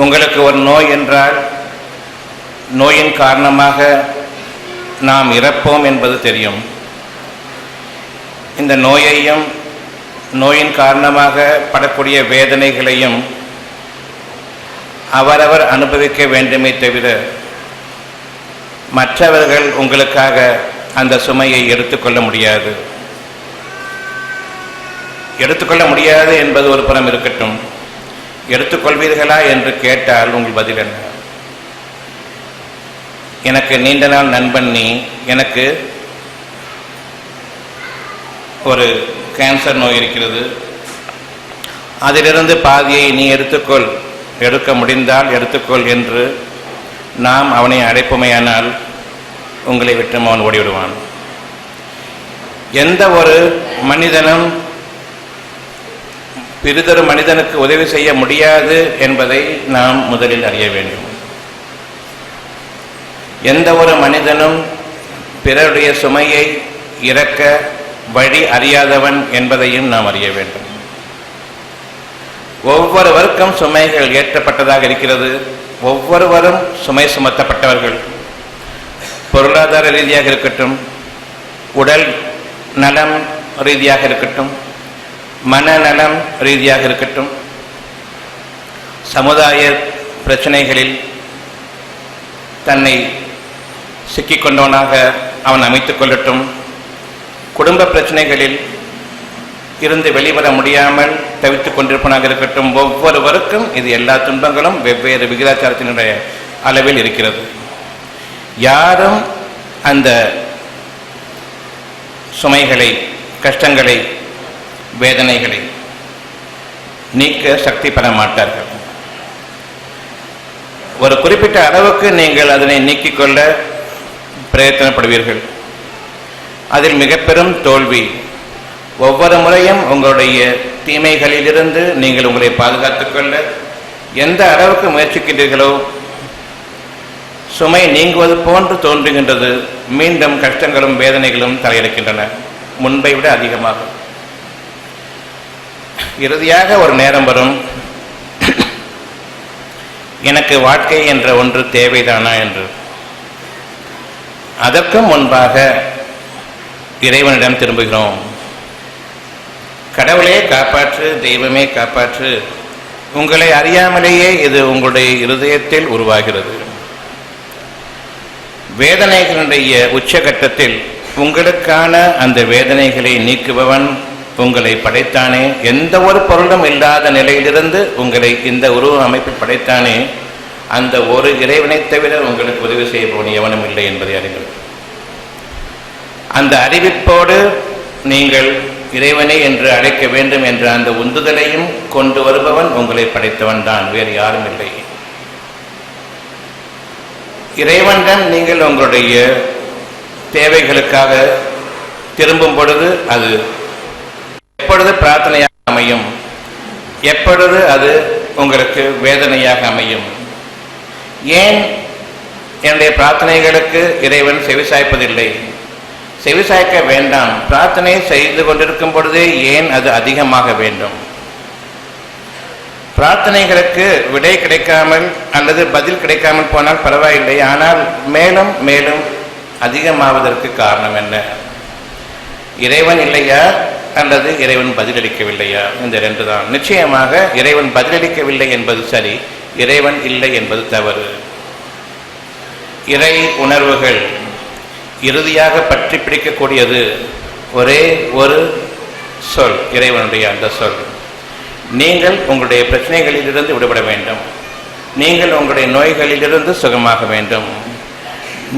உங்களுக்கு ஒரு நோய் என்றால் நோயின் காரணமாக நாம் இறப்போம் என்பது தெரியும். இந்த நோயையும் நோயின் காரணமாக படக்கூடிய வேதனைகளையும் அவரவர் அனுபவிக்க வேண்டுமே தவிர மற்றவர்கள் உங்களுக்காக அந்த சுமையை எடுத்துக்கொள்ள முடியாது. எடுத்துக்கொள்ள முடியாது என்பது ஒரு புறம் இருக்கட்டும், எடுத்துக்கொள்வீர்களா என்று கேட்டால் உங்கள் பதில் என்ன? எனக்கு நீண்ட நாள் நண்பன் நீ, எனக்கு ஒரு கேன்சர் நோய் இருக்கிறது, அதிலிருந்து பாதியை நீ எடுத்துக்கொள், எடுக்க முடிந்தால் எடுத்துக்கொள் என்று நாம் அவனை அழைப்போமேயானால் உங்களை விட்டு அவன் ஓடிவிடுவான். எந்த ஒரு மனிதனும் பிறிதொரு மனிதனுக்கு உதவி செய்ய முடியாது என்பதை நாம் முதலில் அறிய வேண்டும். எந்த ஒரு மனிதனும் பிறருடைய சுமையை இறக்க வழி அறியாதவன் என்பதையும் நாம் அறிய வேண்டும். ஒவ்வொருவருக்கும் சுமைகள் ஏற்றப்பட்டதாக இருக்கிறது. ஒவ்வொருவரும் சுமை சுமத்தப்பட்டவர்கள். பொருளாதார ரீதியாக இருக்கட்டும், உடல் நலம் ரீதியாக இருக்கட்டும், மனநலம் ரீதியாக இருக்கட்டும், சமுதாய பிரச்சனைகளில் தன்னை சிக்கிக்கொண்டவனாக அவன் அமைத்துக் கொள்ளட்டும், குடும்ப பிரச்சனைகளில் இருந்து வெளிவர முடியாமல் தவித்துக் கொண்டிருப்பனாக இருக்கட்டும், ஒவ்வொருவருக்கும் இது எல்லா துன்பங்களும் வெவ்வேறு விகிதாச்சாரத்தினுடைய அளவில் இருக்கிறது. யாரும் அந்த சுமைகளை, கஷ்டங்களை, வேதனைகளை நீக்க சக்தி பெற மாட்டார்கள். ஒரு குறிப்பிட்ட அளவுக்கு நீங்கள் அதனை நீக்கிக் கொள்ள பிரயத்தனப்படுவீர்கள். அதில் மிக பெரும் தோல்வி. ஒவ்வொரு முறையும் உங்களுடைய தீமைகளிலிருந்து நீங்கள் உங்களை பாதுகாத்துக் கொள்ள எந்த அளவுக்கு முயற்சிக்கின்றீர்களோ சுமை நீங்குவது போன்று தோன்றுகின்றது. மீண்டும் கஷ்டங்களும் வேதனைகளும் தலையெடுக்கின்றன, முன்பை விட அதிகமாக. இறுதியாக ஒரு நேரம் வரும், எனக்கு வாழ்க்கை என்ற ஒன்று தேவைதானா என்று. அதற்கும் முன்பாக இறைவனிடம் திரும்புகிறோம். கடவுளே காப்பாற்று, தெய்வமே காப்பாற்று. உங்களை அறியாமலேயே இது உங்களுடைய இருதயத்தில் உருவாகிறது. வேதனைகளுடைய உச்சகட்டத்தில் உங்களுக்கான அந்த வேதனைகளை நீக்குபவன் உங்களை படைத்தானே. எந்த ஒரு பொருளும் இல்லாத நிலையிலிருந்து உங்களை இந்த உருவ அமைப்பில் படைத்தானே, அந்த ஒரு இறைவனை தவிர உங்களுக்கு உதவி செய்யப்போன் எவனும் இல்லை என்பதை அறிங்கள். அந்த அறிவிப்போடு நீங்கள் இறைவனை என்று அழைக்க வேண்டும் என்ற அந்த உந்துதலையும் கொண்டு வருபவன் உங்களை படைத்தவன் தான், வேறு யாரும் இல்லை. இறைவனிடம் நீங்கள் உங்களுடைய தேவைகளுக்காக திரும்பும் பொழுது அது எப்பொழுது பிரார்த்தனையாக அமையும், எப்பொழுது அது உங்களுக்கு வேதனையாக அமையும். ஏன் என்னுடைய பிரார்த்தனைகளுக்கு இறைவன் செவிசாய்ப்பதில்லை? செவிசாய்க்க வேண்டாம். பிரார்த்தனை செய்து கொண்டிருக்கும் பொழுதே ஏன் அது அதிகமாக வேண்டும்? பிரார்த்தனைகளுக்கு விடை கிடைக்காமல் அல்லது பதில் கிடைக்காமல் போனால் பரவாயில்லை, ஆனால் மேலும் மேலும் அதிகமாவதற்கு காரணம் என்ன? இறைவன் இல்லையா அல்லது இறைவன் பதிலளிக்கவில்லையா? இந்த ரெண்டு தான். நிச்சயமாக இறைவன் பதிலளிக்கவில்லை என்பது சரி, இறைவன் இல்லை என்பது தவறு. இறை உணர்வுகள் இறுதியாக பற்றி பிடிக்கக்கூடியது ஒரே ஒரு சொல், இறைவனுடைய அந்த சொல். நீங்கள் உங்களுடைய பிரச்சனைகளிலிருந்து விடுபட வேண்டும். நீங்கள் உங்களுடைய நோய்களிலிருந்து சுகமாக வேண்டும்.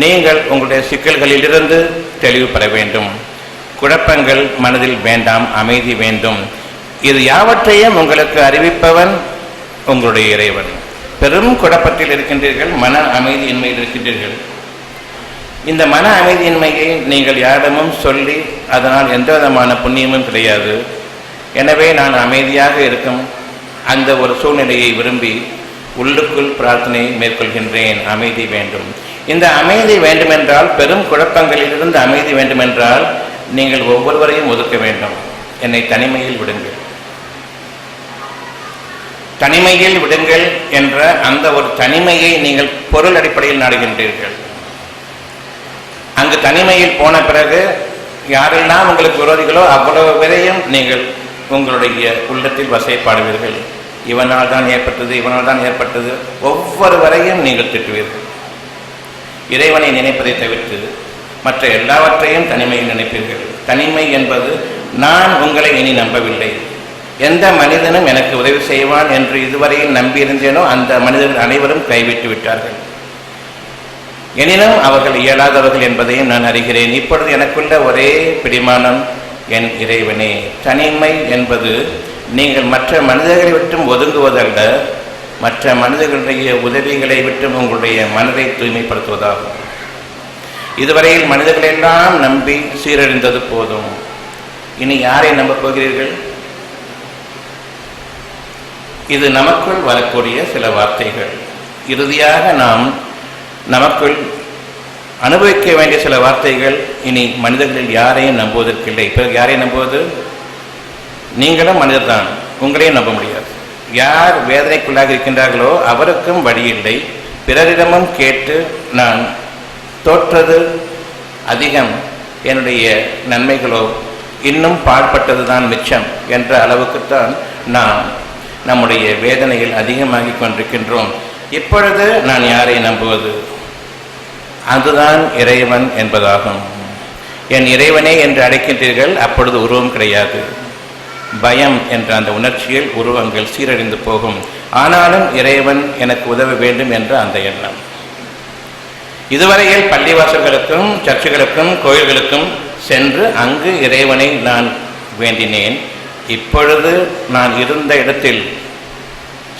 நீங்கள் உங்களுடைய சிக்கல்களிலிருந்து தெளிவு பெற வேண்டும். குழப்பங்கள் மனதில் வேண்டாம், அமைதி வேண்டும். இது யாவற்றையும் உங்களுக்கு அறிவிப்பவன் உங்களுடைய இறைவன். பெரும் குழப்பத்தில் இருக்கின்றீர்கள், மன அமைதியின்மையில் இருக்கின்றீர்கள். இந்த மன அமைதியின்மையை நீங்கள் யாரிடமும் சொல்லி அதனால் எந்த விதமான புண்ணியமும் கிடையாது. எனவே நான் அமைதியாக இருக்கும் அந்த ஒரு சூழ்நிலையை விரும்பி உள்ளுக்குள் பிரார்த்தனை மேற்கொள்கின்றேன். அமைதி வேண்டும். இந்த அமைதி வேண்டுமென்றால், பெரும் குழப்பங்களிலிருந்து அமைதி வேண்டுமென்றால் நீங்கள் ஒவ்வொருவரையும் ஒதுக்க வேண்டும். என்னை தனிமையில் விடுங்கள். தனிமையில் விடுங்கள் என்ற அந்த ஒரு தனிமையை நீங்கள் பொருள் அடிப்படையில் நாடுகின்றீர்கள். அங்கு தனிமையில் போன பிறகு யாரெல்லாம் உங்களுக்கு விரோதிகளோ அவ்வளவு வரையும் நீங்கள் உங்களுடைய உள்ளத்தில் வசைப்பாடுவீர்கள். இவனால் தான் ஏற்பட்டது, இவனால் தான் ஏற்பட்டது, ஒவ்வொருவரையும் நீங்கள் திட்டுவீர்கள். இறைவனை நினைப்பதை தவிர்த்து மற்ற எல்லாவற்றையும் தனிமையில் நினைப்பீர்கள். தனிமை என்பது நான் உங்களை இனி நம்பவில்லை, எந்த மனிதனும் எனக்கு உதவி செய்வான் என்று இதுவரையில் நம்பியிருந்தேனோ அந்த மனிதர்கள் அனைவரும் கைவிட்டு விட்டார்கள். எனினும் அவர்கள் இயலாதவர்கள் என்பதையும் நான் அறிகிறேன். இப்பொழுது எனக்குள்ள ஒரே பிடிமானம் என் இறைவனே. தனிமை என்பது நீங்கள் மற்ற மனிதர்களை விட்டும் ஒதுங்குவதல்ல, மற்ற மனிதர்களுடைய உதவிகளை விட்டும் உங்களுடைய மனதை தூய்மைப்படுத்துவதாகும். இதுவரையில் மனிதர்களெல்லாம் நம்பி சீரழிந்தது போதும். இனி யாரை நம்பப் போகிறீர்கள்? இது நமக்குள் வரக்கூடிய சில வார்த்தைகள். இறுதியாக நாம் நமக்குள் அனுபவிக்க வேண்டிய சில வார்த்தைகள். இனி மனிதர்களில் யாரையும் நம்புவதற்கில்லை. பிறகு யாரையும் நம்புவது? நீங்களும் மனிதர் தான், உங்களையும் நம்ப முடியாது. யார் வேதனைக்குள்ளாக இருக்கின்றார்களோ அவருக்கும் வழியில்லை. பிறரிடமும் கேட்டு நான் தோற்றது அதிகம், என்னுடைய நன்மைகளோ இன்னும் பாழ்பட்டது தான் மிச்சம் என்ற அளவுக்குத்தான் நாம் நம்முடைய வேதனையில் அதிகமாகி கொண்டிருக்கின்றோம். இப்பொழுது நான் யாரை நம்புவது? அதுதான் இறைவன் என்பதாகும். என் இறைவனே என்று அழைக்கின்றீர்கள், அப்பொழுது உருவம் கிடையாது. பயம் என்ற அந்த உணர்ச்சியில் உருவங்கள் சீரழிந்து போகும். ஆனாலும் இறைவன் எனக்கு உதவ வேண்டும் என்ற அந்த எண்ணம். இதுவரையில் பள்ளிவாசல்களுக்கும் சர்ச்சுகளுக்கும் கோயில்களுக்கும் சென்று அங்கு இறைவனை நான் வேண்டினேன். இப்பொழுது நான் இருந்த இடத்தில்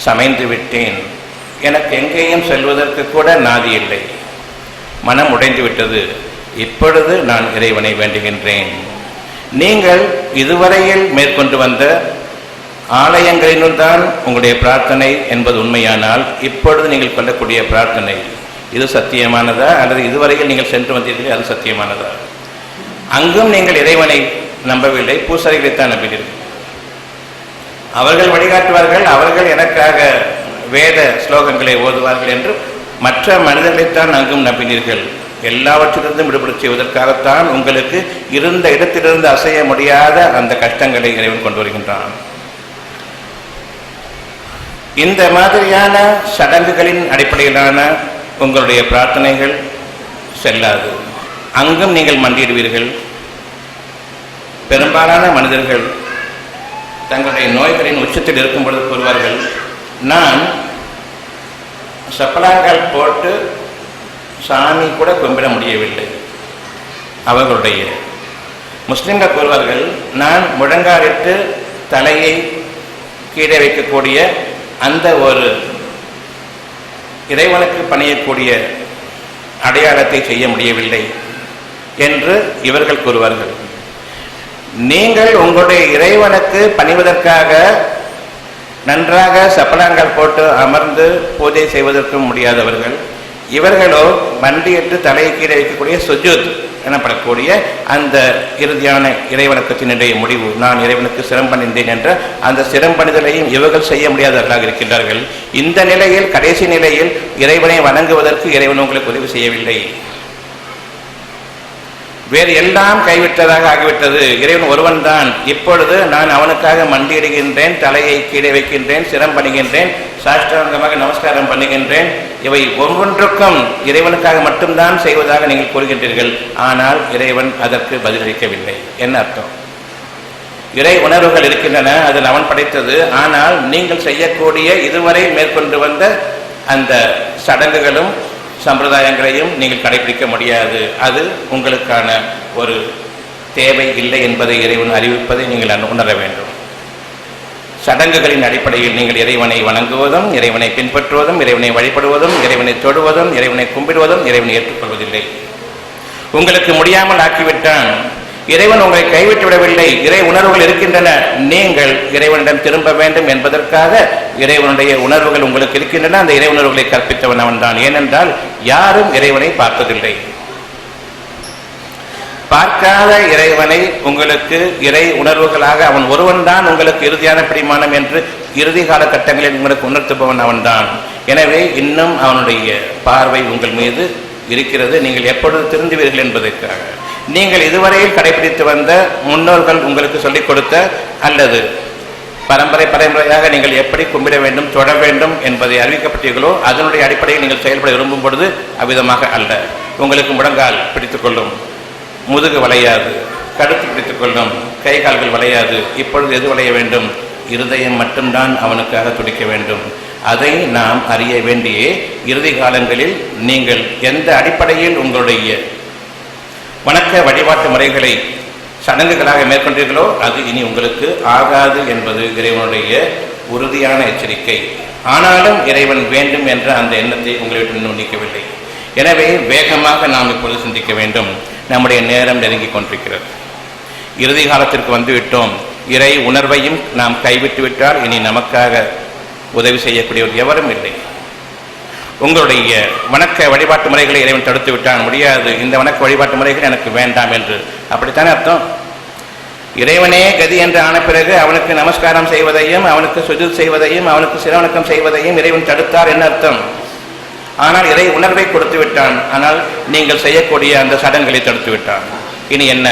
சமைந்து விட்டேன். எனக்கு எங்கேயும் செல்வதற்கு கூட நாதி இல்லை, மனம் உடைந்து விட்டது. இப்பொழுது நான் இறைவனை வேண்டுகின்றேன். நீங்கள் இதுவரையில் மேற்கொண்டு வந்த ஆலயங்களினுள் தான் உங்களுடைய பிரார்த்தனை என்பது உண்மையானால், இப்பொழுது நீங்கள் கொள்ளக்கூடிய பிரார்த்தனை இது சத்தியமானதா, அல்லது இதுவரையில் நீங்கள் சென்று வந்தீர்கள் அது சத்தியமானதா? அங்கும் நீங்கள் இறைவனை நம்பவில்லை, பூசாரிகளைத்தான் நம்பினீர்கள். அவர்கள் வழிகாட்டுவார்கள், அவர்கள் எனக்காக வேத ஸ்லோகங்களை ஓதுவார்கள் என்று மற்ற மனிதர்களைத்தான் அங்கும் நம்பினீர்கள். எல்லாவற்றிலிருந்தும் விடுபடச் செய்வதற்காகத்தான் உங்களுக்கு இருந்த இடத்திலிருந்து அசைய முடியாத அந்த கஷ்டங்களை இறைவன் கொண்டு வருகின்றான். இந்த மாதிரியான சடங்குகளின் அடிப்படையிலான உங்களுடைய பிரார்த்தனைகள் செல்லாது. அங்கும் நீங்கள் மண்டியிடுவீர்கள். பெரும்பாலான மனிதர்கள் தங்களுடைய நோய்களின் உச்சத்தில் இருக்கும் பொழுது கூறுவார்கள், நான் சப்பலாங்கால் போட்டு சாமி கூட கும்பிட முடியவில்லை. அவர்களுடைய முஸ்லிம்கள் கூறுவார்கள், நான் முழங்காலிட்டு தலையை கீழே வைக்கக்கூடிய அந்த ஒரு இறைவனுக்கு பணியக்கூடிய அடையாளத்தை செய்ய முடியவில்லை என்று இவர்கள் கூறுவார்கள். நீங்கள் உங்களுடைய இறைவனுக்கு பணிவதற்காக நன்றாக சப்பலாங்கால் போட்டு அமர்ந்து பூஜை செய்வதற்கும் முடியாதவர்கள். இவர்களோ மண்டியிட்டு தலையை கீழே வைக்கக்கூடிய சுஜூத் எனப்படக்கூடிய அந்த இறுதியான இறைவணக்கத்தினுடைய முடிவு, நான் இறைவனுக்கு சிரம்பணிந்தேன் என்ற அந்த சிரம்பணிதலையும் இவர்கள் செய்ய முடியாதவர்களாக இருக்கின்றார்கள். இந்த நிலையில், கடைசி நிலையில் இறைவனை வணங்குவதற்கு இறைவன் உங்களுக்கு உதவி செய்யவில்லை. வேறு எல்லாம் கைவிட்டதாக ஆகிவிட்டது. இறைவன் ஒருவன் தான். இப்பொழுது நான் அவனுக்காக மண்டியிடுகின்றேன், தலையை கீழே வைக்கின்றேன், சிரம்பணிகின்றேன், சாஷ்டாங்கமாக நமஸ்காரம் பண்ணுகின்றேன். இவை ஒவ்வொன்றுக்கும் இறைவனுக்காக மட்டும்தான் செய்வதாக நீங்கள் கூறுகின்றீர்கள். ஆனால் இறைவன் அதற்கு பதிலளிக்கவில்லை. என்ன அர்த்தம்? இறை உணர்வுகள் இருக்கின்றன, அதில் அவன் படைத்தது. ஆனால் நீங்கள் செய்யக்கூடிய இதுவரை மேற்கொண்டு வந்த அந்த சடங்குகளும் சம்பிரதாயங்களையும் நீங்கள் கடைபிடிக்க முடியாது. அது உங்களுக்கான ஒரு தேவை இல்லை என்பதை இறைவன் அறிவிப்பதை நீங்கள் உணர வேண்டும். சடங்குகளின் அடிப்படையில் நீங்கள் இறைவனை வணங்குவதும், இறைவனை பின்பற்றுவதும், இறைவனை வழிபடுவதும், இறைவனை தொடுவதும், இறைவனை கும்பிடுவதும் இறைவனை ஏற்றுக்கொள்வதில்லை. உங்களுக்கு முடியாமல் ஆக்கிவிட்டான். இறைவன் உங்களை கைவிட்டு விடவில்லை. இறை உணர்வுகள் இருக்கின்றன. நீங்கள் இறைவனிடம் திரும்ப வேண்டும் என்பதற்காக இறைவனுடைய உணர்வுகள் உங்களுக்கு இருக்கின்றன. அந்த இறை உணர்வுகளை கற்பித்தவன் அவன் தான். ஏனென்றால் யாரும் இறைவனை பார்த்ததில்லை. பார்க்காத இறைவனை உங்களுக்கு இறை உணர்வுகளாக அவன் ஒருவன் தான் உங்களுக்கு இறுதியான பிடிமானம் என்று இறுதி காலகட்டங்களில் உங்களுக்கு உணர்த்துபவன் அவன்தான். எனவே இன்னும் அவனுடைய பார்வை உங்கள் மீது இருக்கிறது. நீங்கள் எப்பொழுது திருந்துவீர்கள் என்பதற்காக நீங்கள் இதுவரையில் கடைபிடித்து வந்த முன்னோர்கள் உங்களுக்கு சொல்லிக் கொடுத்த அல்லது பரம்பரையாக நீங்கள் எப்படி கும்பிட வேண்டும் தொட வேண்டும் என்பதை அறிவிக்கப்பட்டீர்களோ அதனுடைய அடிப்படையில் நீங்கள் செயல்பட விரும்பும் பொழுது அவ்விதமாக அல்ல. உங்களுக்கு முழங்கால் பிடித்துக்கொள்ளும், முதுகு வளையாது, கழுத்து பிடித்துக்கொள்ளும், கை கால்கள் வளையாது. இப்பொழுது எது வளைய வேண்டும்? இருதயம் மட்டும்தான் அவனுக்காக துடிக்க வேண்டும். அதை நாம் அறிய வேண்டிய இறுதி காலங்களில் நீங்கள் எந்த அடிப்படையில் உங்களுடைய வணக்க வழிபாட்டு முறைகளை சடங்குகளாக மேற்கொண்டீர்களோ அது இனி உங்களுக்கு ஆகாது என்பது இறைவனுடைய உறுதியான எச்சரிக்கை. ஆனாலும் இறைவன் வேண்டும் என்ற அந்த எண்ணத்தை உங்களை விட்டு இன்னும் நீக்கவில்லை. எனவே வேகமாக நாம் இப்பொழுது சிந்திக்க வேண்டும். நம்முடைய நேரம் நெருங்கி கொண்டிருக்கிறது. இறுதி காலத்திற்கு வந்துவிட்டோம். இறை உணர்வையும் நாம் கைவிட்டு விட்டால் இனி நமக்காக உதவி செய்யக்கூடியவர் எவரும் இல்லை. உங்களுடைய வணக்க வழிபாட்டு முறைகளை இறைவன் தடுத்து விட்டான். முடியாது, இந்த வணக்க வழிபாட்டு முறைகள் எனக்கு வேண்டாம் என்று. அப்படித்தானே அர்த்தம்? இறைவனே கதி என்று ஆன பிறகு அவனுக்கு நமஸ்காரம் செய்வதையும் அவனுக்கு சுஜூத் செய்வதையும் அவனுக்கு சிரவணக்கம் செய்வதையும் இறைவன் தடுத்தார் என்ன அர்த்தம்? ஆனால் இறை உணர்வை கொடுத்து விட்டான். ஆனால் நீங்கள் செய்யக்கூடிய அந்த சடங்குகளை தடுத்து விட்டான். இனி என்ன?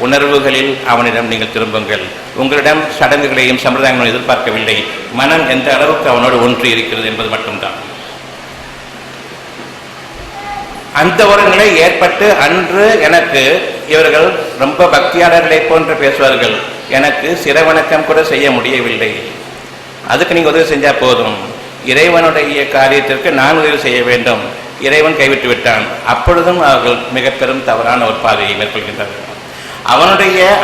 உணர்வுகளில் அவனிடம் நீங்கள் திரும்புங்கள். உங்களிடம் சடங்குகளையும் சம்பிரதாயங்களையும் எதிர்பார்க்கவில்லை. மனம் எந்த அளவுக்கு அவனோடு ஒன்று இருக்கிறது என்பது மட்டும்தான். அந்த ஒரு நிலை ஏற்பட்டு அன்று எனக்கு இவர்கள் ரொம்ப பக்தியாளர்களை போன்று பேசுவார்கள். எனக்கு சிரவணக்கம் கூட செய்ய முடியவில்லை. அதுக்கு நீங்கள் உதவி செஞ்சால் போதும். இறைவனுடைய காரியத்திற்கு நான் உதவி செய்ய வேண்டும். இறைவன் கைவிட்டு விட்டான். அப்பொழுதும் அவர்கள் மிக பெரும் தவறான ஒரு பாதையை மேற்கொள்கின்றார்கள்.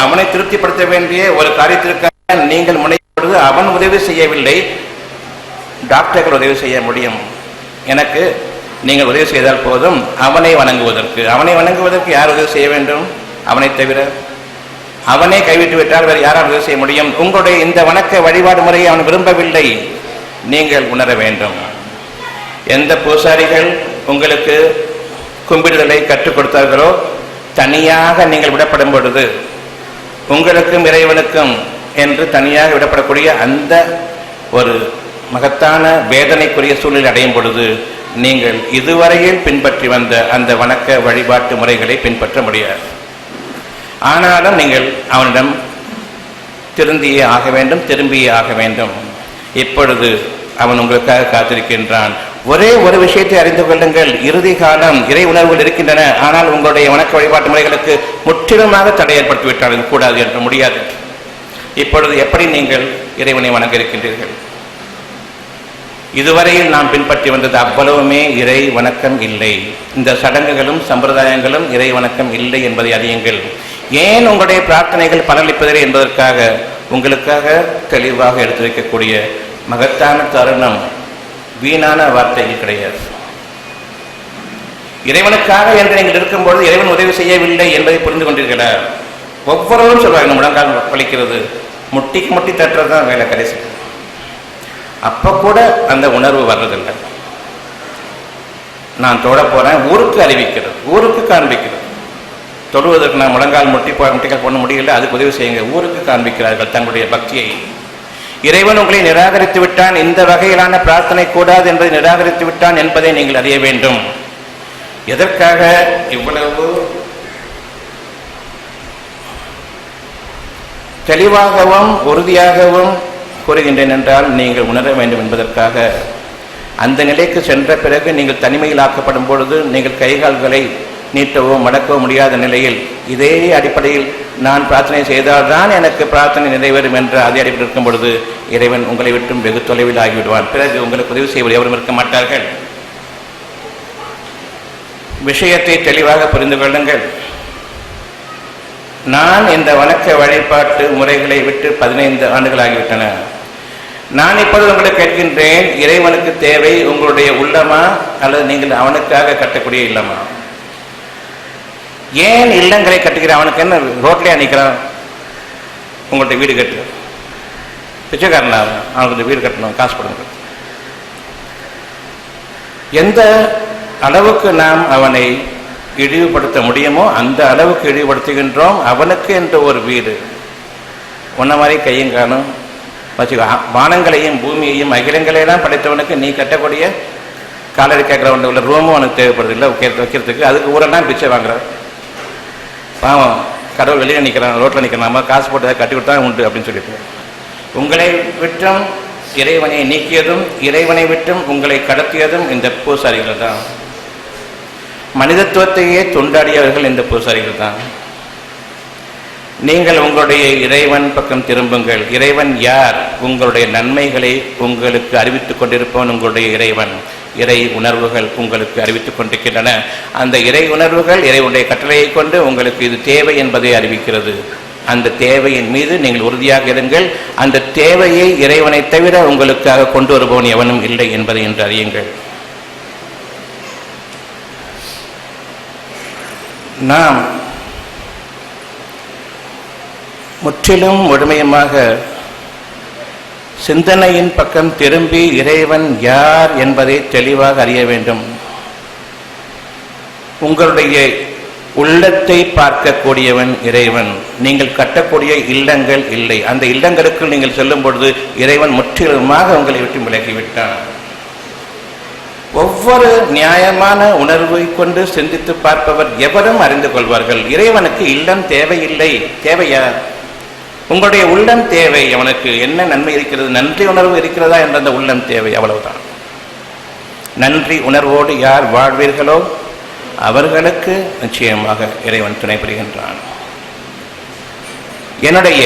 அவனை திருப்திப்படுத்த வேண்டிய ஒரு காரியத்திற்காக நீங்கள் முனைப்பொழுது அவன் உதவி செய்யவில்லை. டாக்டர்கள் உதவி செய்ய முடியும். எனக்கு நீங்கள் உதவி செய்தால் போதும். அவனை வணங்குவதற்கு யார் உதவி செய்ய வேண்டும்? அவனை தவிர. அவனே கைவிட்டு விட்டால் வேறு யாரால் உதவி செய்ய முடியும்? உங்களுடைய இந்த வணக்க வழிபாடு முறையை அவன் விரும்பவில்லை. நீங்கள் உணர வேண்டும். எந்த பூசாரிகள் உங்களுக்கு கும்பிடுதலை கற்றுக் கொடுத்தார்களோ தனியாக நீங்கள் விடப்படும் பொழுது உங்களுக்கும் இறைவனுக்கும் என்று தனியாக விடப்படக்கூடிய அந்த ஒரு மகத்தான வேதனைக்குரிய சூழ்நிலை அடையும் பொழுது நீங்கள் இதுவரையில் பின்பற்றி வந்த அந்த வணக்க வழிபாட்டு முறைகளை பின்பற்ற முடியாது. ஆனாலும் நீங்கள் அவனிடம் திரும்பியே ஆக வேண்டும். இப்பொழுது அவன் உங்களுக்காக காத்திருக்கின்றான். ஒரே ஒரு விஷயத்தை அறிந்து கொள்ளுங்கள். இறுதி காலம் இறை உணர்வுகள் இருக்கின்றன. ஆனால் உங்களுடைய வணக்க வழிபாட்டு முறைகளுக்கு முற்றிலுமாக தடை ஏற்பட்டுவிட்டால் கூடாது என்று முடியாது. இப்பொழுது எப்படி நீங்கள் இறைவனை வணங்க இருக்கின்றீர்கள்? இதுவரையில் நாம் பின்பற்றி வந்தது அவ்வளவுமே இறை வணக்கம் இல்லை. இந்த சடங்குகளும் சம்பிரதாயங்களும் இறை வணக்கம் இல்லை என்பதை அறியுங்கள். ஏன் உங்களுடைய பிரார்த்தனைகள் பலனளிப்பதில்லை என்பதற்காக உங்களுக்காக தெளிவாக எடுத்து வைக்கக்கூடிய மகத்தான தருணம். வீணான வார்த்தைகள் கிடையாது. இறைவனுக்காக என்று நீங்கள் இருக்கும்பொழுது இறைவன் உதவி செய்யவில்லை என்பதை புரிந்து கொண்டீர்களா? ஒவ்வொருவரும் சொல்வாங்க, முழங்கால் வலிக்கிறது, முட்டிக்கு முட்டி தட்டுறது தான் வேலை. கடைசி அப்போ கூட அந்த உணர்வு வர்றதில்லை. நான் தொட போகிறேன், ஊருக்கு அறிவிக்கிறது, ஊருக்கு காண்பிக்கிறது. தொடுவதற்கு நான் முழங்கால் முட்டிக்கால் பண்ண முடியல, அதுக்கு உதவி செய்யுங்க. ஊருக்கு காண்பிக்கிறார்கள் தங்களுடைய பக்தியை. இறைவன் உங்களை நிராகரித்து விட்டான், இந்த வகையிலான பிரார்த்தனை கூடாது என்பதை நிராகரித்து விட்டான் என்பதை நீங்கள் அறிய வேண்டும். எதற்காக இவ்வளவு தெளிவாகவும் உறுதியாகவும் கூறுகின்றேன் என்றால் நீங்கள் உணர வேண்டும் என்பதற்காக. அந்த நிலைக்கு சென்ற பிறகு நீங்கள் தனிமையில் ஆக்கப்படும் பொழுது நீங்கள் கைகால்களை நீட்டவோ மடக்கவோ முடியாத நிலையில் இதே அடிப்படையில் நான் பிரார்த்தனை செய்தால்தான் எனக்கு பிரார்த்தனை நிறைவேறும் என்ற அதே அடிப்படையில் இருக்கும் பொழுது இறைவன் உங்களை விட்டும் வெகு தொலைவில் ஆகிவிடுவான். பிறகு உங்களுக்கு உதவி செய்வது எவரும் இருக்க மாட்டார்கள். விஷயத்தை தெளிவாக புரிந்து கொள்ளுங்கள். நான் இந்த வணக்க வழிபாட்டு முறைகளை விட்டு 15 ஆண்டுகளாகிவிட்டன. நான் இப்பொழுது உங்களை கேட்கின்றேன், இறைவனுக்கு தேவை உங்களுடைய உள்ளமா அல்லது நீங்கள் அவனுக்காக கட்டக்கூடிய இல்லமா? ஏன் இல்லங்களை கட்டுகிற? அவனுக்கு என்ன ரோட்லேயே நிற்கிறான்? உங்கள்கிட்ட வீடு கட்டு, பிச்சைக்காரனா அவனுக்கு வீடு கட்டணும், காசு கொடுங்க. எந்த அளவுக்கு நாம் அவனை இழிவுபடுத்த முடியுமோ அந்த அளவுக்கு இழிவுபடுத்துகின்றோம். அவனுக்கு என்று ஒரு வீடு, உன்ன மாதிரி கையும் காணும் வச்சுக்கோ, வானங்களையும் பூமியையும் அகிலங்களையெல்லாம் படைத்தவனுக்கு நீ கட்டக்கூடிய காலடி கேட்குறவன் உள்ள ரூமும் அவனுக்கு தேவைப்படுது இல்லை வைக்கிறதுக்கு. அதுக்கு ஊரெல்லாம் பிச்சை வாங்குறான். பாவம், கடவுள் வெளியே நிற்கிறான், ரோட்டில் நிற்கிறான், நம்ம காசு போட்டு கட்டி கொடுத்தா உண்டு அப்படின்னு சொல்லிட்டு. உங்களை விட்டும் இறைவனை நீக்கியதும் இறைவனை விட்டும் உங்களை கடத்தியதும் இந்த பூசாரிகள் தான். மனிதத்துவத்தையே துண்டாடியவர்கள் இந்த பூசாரிகள் தான். நீங்கள் உங்களுடைய இறைவன் பக்கம் திரும்புங்கள். இறைவன் யார்? உங்களுடைய நன்மைகளை உங்களுக்கு அறிவித்துக் கொண்டிருப்பவன் உங்களுடைய இறைவன். இறை உணர்வுகள் உங்களுக்கு அறிவித்துக் கொண்டிருக்கின்றன. அந்த இறை உணர்வுகள் இறைவனுடைய கட்டளையை கொண்டு உங்களுக்கு இது தேவை என்பதை அறிவிக்கிறது. அந்த தேவையின் மீது நீங்கள் உறுதியாக இருங்கள். அந்த தேவையை இறைவனை தவிர உங்களுக்காக கொண்டு வருபவன் எவனும் இல்லை என்பதை என்று அறியுங்கள். நாம் முற்றிலும் முழுமையுமாக சிந்தனையின் பக்கம் திரும்பி இறைவன் யார் என்பதை தெளிவாக அறிய வேண்டும். உங்களுடைய உள்ளத்தை பார்க்கக்கூடியவன் இறைவன். நீங்கள் கட்டக்கூடிய இல்லங்கள் இல்லை. அந்த இல்லங்களுக்குள் நீங்கள் செல்லும் பொழுது இறைவன் முற்றிலுமாக உங்களை விட்டு விலகிவிட்டான். ஒவ்வொரு நியாயமான உணர்வை கொண்டு சிந்தித்து பார்ப்பவர் எவரும் அறிந்து கொள்வார்கள், இறைவனுக்கு இல்லம் தேவையில்லை. தேவையா? உங்களுடைய உள்ளம் தேவை. அவனுக்கு என்ன நன்மை இருக்கிறது, நன்றி உணர்வு இருக்கிறதா என்ற அந்த உள்ளம் தேவை, அவ்வளவுதான். நன்றி உணர்வோடு யார் வாழ்வீர்களோ அவர்களுக்கு நிச்சயமாக இறைவன் துணை புரிகின்றான். என்னுடைய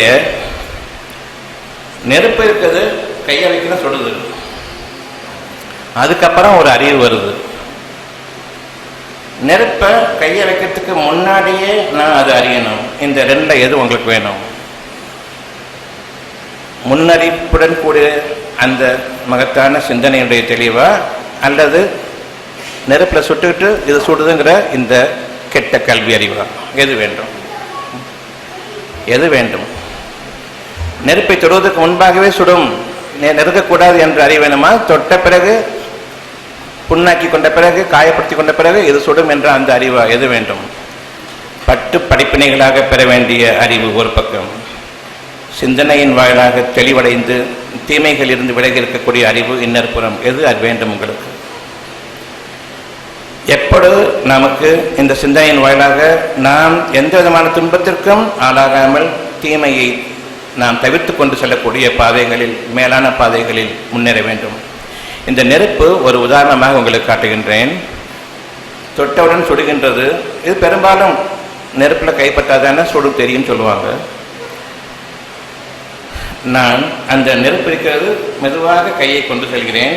நெருப்பு இருக்குது, கையை வைக்கிற சுடுது. அதுக்கப்புறம் ஒரு அறிவு வருது. நெருப்பை கையை வைக்கிறதுக்கு முன்னாடியே நான் அதை அறியணும். இந்த ரெண்டுல எது உங்களுக்கு வேணும்? முன்னறிப்புடன் கூடிய அந்த மகத்தான சிந்தனையுடைய தெளிவா, அல்லது நெருப்பில் சுட்டுக்கிட்டு இது சுடுதுங்கிற இந்த கெட்ட கல்வி அறிவா? எது வேண்டும்? எது வேண்டும்? நெருப்பை தொடுவதற்கு முன்பாகவே சுடும், நெருங்கக்கூடாது என்று அறிய வேணுமா? தொட்ட பிறகு, புண்ணாக்கி கொண்ட பிறகு, காயப்படுத்தி கொண்ட பிறகு இது சுடும் என்ற அந்த அறிவா? எது வேண்டும்? பட்டு படிப்பினைகளாக பெற வேண்டிய அறிவு ஒரு பக்கம், சிந்தனையின் வாயிலாக தெளிவடைந்து தீமைகள் இருந்து விலகி இருக்கக்கூடிய அறிவு இன்னொரு புறம். எது அது வேண்டும் உங்களுக்கு? எப்பொழுது நமக்கு இந்த சிந்தனையின் வாயிலாக நாம் எந்த விதமான துன்பத்திற்கும் ஆளாகாமல் தீமையை நாம் தவிர்த்து கொண்டு செல்லக்கூடிய பாதைகளில், மேலான பாதைகளில் முன்னேற வேண்டும். இந்த நெருப்பு ஒரு உதாரணமாக உங்களுக்கு காட்டுகின்றேன். தொட்டவுடன் சுடுகின்றது. இது பெரும்பாலும் நெருப்பில் கைப்பற்றாதான சுடு தெரியும் சொல்லுவாங்க. நான் அந்த நெருப்பு இருக்கிறது, மெதுவாக கையை கொண்டு செல்கிறேன்.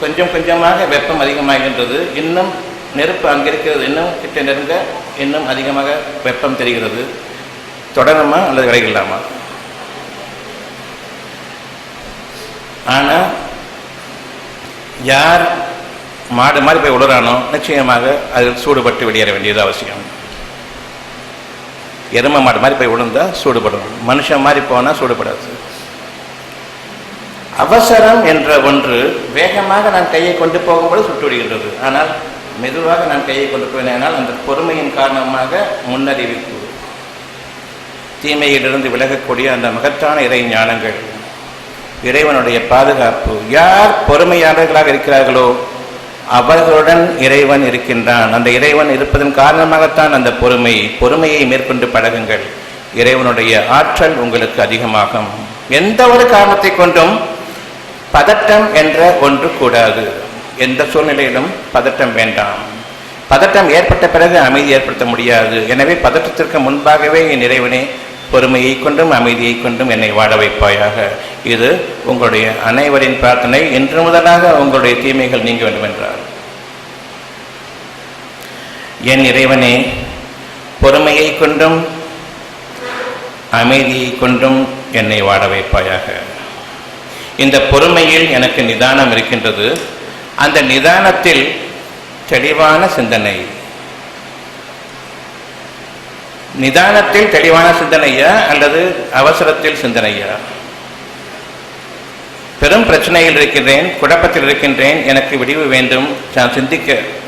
கொஞ்சம் கொஞ்சமாக வெப்பம் அதிகமாகின்றது. இன்னும் நெருப்பு அங்கே இருக்கிறது, இன்னும் கிட்ட நெருங்க இன்னும் அதிகமாக வெப்பம் தெரிகிறது. தொடரணுமா அல்லது விலகிடலாமா? ஆனால் யார் மாடு மாதிரி போய் உளறானோ நிச்சயமாக அதில் சூடுபட்டு வெளியேற வேண்டியது அவசியம். எருமை மாடு மாதிரி போய் விழுந்தா சூடுபடும், மனுஷன் மாதிரி போனால் சூடுபடாது. அவசரம் என்ற ஒன்று வேகமாக நான் கையை கொண்டு போகும்போது சுட்டு விடுகின்றது. ஆனால் மெதுவாக நான் கையை கொண்டு போயினால் அந்த பொறுமையின் காரணமாக முன்னறிவிப்பு, தீமையிலிருந்து விலகக்கூடிய அந்த மகத்தான இறை ஞானங்கள், இறைவனுடைய பாதுகாப்பு. யார் பொறுமையாளர்களாக இருக்கிறார்களோ அவர்களுடன் இறைவன் இருக்கின்றான். அந்த இறைவன் இருப்பதன் காரணமாகத்தான் அந்த பொறுமையை மேற்கொண்டு பழகுங்கள். இறைவனுடைய ஆற்றல் உங்களுக்கு அதிகமாகும். எந்த ஒரு காரணத்தை கொண்டும் பதட்டம் என்ற ஒன்று கூடாது. எந்த சூழ்நிலையிலும் பதட்டம் வேண்டாம். பதட்டம் ஏற்பட்ட பிறகு அமைதி ஏற்படுத்த முடியாது. எனவே பதட்டத்திற்கு முன்பாகவே என் இறைவனே பொறுமையை கொண்டும் அமைதியை கொண்டும் என்னை வாழ வைப்பாயாக. இது உங்களுடைய அனைவரின் பிரார்த்தனை. இன்று முதலாக உங்களுடைய தீமைகள் நீங்க வேண்டும் என்றார். என் இறைவனே, பொறுமையை கொண்டும் அமைதியை கொண்டும் என்னை வாழ வைப்பாயாக. இந்த பொறுமையில் எனக்கு நிதானம் இருக்கின்றது. அந்த நிதானத்தில் தெளிவான சிந்தனை. நிதானத்தில் தெளிவான சிந்தனையா அல்லது அவசரத்தில் சிந்தனையா? பெரும் பிரச்சனையில் இருக்கின்றேன், குழப்பத்தில் இருக்கின்றேன், எனக்கு விடிவு வேண்டும், நான்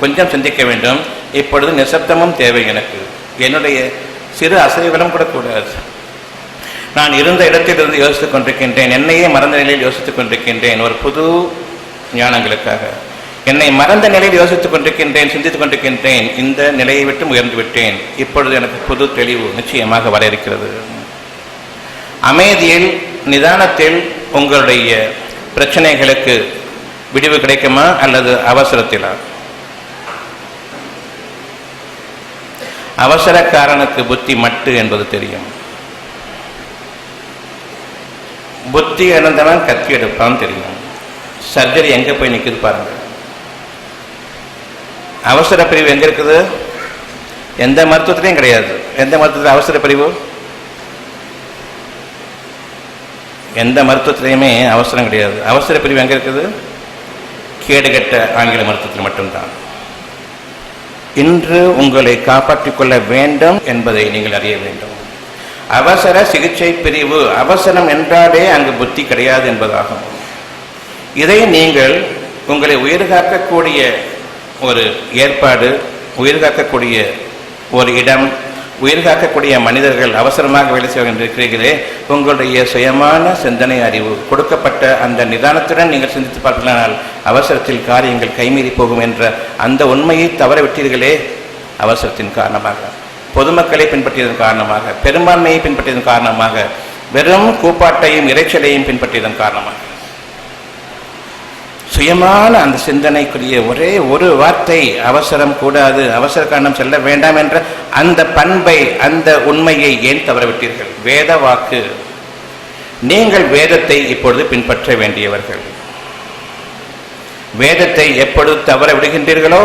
கொஞ்சம் சிந்திக்க வேண்டும். இப்பொழுது நிசப்தமும் தேவை எனக்கு. என்னுடைய சிறு அசைவுகளும் கூட கூடாது. நான் இருந்த இடத்திலிருந்து யோசித்துக் கொண்டிருக்கின்றேன், என்னையே மறந்த நிலையில் யோசித்துக் கொண்டிருக்கின்றேன். ஒரு புது ஞானங்களுக்காக என்னை மறந்த நிலையில் யோசித்துக் கொண்டிருக்கின்றேன், சிந்தித்துக் கொண்டிருக்கின்றேன். இந்த நிலையை விட்டு உயர்ந்து விட்டேன். இப்பொழுது எனக்கு புது தெளிவு நிச்சயமாக வர இருக்கிறது. அமைதியில், நிதானத்தில் உங்களுடைய பிரச்சனைகளுக்கு விடிவு கிடைக்குமா அல்லது அவசரத்திலா? அவசரக்காரனுக்கு புத்தி மட்டு என்பது தெரியும். புத்தி இழந்தவன் கத்தி எடுப்பான் தெரியும். சர்ஜரி எங்க போய் நிற்குது பாருங்க. அவசர பிரிவு எங்க இருக்குது? எந்த மருத்துவத்திலையும் கிடையாது. எந்த மருத்துவத்தில் அவசர பிரிவு? எந்த மருத்துவத்திலையுமே அவசரம் கிடையாது. அவசர பிரிவு எங்க இருக்குது? கேடுகட்ட ஆங்கில மருத்துவத்தில் மட்டும்தான். இன்று உங்களை காப்பாற்றிக் கொள்ள வேண்டும் என்பதை நீங்கள் அறிய வேண்டும். அவசர சிகிச்சை பிரிவு, அவசரம் என்றாலே அங்கு புத்தி கிடையாது என்பதாகும். இதை நீங்கள் உங்களை உயிர்காக்கக்கூடிய ஒரு ஏற்பாடு, உயிர்காக்கக்கூடிய ஒரு இடம், உயிர்காக்கக்கூடிய மனிதர்கள் அவசரமாக வேலை செய்ய இருக்கிறீர்களே, உங்களுடைய சுயமான சிந்தனை அறிவு கொடுக்கப்பட்ட அந்த நிதானத்துடன் நீங்கள் சிந்தித்து பார்க்கலாம். அவசரத்தில் காரியங்கள் கைமீறி போகும் என்ற அந்த உண்மையை தவறவிட்டீர்களே. அவசரத்தின் காரணமாக, பொதுமக்களை பின்பற்றியதன் காரணமாக, பெரும்பான்மையை பின்பற்றியதன் காரணமாக, வெறும் கூப்பாட்டையும் இறைச்சலையும் பின்பற்றியதன் காரணமாக, சுயமான அந்த சிந்தனைக்குரிய ஒரே ஒரு வார்த்தை அவசரம் கூடாது, அவசர காரணம் செல்ல வேண்டாம் என்ற அந்த பண்பை, அந்த உண்மையை ஏன் தவறவிட்டீர்கள்? வேத வாக்கு. நீங்கள் வேதத்தை இப்பொழுது பின்பற்ற வேண்டியவர்கள். வேதத்தை எப்பொழுது தவற விடுகின்றீர்களோ,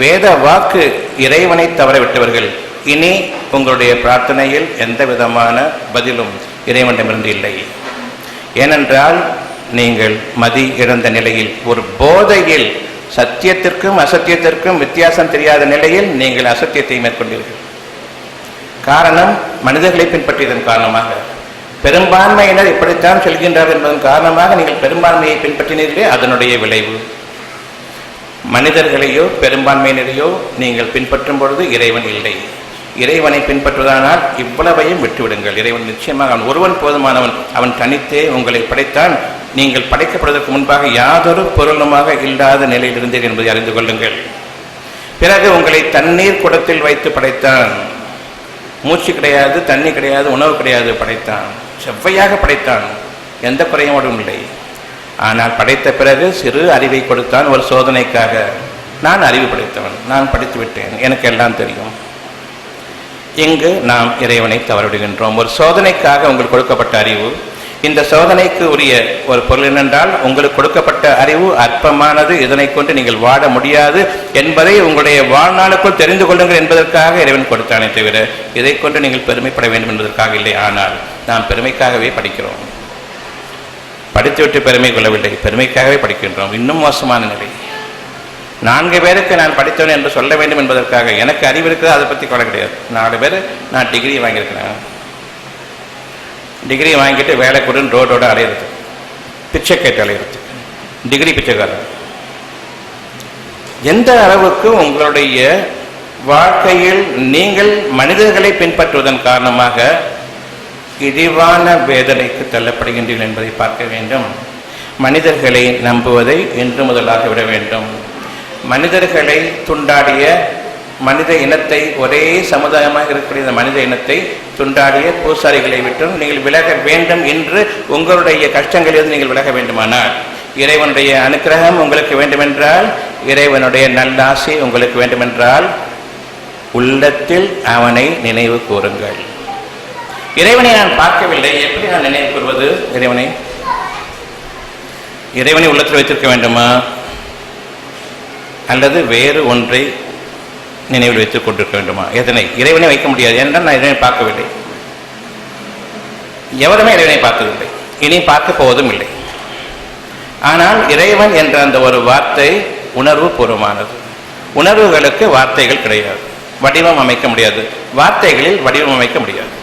வேத வாக்கு இறைவனை தவறவிட்டவர்கள். இனி உங்களுடைய பிரார்த்தனையில் எந்த விதமான பதிலும் இறைவனிடமிருந்து இல்லை. ஏனென்றால் நீங்கள் மதி இழந்த நிலையில், ஒரு போதையில், சத்தியத்திற்கும் அசத்தியத்திற்கும் வித்தியாசம் தெரியாத நிலையில் நீங்கள் அசத்தியத்தை மேற்கொண்டீர்கள். காரணம், மனிதர்களை பின்பற்றியதன் காரணமாக, பெரும்பான்மையினர் இப்படித்தான் செல்கின்றார்கள் என்பதன் காரணமாக நீங்கள் பெரும்பான்மையை பின்பற்றினீர்களே, அதனுடைய விளைவு. மனிதர்களையோ பெரும்பான்மையினரையோ நீங்கள் பின்பற்றும் பொழுது இறைவன் இல்லை. இறைவனை பின்பற்றுவதானால் இவ்வளவையும் விட்டுவிடுங்கள். இறைவன் நிச்சயமாக அவன் ஒருவன் போதுமானவன். அவன் தனித்தே உங்களை படைத்தான். நீங்கள் படைக்கப்படுவதற்கு முன்பாக யாதொரு பொருளுமாக இல்லாத நிலையில் இருந்தீர்கள் என்பதை அறிந்து கொள்ளுங்கள். பிறகு உங்களை தண்ணீர் குடத்தில் வைத்து படைத்தான். மூச்சு கிடையாது, தண்ணி கிடையாது, உணவு கிடையாது, படைத்தான். செவ்வையாக படைத்தான், எந்த குறையோடும் இல்லை. ஆனால் படைத்த பிறகு சிறு அறிவை கொடுத்தான் ஒரு சோதனைக்காக. நான் அறிவு படைத்தவன், நான் படித்து விட்டேன், எனக்கு எல்லாம் தெரியும். இங்கு நாம் இறைவனை தவறவிடுகின்றோம். ஒரு சோதனைக்காக உங்களுக்கு கொடுக்கப்பட்ட அறிவு. இந்த சோதனைக்கு உரிய ஒரு பொருள் என்னென்றால், உங்களுக்கு கொடுக்கப்பட்ட அறிவு அற்பமானது, இதனை கொண்டு நீங்கள் வாழ முடியாது என்பதை உங்களுடைய வாழ்நாளுக்குள் தெரிந்து கொள்ளுங்கள் என்பதற்காக இறைவன் கொடுத்தானே தவிர இதை கொண்டு நீங்கள் பெருமைப்பட வேண்டும் என்பதற்காக இல்லை. ஆனால் நாம் பெருமைக்காகவே படிக்கிறோம். படித்துவிட்டு பெருமை கொள்ளவில்லை, பெருமைக்காகவே படிக்கின்றோம். இன்னும் மோசமான நிலை. 4 பேருக்கு நான் படித்தவன் என்று சொல்ல வேண்டும் என்பதற்காக. எனக்கு அறிவு இருக்குது, அதை பற்றி கொள்ள கிடையாது. 4 பேர் நான் டிகிரி வாங்கியிருக்கிறேன், டிகிரி வாங்கிட்டு வேலை கொடுன்னு ரோடோடு அலையிறது, பிச்சை கேட்டு அலையிறது, டிகிரி பிச்சைக்காரன். எந்த அளவுக்கு உங்களுடைய வாழ்க்கையில் நீங்கள் மனிதர்களை பின்பற்றுவதன் காரணமாக இழிவான வேதனைக்கு தள்ளப்படுகின்றீர்கள் என்பதை பார்க்க வேண்டும். மனிதர்களை நம்புவதை இன்று முதலாக விட வேண்டும். மனிதர்களை துண்டாடிய மனித இனத்தை, ஒரே சமுதாயமாக இருக்கக்கூடிய இந்த மனித இனத்தை துண்டாடிய பூசாரிகளை விட்டும் நீங்கள் விலக வேண்டும். என்று உங்களுடைய கஷ்டங்களிலிருந்து நீங்கள் விலக வேண்டுமானால், இறைவனுடைய அனுக்கிரகம் உங்களுக்கு வேண்டுமென்றால், இறைவனுடைய நல்லாசை உங்களுக்கு வேண்டுமென்றால், உள்ளத்தில் அவனை நினைவு கூறுங்கள். இறைவனை நான் பார்க்கவில்லை, எப்படி நான் நினைவு கூறுவது? இறைவனை உள்ளத்தில் வைத்திருக்க வேண்டுமா அல்லது வேறு ஒன்றை நினைவில் வைத்துக் கொண்டிருக்க வேண்டுமா? எதனை? இறைவனை வைக்க முடியாது. ஏனென்றால் நான் இறைவனை பார்க்கவில்லை. எவருமே இறைவனை பார்த்ததில்லை, இனி பார்க்க போவதும் இல்லை. ஆனால் இறைவன் என்ற அந்த ஒரு வார்த்தை உணர்வு பூர்வமானது. உணர்வுகளுக்கு வார்த்தைகள் கிடையாது, வடிவம் அமைக்க முடியாது. வார்த்தைகளில் வடிவம் அமைக்க முடியாது,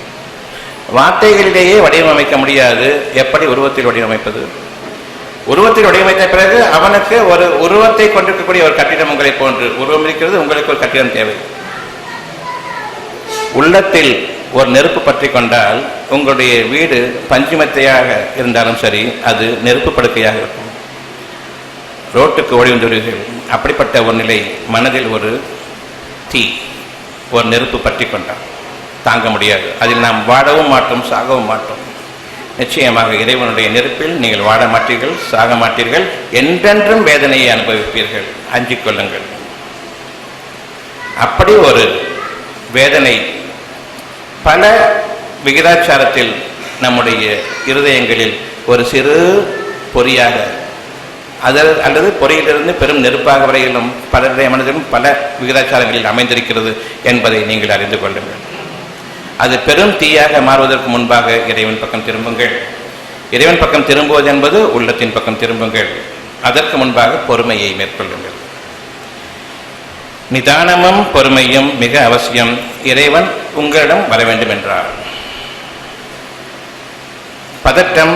வார்த்தைகளிலேயே வடிவமைக்க முடியாது. எப்படி உருவத்தில் வடிவமைப்பது? உருவத்தை வடிவமைத்த பிறகு அவனுக்கு ஒரு உருவத்தை கொண்டிருக்கக்கூடிய ஒரு கட்டிடம் உங்களை போன்று உருவம் இருக்கிறது, உங்களுக்கு ஒரு கட்டிடம் தேவை. உள்ளத்தில் ஒரு நெருப்பு பற்றி கொண்டால் உங்களுடைய வீடு பஞ்சுமெத்தையாக இருந்தாலும் சரி, அது நெருப்பு படுக்கையாக இருக்கும். ரோட்டுக்கு ஓடி வந்துள்ளீர்கள். அப்படிப்பட்ட ஒரு நிலை மனதில் ஒரு தீ, ஒரு நெருப்பு பற்றி கொண்டால் தாங்க முடியாது. அதில் நாம் வாடவும் மாட்டோம், சாகவும் மாட்டோம். நிச்சயமாக இறைவனுடைய நெருப்பில் நீங்கள் வாட மாட்டீர்கள், சாக மாட்டீர்கள், என்றென்றும் வேதனையை அனுபவிப்பீர்கள். அஞ்சிக் கொள்ளுங்கள். அப்படி ஒரு வேதனை பல விகிதாச்சாரத்தில் நம்முடைய இருதயங்களில் ஒரு சிறு பொறியாக அல்லது பொறியிலிருந்து பெரும் நெருப்பாக வரையிலும் பலருடைய மனதிலும் பல விகிதாச்சாரங்களில் அமைந்திருக்கிறது என்பதை நீங்கள் அறிந்து கொள்ளுங்கள். அது பெரும் தீயாக மாறுவதற்கு முன்பாக இறைவன் பக்கம் திரும்புங்கள். இறைவன் பக்கம் திரும்புவது என்பது உள்ளத்தின் பக்கம் திரும்புங்கள். அதற்கு முன்பாக பொறுமையை மேற்கொள்ளுங்கள். நிதானமும் பொறுமையும் மிக அவசியம். இறைவன் உங்களிடம் வர வேண்டும் என்றார். பதட்டம்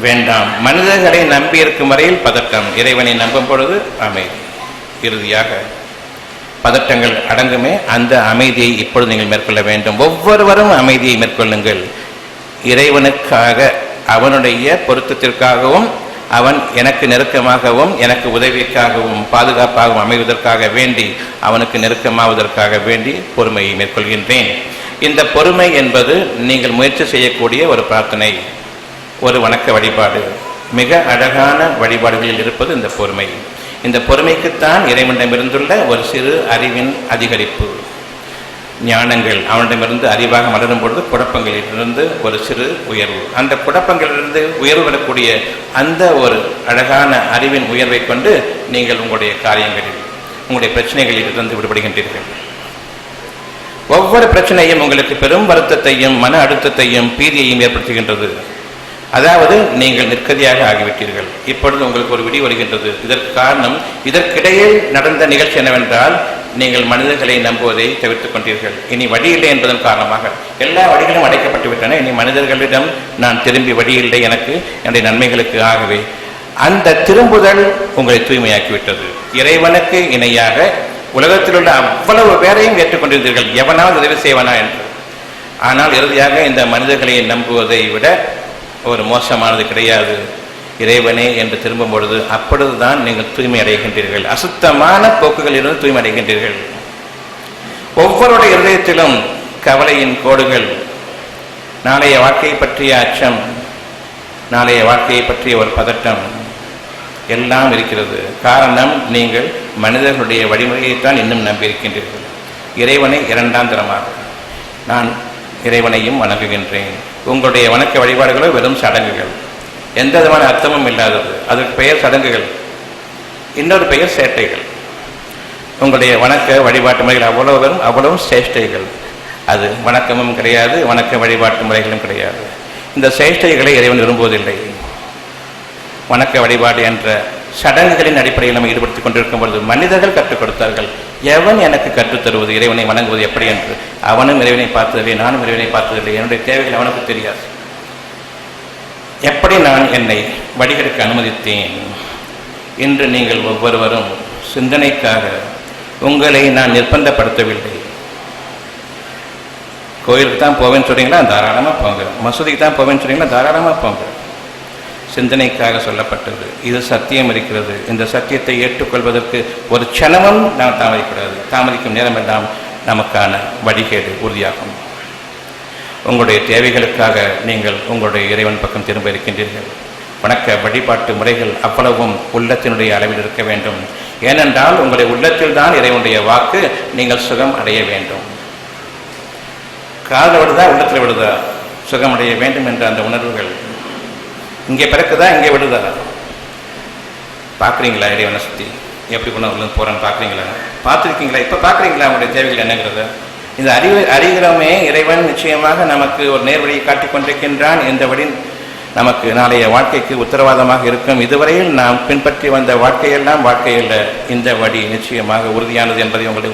வேண்டாம். மனிதர்களை நம்பி இருக்கும் வரையில் பதட்டம், இறைவனை நம்பும் பொழுது அமைதி. இறுதியாக பதட்டங்கள் அடங்குமே. அந்த அமைதியை இப்பொழுது நீங்கள் மேற்கொள்ள வேண்டும். ஒவ்வொருவரும் அமைதியை மேற்கொள்ளுங்கள். இறைவனுக்காக, அவனுடைய பொருத்தத்திற்காகவும், அவன் எனக்கு நெருக்கமாகவும் எனக்கு உதவிக்காகவும் பாதுகாப்பாகவும் அமைவதற்காக வேண்டி, அவனுக்கு நெருக்கமாவதற்காக வேண்டி பொறுமையை மேற்கொள்கின்றேன். இந்த பொறுமை என்பது நீங்கள் முயற்சி செய்யக்கூடிய ஒரு பிரார்த்தனை, ஒரு வணக்க வழிபாடு. மிக அழகான வழிபாடுகளில் இருப்பது இந்த பொறுமை. இந்த பொறுமைக்குத்தான் இறைவனிடமிருந்துள்ள ஒரு சிறு அறிவின் அதிகரிப்பு. ஞானங்கள் அவனிடமிருந்து அறிவாக மலரும் பொழுது குழப்பங்களிலிருந்து ஒரு சிறு உயர்வு. அந்த குழப்பங்களிலிருந்து உயர்வு பெறக்கூடிய அந்த ஒரு அழகான அறிவின் உயர்வை கொண்டு நீங்கள் உங்களுடைய காரியங்களில், உங்களுடைய பிரச்சனைகளில் இருந்து விடுபடுகின்றீர்கள். ஒவ்வொரு பிரச்சனையும் உங்களுக்கு பெரும் வருத்தத்தையும் மன அழுத்தத்தையும் பீதியையும் ஏற்படுத்துகின்றது. அதாவது நீங்கள் நிற்கதியாக ஆகிவிட்டீர்கள். இப்பொழுது உங்களுக்கு ஒரு விடி வருகின்றது. இதற்கு காரணம், இதற்கிடையில் நடந்த நிகழ்ச்சி என்னவென்றால், நீங்கள் மனிதர்களை நம்புவதை தவிர்த்துக் கொண்டீர்கள். இனி வழி இல்லை என்பதன் காரணமாக எல்லா வழிகளும் அடைக்கப்பட்டு விட்டன. இனி மனிதர்களிடம் நான் திரும்பி வழி இல்லை எனக்கு, என்னுடைய நன்மைகளுக்கு. ஆகவே அந்த திரும்புதல் உங்களை தூய்மையாக்கிவிட்டது. இறைவனுக்கு இணையாக உலகத்தில் உள்ள அவ்வளவு பேரையும் ஏற்றுக்கொண்டிருந்தீர்கள், எவனால் உதவி செய்வனா என்று. ஆனால் இறுதியாக இந்த மனிதர்களை நம்புவதை விட ஒரு மோசமானது கிடையாது, இறைவனே என்று திரும்பும் பொழுது அப்பொழுதுதான் நீங்கள் தூய்மை அடைகின்றீர்கள். அசுத்தமான போக்குகளிலிருந்து தூய்மை அடைகின்றீர்கள். ஒவ்வொருடைய இருதயத்திலும் கவலையின் கோடுகள், நாளைய வாழ்க்கையை பற்றிய அச்சம், நாளைய வாழ்க்கையை பற்றிய ஒரு பதட்டம் எல்லாம் இருக்கிறது. காரணம், நீங்கள் மனிதர்களுடைய வழிமுறையைத்தான் இன்னும் நம்பியிருக்கின்றீர்கள். இறைவனை இரண்டாம் தரமாக நான் இறைவனையும் வணங்குகின்றேன். உங்களுடைய வணக்க வழிபாடுகளோ வெறும் சடங்குகள், எந்த விதமான அர்த்தமும் இல்லாதது. அதற்கு பெயர் சடங்குகள், இன்னொரு பெயர் சேட்டைகள். உங்களுடைய வணக்க வழிபாட்டு முறைகள் அவ்வளவும் சேஷ்டைகள். அது வணக்கமும் கிடையாது, வணக்க வழிபாட்டு முறைகளும் கிடையாது. இந்த சேஷ்டைகளை இறைவன் விரும்புவதில்லை. வணக்க வழிபாடு என்ற சடங்குகளின் அடிப்படையில் நம்ம ஈடுபடுத்திக் கொண்டிருக்கும் பொழுது மனிதர்கள் கற்றுக் கொடுத்தார்கள். எவன் எனக்கு கற்றுத் தருவது இறைவனை வணங்குவது எப்படி என்று? அவனும் இறைவனை பார்த்ததில்லை, நானும் இறைவனை பார்த்ததில்லை. என்னுடைய தேவைகள் அவனுக்கு தெரியாது. எப்படி நான் என்னை வழிகளுக்கு அனுமதித்தேன்? இன்று நீங்கள் ஒவ்வொருவரும் சிந்தனைக்காக உங்களை நான் நிர்பந்தப்படுத்தவில்லை. கோயிலுக்கு தான் போவேன்னு சொல்றீங்களா, தாராளமாக போங்க. மசூதிக்கு தான் போவேன்னு சொல்றீங்களா, தாராளமாக போங்க. சிந்தனைக்காக சொல்லப்பட்டது. இது சத்தியம் இருக்கிறது. இந்த சத்தியத்தை ஏற்றுக்கொள்வதற்கு ஒரு க்ஷணமும் நாம் தாமதிக்கூடாது. தாமதிக்கும் நேரம் எல்லாம் நமக்கான வழிகேடு உறுதியாகும். உங்களுடைய தேவைகளுக்காக நீங்கள் உங்களுடைய இறைவன் பக்கம் திரும்ப இருக்கின்றீர்கள். வணக்க வழிபாட்டு முறைகள் அவ்வளவும் உள்ளத்தினுடைய அளவில் இருக்க வேண்டும். ஏனென்றால் உங்களுடைய உள்ளத்தில் தான் இறைவனுடைய வாக்கு. நீங்கள் சுகம் அடைய வேண்டும். காதில் விடுதா, உள்ளத்தில் விடுதா? சுகம் அடைய வேண்டும் என்ற அந்த உணர்வுகள் இங்கே பிறக்குதா, இங்கே விடுதா? பார்க்குறீங்களா இறைவனை சுற்றி எப்படி கொண்டு போகிறேன்னு பார்க்குறீங்களா? பார்த்துருக்கீங்களா? இப்போ பார்க்குறீங்களா உங்களுடைய தேவைகள் என்னங்கிறத? இந்த அறிகிறோமே, இறைவன் நிச்சயமாக நமக்கு ஒரு நேர்வழியை காட்டிக் கொண்டிருக்கின்றான். இந்த வழி நமக்கு நாளைய வாழ்க்கைக்கு உத்தரவாதமாக இருக்கும். இதுவரையில் நாம் பின்பற்றி வந்த வாழ்க்கையெல்லாம் வாழ்க்கையில் இந்த வழி நிச்சயமாக உறுதியானது என்பதை உங்களுடைய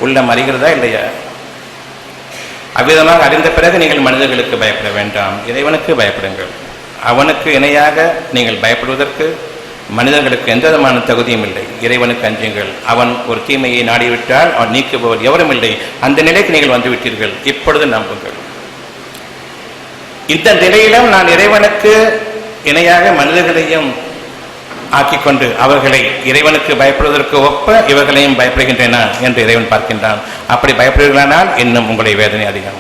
உள்ளம் அறிகிறதா இல்லையா? அவ்விதமாக அறிந்த பிறகு நீங்கள் மனிதர்களுக்கு பயப்பட வேண்டாம், இறைவனுக்கு பயப்படுங்கள். அவனுக்கு இணையாக நீங்கள் பயப்படுவதற்கு மனிதர்களுக்கு எந்த விதமான தகுதியும் இல்லை. இறைவனுக்கு அஞ்சுங்கள். அவன் ஒரு தீமையை நாடிவிட்டால் அவன் நீக்குபவர் எவரும் இல்லை. அந்த நிலைக்கு நீங்கள் வந்துவிட்டீர்கள். இப்பொழுது நம்புங்கள். இந்த நிலையிலும் நான் இறைவனுக்கு இணையாக மனிதர்களையும் ஆக்கிக்கொண்டு அவர்களை இறைவனுக்கு பயப்படுவதற்கு ஒப்ப இவர்களையும் பயப்படுகின்றன என்று இறைவன் பார்க்கின்றான். அப்படி பயப்படுகிறானால் இன்னும் உங்களுடைய வேதனை அதிகம்.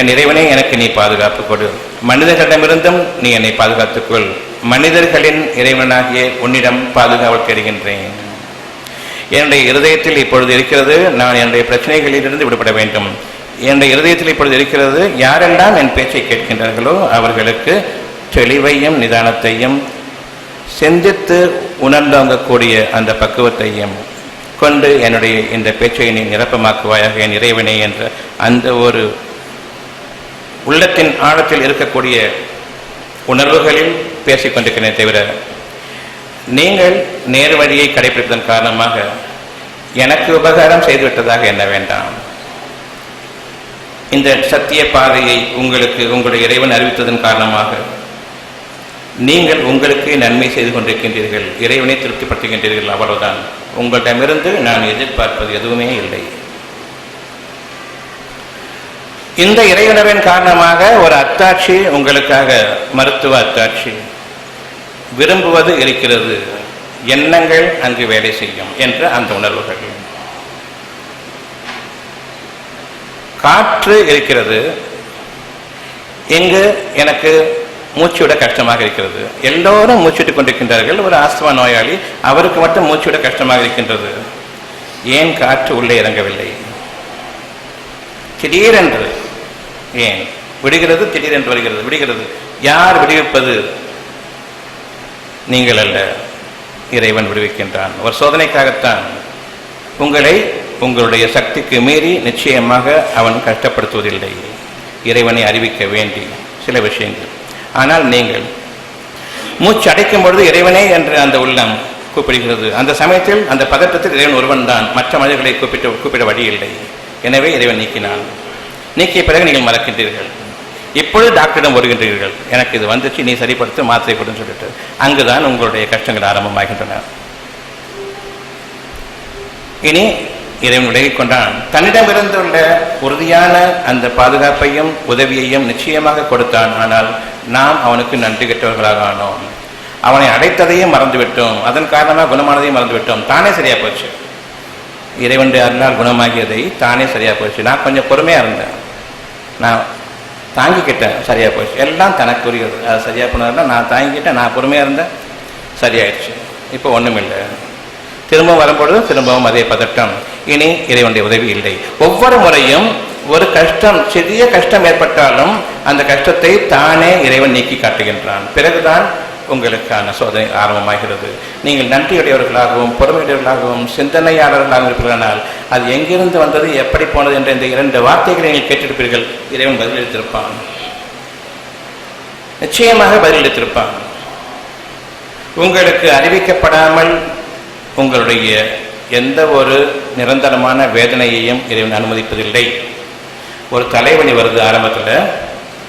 என் இறைவனே, எனக்கு நீ பாதுகாப்பு கொடு. மனிதர்களிடமிருந்தும் நீ என்னை பாதுகாத்துக்கொள். மனிதர்களின் இறைவனாகிய உன்னிடம் பாதுகாவல் தேடுகின்றேன். என்னுடைய இருதயத்தில் இப்பொழுது இருக்கிறது, நான் என்னுடைய பிரச்சனைகளிலிருந்து விடுபட வேண்டும். என்னுடைய இருதயத்தில் இப்பொழுது இருக்கிறது, யாரெல்லாம் என் பேச்சை கேட்கின்றார்களோ அவர்களுக்கு தெளிவையும் நிதானத்தையும் சிந்தித்து உணர்ந்தோங்கக்கூடிய அந்த பக்குவத்தையும் கொண்டு என்னுடைய இந்த பேச்சை நீ நிரப்பமாக்குவாயாக என் இறைவனே என்ற அந்த ஒரு உள்ளத்தின் ஆழத்தில் இருக்கக்கூடிய உணர்வுகளில் பேசிக்கொண்டிருக்கிறேன். தவிர நீங்கள் நேர் வழியை கடைபிடிப்பதன் காரணமாக எனக்கு உபகாரம் செய்துவிட்டதாக எண்ண வேண்டாம். இந்த சத்திய பாதையை உங்களுக்கு உங்களுடைய இறைவன் அறிவித்ததன் காரணமாக நீங்கள் உங்களுக்கு நன்மை செய்து கொண்டிருக்கின்றீர்கள், இறைவனை திருப்திப்படுத்துகின்றீர்கள். அவ்வளவுதான். உங்களிடமிருந்து நான் எதிர்பார்ப்பது எதுவுமே இல்லை. இந்த இறையுணர்வின் காரணமாக ஒரு அத்தாட்சி உங்களுக்காக, மருத்துவ அத்தாட்சி விரும்புவது இருக்கிறது. எண்ணங்கள் அங்கு வேலை செய்யும் என்ற அந்த உணர்வுகள். காற்று இருக்கிறது. இங்கு எனக்கு மூச்சுவிட கஷ்டமாக இருக்கிறது. எல்லோரும் மூச்சுவிட்டுக் கொண்டிருக்கின்றார்கள். ஒரு ஆஸ்துமா நோயாளி, அவருக்கு மட்டும் மூச்சுவிட கஷ்டமாக இருக்கின்றது. ஏன் காற்று உள்ளே இறங்கவில்லை? திடீரென்று ஏன் விடுகிறது? திடீரென்று வருகிறது, விடுகிறது. யார் விடுவிப்பது? நீங்கள் அல்ல, இறைவன் விடுவிக்கின்றான். ஒரு சோதனைக்காகத்தான். உங்களை உங்களுடைய சக்திக்கு மீறி நிச்சயமாக அவன் கஷ்டப்படுத்துவதில்லை. இறைவனை அறிவிக்க வேண்டி சில விஷயங்கள். ஆனால் நீங்கள் மூச்சு அடைக்கும் பொழுது இறைவனே என்று அந்த உள்ளம் கூப்பிடுகிறது. அந்த சமயத்தில் அந்த பதற்றத்தில் இறைவன் ஒருவன் தான், மற்ற மனிதர்களை கூப்பிட வழி இல்லை. எனவே இறைவன் நீக்கினான். நீக்கிய பிறகு நீங்கள் மறக்கின்றீர்கள். இப்பொழுது டாக்டரிடம் வருகின்றீர்கள், எனக்கு இது வந்துச்சு, நீ சரிப்படுத்த, மாத்திரை கொடுன்னு சொல்லிட்டு. அங்குதான் உங்களுடைய கஷ்டங்கள் ஆரம்பமாகின்றன. இனி இறைவன் விலகிக் கொண்டான். தன்னிடமிருந்துள்ள உறுதியான அந்த பாதுகாப்பையும் உதவியையும் நிச்சயமாக கொடுத்தான். ஆனால் நாம் அவனுக்கு நன்றி கெட்டவர்களாக ஆனோம். அவனை அடைத்ததையும் மறந்துவிட்டோம். அதன் காரணமாக குணமானதையும் மறந்துவிட்டோம். தானே சரியா போச்சு. இறைவனுடைய அருளால் குணமாகியதை தானே சரியா போச்சு. நான் கொஞ்சம் பொறுமையாக இருந்தேன், நான் தாங்கிக்கிட்டேன், சரியா போச்சு. எல்லாம் தனக்குரியது. அது சரியா போனதில்லை, நான் தாங்கிக்கிட்டேன், நான் பொறுமையாக இருந்தேன், சரியாயிடுச்சு. இப்போ ஒன்றும் இல்லை. திரும்பவும் வரும்பொழுது திரும்பவும் அதே பதட்டம். இனி இறைவனுடைய உதவி இல்லை. ஒவ்வொரு முறையும் ஒரு கஷ்டம், சிறிய கஷ்டம் ஏற்பட்டாலும் அந்த கஷ்டத்தை தானே இறைவன் நீக்கி காட்டுகின்றான். பிறகுதான் உங்களுக்கான சோதனை ஆரம்பமாகிறது. நீங்கள் நன்றியுடையவர்களாகவும் பொறுமையுடையவர்களாகவும் சிந்தனையாளர்களாகவும் இருப்பீர்களானால் அது எங்கிருந்து வந்தது, எப்படி போனது என்ற இந்த இரண்டு வார்த்தைகளை நீங்கள் கேட்டிருப்பீர்கள். இறைவன் பதிலளித்திருப்பான், நிச்சயமாக பதிலளித்திருப்பான். உங்களுக்கு அறிவிக்கப்படாமல் உங்களுடைய எந்த ஒரு நிரந்தரமான வேதனையையும் இறைவன் அனுமதிப்பதில்லை. ஒரு தலைவலி வருது, ஆரம்பத்தில்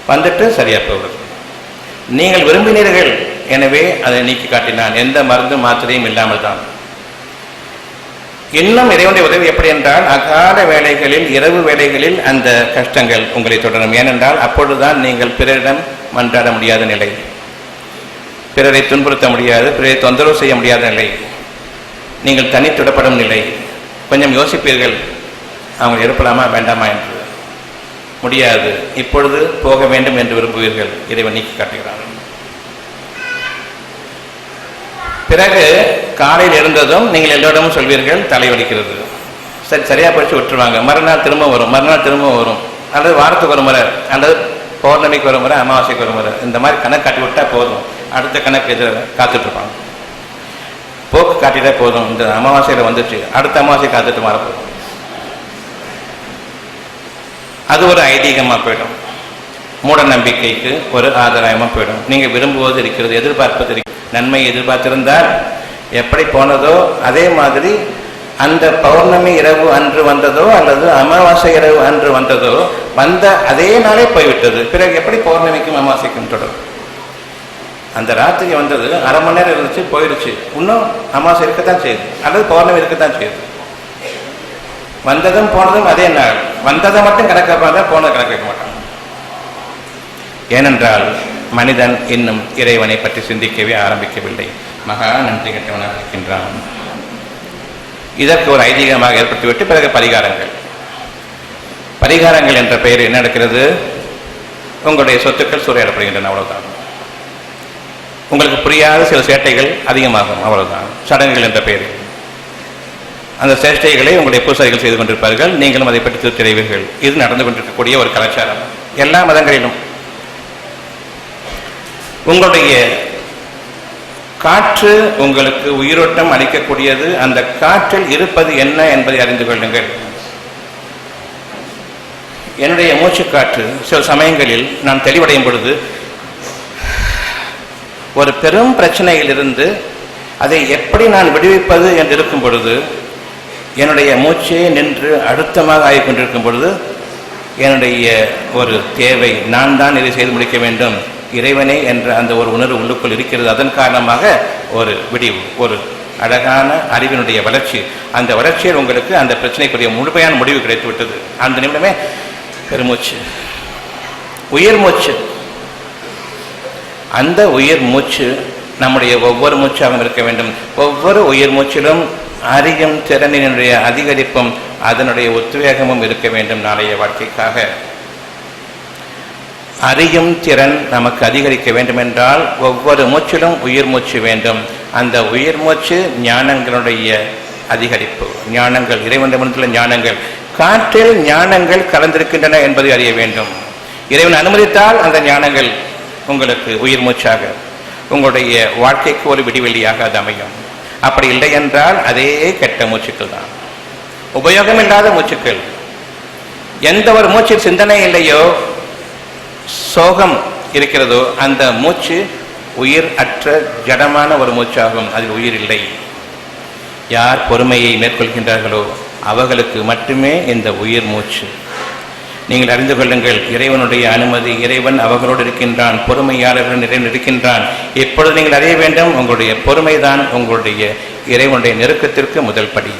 வந்துட்டு சரியா போகுது. நீங்கள் விரும்பினீர்கள், எனவே அதை நீக்கி காட்டினான். எந்த மருந்தும் மாத்திரையும் இல்லாமல் தான். இன்னும் இறைவனுடைய உதவி எப்படி என்றால், அகால வேளைகளில், இரவு வேளைகளில் அந்த கஷ்டங்கள் உங்களை தொடரும். ஏனென்றால் அப்பொழுதுதான் நீங்கள் பிறரிடம் மன்றாட முடியாத நிலை, பிறரை துன்புறுத்த முடியாது, பிறரை தொந்தரவு செய்ய முடியாத நிலை, நீங்கள் தனித்துடப்படும் நிலை. கொஞ்சம் யோசிப்பீர்கள், அவங்க எழுப்பலாமா வேண்டாமா என்று. முடியாது. இப்பொழுது போக வேண்டும் என்று விரும்புவீர்கள். இறைவன் நீக்கி காட்டுகிறான். பிறகு காலையில் இருந்ததும் நீங்கள் எல்லோரிடமும் சொல்வீர்கள், தலைவலிக்கிறது. சரி, சரியா போச்சு, விட்டுருவாங்க. மறுநாள் திரும்ப வரும், மறுநாள் திரும்ப வரும். அல்லது வாரத்துக்கு ஒரு முறை, அல்லது பௌர்ணமிக்கு ஒரு முறை, அமாவாசைக்கு ஒரு முறை. இந்த மாதிரி கணக்கு காட்டி விட்டா போதும். அடுத்த கணக்கு எதிர காத்துட்டு இருப்பாங்க. போக்கு காட்டிட்டே போதும். இந்த அமாவாசையில் வந்துச்சு, அடுத்த அமாவாசை காத்துட்டு மாறப்போதும். அது ஒரு ஐதீகமாக போயிடும். மூட நம்பிக்கைக்கு ஒரு ஆதாரமாக போயிடும். நீங்கள் விரும்புவது இருக்கிறது, எதிர்பார்ப்பது இருக்கிறது. நன்மை எதிர்பார்த்திருந்தால் எப்படி போனதோ அதே மாதிரி அந்த பௌர்ணமி இரவு அன்று வந்ததோ அல்லது அமாவாசை இரவு அன்று வந்ததோ, வந்த அதே நாளே போய்விட்டது. பிறகு எப்படி பௌர்ணமிக்கும் அமாவாசைக்கும் தொடரும்? அந்த ராத்திரி வந்தது அரை மணி நேரம் இருந்துச்சு, போயிடுச்சு. இன்னும் அமாவாசை இருக்கத்தான் செய்யுது, அல்லது பௌர்ணமி இருக்கத்தான் செய்யுது. வந்ததும் போனதும் அதே நாள். வந்ததை மட்டும் கணக்காக போனதை கணக்கு வைக்க மாட்டான். ஏனென்றால் மனிதன் இன்னும் இறைவனை பற்றி சிந்திக்கவே ஆரம்பிக்கவில்லை. மகா நன்றி கெட்டவனாக இருக்கின்றான். இதற்கு ஒரு ஐதீகமாக ஏற்படுத்திவிட்டு பிறகு பரிகாரங்கள் என்ற பெயர் என்ன நடக்கிறது? உங்களுடைய சொத்துக்கள் சூறையாடப்படுகின்றன, அவ்வளவுதான். உங்களுக்கு புரியாத சில சேட்டைகள் அதிகமாகும், அவ்வளவுதான். சடங்குகள் என்ற பெயரில் அந்த சேஷ்டைகளை உங்களுடைய பூசாரிகள் செய்து கொண்டிருப்பார்கள், நீங்களும் அதை பற்றி திருத்தடைவீர்கள். இது நடந்து கொண்டிருக்கக்கூடிய ஒரு கலாச்சாரம் எல்லா மதங்களிலும். உங்களுடைய காற்று உங்களுக்கு உயிரோட்டம் அளிக்கக்கூடியது. அந்த காற்றில் இருப்பது என்ன என்பதை அறிந்து கொள்ளுங்கள். என்னுடைய மூச்சுக்காற்று சில சமயங்களில் நான் தெளிவடையும் பொழுது ஒரு பெரும் பிரச்சனையிலிருந்து அதை எப்படி நான் விடுவிப்பது என்று இருக்கும் பொழுது, என்னுடைய மூச்சே நின்று அழுத்தமாக ஆகிக்கொண்டிருக்கும் பொழுது, என்னுடைய ஒரு தேவை, நான் தான் இதை செய்து முடிக்க வேண்டும், இறைவனே என்ற அந்த ஒரு உணர்வு உள்ளுக்குள் இருக்கிறது. அதன் காரணமாக ஒரு விடிவு, ஒரு அழகான அறிவினுடைய வளர்ச்சி. அந்த வளர்ச்சியில் உங்களுக்கு அந்த பிரச்சனைக்குரிய முழுமையான முடிவு கிடைத்து விட்டது. அந்த நிமிடமே பெருமூச்சு, உயிர் மூச்சு. அந்த உயிர் மூச்சு நம்முடைய ஒவ்வொரு மூச்சாகவும் இருக்க வேண்டும். ஒவ்வொரு உயிர் மூச்சிலும் அறியும் திறனினுடைய அதிகரிப்பும் அதனுடைய உத்வேகமும் இருக்க வேண்டும். நாளைய வாழ்க்கைக்காக அறியும் திறன் நமக்கு அதிகரிக்க வேண்டும் என்றால் ஒவ்வொரு மூச்சிலும் உயிர் மூச்சு வேண்டும். அந்த உயிர் மூச்சு ஞானங்களுடைய அதிகரிப்பு. ஞானங்கள், இறைவனிடமுள்ள ஞானங்கள், காற்றில் ஞானங்கள் கலந்திருக்கின்றன என்பதை அறிய வேண்டும். இறைவன் அனுமதித்தால் அந்த ஞானங்கள் உங்களுக்கு உயிர் மூச்சாக, உங்களுடைய வாழ்க்கைக்கு ஒரு விடிவெளியாக அது அமையும். அப்படி இல்லை என்றால் அதே கெட்ட மூச்சுக்கள் தான், உபயோகம் இல்லாத மூச்சுக்கள். எந்த ஒரு மூச்சில் சிந்தனை இல்லையோ, சோகம் இருக்கிறதோ, அந்த மூச்சு உயிர் அற்ற ஜடமான ஒரு மூச்சாகும். அதில் உயிர் இல்லை. யார் பொறுமையை மேற்கொள்கின்றார்களோ அவர்களுக்கு மட்டுமே இந்த உயிர் மூச்சு. நீங்கள் அறிந்து கொள்ளுங்கள், இறைவனுடைய அனுமதி, இறைவன் அவர்களோடு இருக்கின்றான், பொறுமையாளர்கள் இறைவன் இருக்கின்றான். இப்பொழுது நீங்கள் அறிய வேண்டும், உங்களுடைய பொறுமைதான் உங்களுடைய இறைவனுடைய நெருக்கத்திற்கு முதல் படி.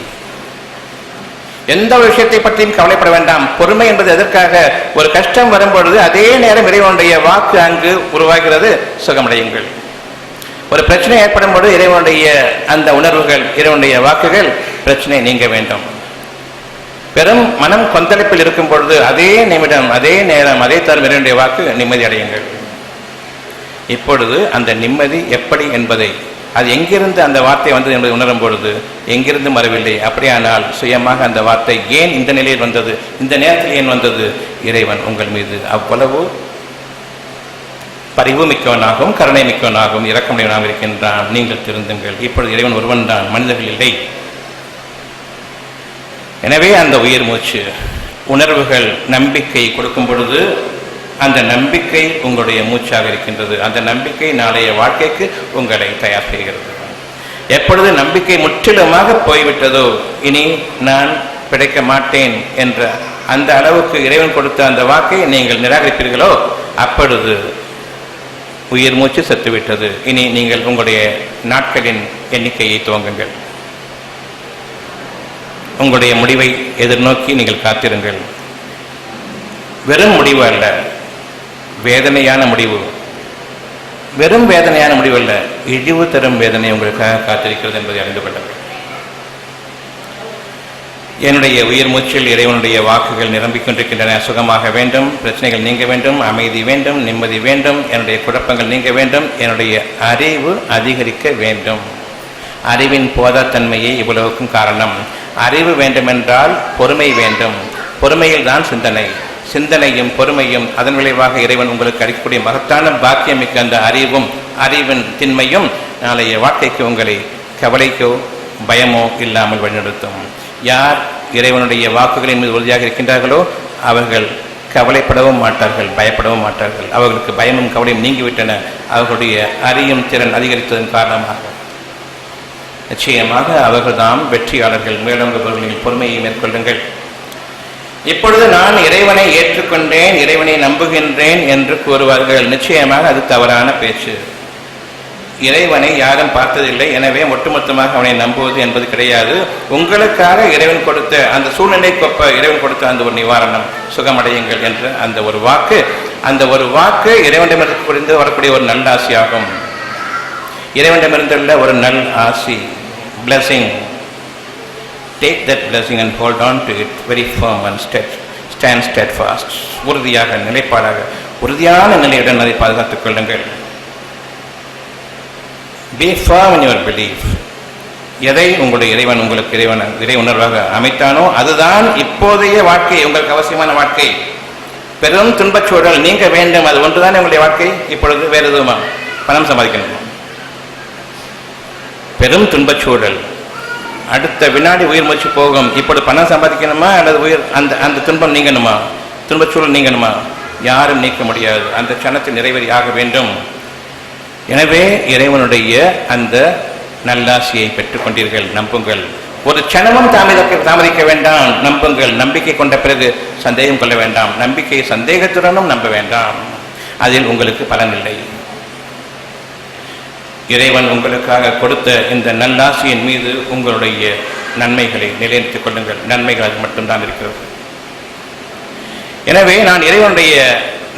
எந்த ஒரு விஷயத்தை பற்றியும் கவலைப்பட வேண்டாம். பொறுமை என்பது எதற்காக? ஒரு கஷ்டம் வரும்பொழுது அதே நேரம் இறைவனுடைய வாக்கு அங்கு உருவாகிறது, சுகமடையுங்கள். ஒரு பிரச்சனை ஏற்படும் பொழுது இறைவனுடைய அந்த உணர்வுகள், இறைவனுடைய வாக்குகள் பிரச்சனை நீங்க வேண்டும். பெரும் மனம் கொந்தளிப்பில் இருக்கும் பொழுது அதே நிமிடம், அதே நேரம், அதே தரும் இறைவனுடைய வாக்கு நிம்மதி அடையுங்கள். இப்பொழுது அந்த நிம்மதி எப்படி என்பதை, அது எங்கிருந்து அந்த வார்த்தை வந்தது என்பதை உணரும் பொழுது எங்கிருந்து வரவில்லை. அப்படியானால் சுயமாக அந்த வார்த்தை ஏன் இந்த நிலையில் வந்தது, இந்த நேரத்தில் ஏன் வந்தது? இறைவன் உங்கள் மீது அவ்வளவு பரிவு மிக்கவனாகவும் கருணை மிக்கவனாகவும் இரக்கமுடையவனாகவும் இருக்கின்றான். நீங்கள் திருந்துங்கள். இப்பொழுது இறைவன் ஒருவன் தான், மனிதர்கள் இல்லை. எனவே அந்த உயிர் மூச்சு உணர்வுகள் நம்பிக்கை கொடுக்கும் பொழுது அந்த நம்பிக்கை உங்களுடைய மூச்சாக இருக்கின்றது. அந்த நம்பிக்கை நாளைய வாழ்க்கைக்கு உங்களை தயார் செய்கிறது. எப்பொழுது நம்பிக்கை முற்றிலுமாக போய்விட்டதோ, இனி நான் பிழைக்க மாட்டேன் என்ற அந்த அளவுக்கு இறைவன் கொடுத்த அந்த வாக்கை நீங்கள் நிராகரிப்பீர்களோ, அப்பொழுது உயிர் மூச்சு செத்துவிட்டது. இனி நீங்கள் உங்களுடைய நாட்களின் எண்ணிக்கையை துவங்குங்கள். உங்களுடைய முடிவை எதிர்நோக்கி நீங்கள் காத்திருங்கள். வெறும் முடிவு அல்ல, வேதனையான முடிவு. வெறும் வேதனையான முடிவு அல்ல, இழிவு தரும் வேதனை உங்களுக்காக காத்திருக்கிறது என்பதை அறிந்து கொள்ளுங்கள். என்னுடைய உயிர் மூச்சில் இறைவனுடைய வாக்குகள் நிரம்பிக் கொண்டிருக்கின்றன. சுகமாக வேண்டும், பிரச்சனைகள் நீங்க வேண்டும், அமைதி வேண்டும், நிம்மதி வேண்டும், என்னுடைய குழப்பங்கள் நீங்க வேண்டும், என்னுடைய அறிவு அதிகரிக்க வேண்டும். அறிவின் போதாத்தன்மையை இவ்வளவுக்கும் காரணம். அறிவு வேண்டுமென்றால் பொறுமை வேண்டும். பொறுமையில் தான் சிந்தனை, சிந்தனையும் பொறுமையும், அதன் விளைவாக இறைவன் உங்களுக்கு அளிக்கக்கூடிய மகத்தான பாக்கியமிக்க அந்த அறிவும் அறிவின் திண்மையும் நாளைய வாழ்க்கைக்கு உங்களை கவலைக்கோ பயமோ இல்லாமல் வழிநடத்தும். யார் இறைவனுடைய வாக்குகளின் மீது உறுதியாக இருக்கின்றார்களோ அவர்கள் கவலைப்படவும் மாட்டார்கள், பயப்படவும் மாட்டார்கள். அவர்களுக்கு பயமும் கவலையும் நீங்கிவிட்டன. அவர்களுடைய அறியும் திறன் அதிகரித்ததன் காரணமாக நிச்சயமாக அவர்கள் தாம் வெற்றியாளர்கள். மேலும் அவர்களின் பொறுமையை மேற்கொள்ளுங்கள். இப்பொழுது நான் இறைவனை ஏற்றுக்கொண்டேன், இறைவனை நம்புகின்றேன் என்று கூறுவார்கள். நிச்சயமாக அது தவறான பேச்சு. இறைவனை யாரும் பார்த்ததில்லை, எனவே ஒட்டுமொத்தமாக அவனை நம்புவது என்பது கிடையாது. உங்களுக்காக இறைவன் கொடுத்த அந்த சூழ்நிலைக்கொப்ப இறைவன் கொடுத்த அந்த ஒரு நிவாரணம், சுகமடையுங்கள் என்ற அந்த ஒரு வாக்கு, அந்த ஒரு வாக்கு இறைவனிடமிருந்து வரக்கூடிய ஒரு நல்ல ஆசியாகும். இறைவனிடமிருந்துள்ள ஒரு நல் ஆசி, blessing. Take that blessing and hold on to it very firm and stand steadfast. உறுதியாக, நிலைப்பாடாக, உறுதியான நிலையுடன் அதை பாதுகாத்துக் கொள்ளுங்கள். Be firm in your belief. எதை உங்களுடைய இறைவன் உங்களுக்கு இறை உணர்வாக அமைத்தானோ அதுதான் இப்போதைய வாழ்க்கை, உங்களுக்கு அவசியமான வாழ்க்கை. பெரும் துன்பச்சூழல் நீங்க வேண்டும், அது ஒன்றுதான் உங்களுடைய வாழ்க்கை. இப்பொழுது வேறு எதுவுமா? பணம் சம்பாதிக்கணுமா? பெரும் துன்பச்சூழல், அடுத்த வினாடி உயிர் மூச்சு போகும். இப்பொழுது பணம் சம்பாதிக்கணுமா அல்லது உயிர் அந்த துன்பம் நீங்கணுமா? துன்பச்சூழல் நீங்கணுமா? யாரும் நீக்க முடியாது. அந்த க்ஷணத்தில் நிறைவேறி ஆக வேண்டும். எனவே இறைவனுடைய அந்த நல்லாசியை பெற்றுக்கொண்டீர்கள், நம்புங்கள். ஒரு க்ஷணமும் தாமதிக்க வேண்டாம், நம்புங்கள். நம்பிக்கை கொண்ட பிறகு சந்தேகம் கொள்ள வேண்டாம். நம்பிக்கை சந்தேகத்துடனும் நம்ப வேண்டாம், அதில் உங்களுக்கு பலன் இல்லை. இறைவன் உங்களுக்காக கொடுத்த இந்த நல்லாசியின் மீது உங்களுடைய நன்மைகளை நிலைநிறுத்திக் கொள்ளுங்கள். நன்மைகள் அது மட்டும்தான் இருக்கிறது. எனவே நான் இறைவனுடைய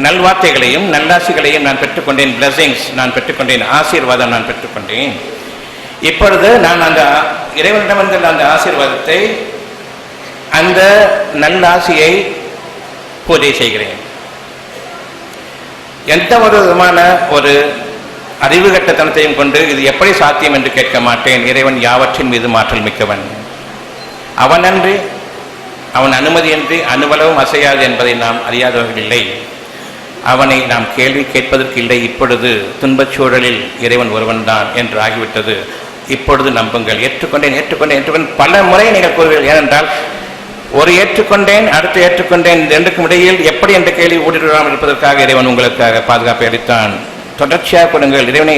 நல்வார்த்தைகளையும் நல்லாசிகளையும் நான் பெற்றுக்கொண்டேன், பிளஸிங்ஸ் நான் பெற்றுக்கொண்டேன், ஆசீர்வாதம் நான் பெற்றுக்கொண்டேன். இப்பொழுது நான் அந்த இறைவனிடம் வந்துள்ள அந்த ஆசீர்வாதத்தை, அந்த நல்லாசியை பூஜை செய்கிறேன். எந்த ஒரு விதமான ஒரு அறிவு கட்டத்தனத்தையும் கொண்டு இது எப்படி சாத்தியம் என்று கேட்க மாட்டேன். இறைவன் யாவற்றின் மீது மாற்றல் மிக்கவன். அவனன்றி, அவன் அனுமதியின்றி அணுவளவும் அசையாது என்பதை நாம் அறியாதவர்கள் இல்லை. அவனை நாம் கேள்வி கேட்பதற்கு இல்லை. இப்பொழுது துன்பச்சூழலில் இறைவன் ஒருவன் தான் என்று ஆகிவிட்டது. இப்பொழுது நம்புங்கள். ஏற்றுக்கொண்டேன் பல முறை நீங்கள் கூறுவீர்கள். ஏனென்றால் ஒரு ஏற்றுக்கொண்டேன், அடுத்து ஏற்றுக்கொண்டேன், இந்த ரெண்டுக்கும் இடையில் எப்படி என்ற கேள்வி ஊடுருவாமல் இருப்பதற்காக இறைவன் உங்களுக்காக பாதுகாப்பை அளித்தான். தொடர்ச்சியாக கொடுங்கள், இறைவனை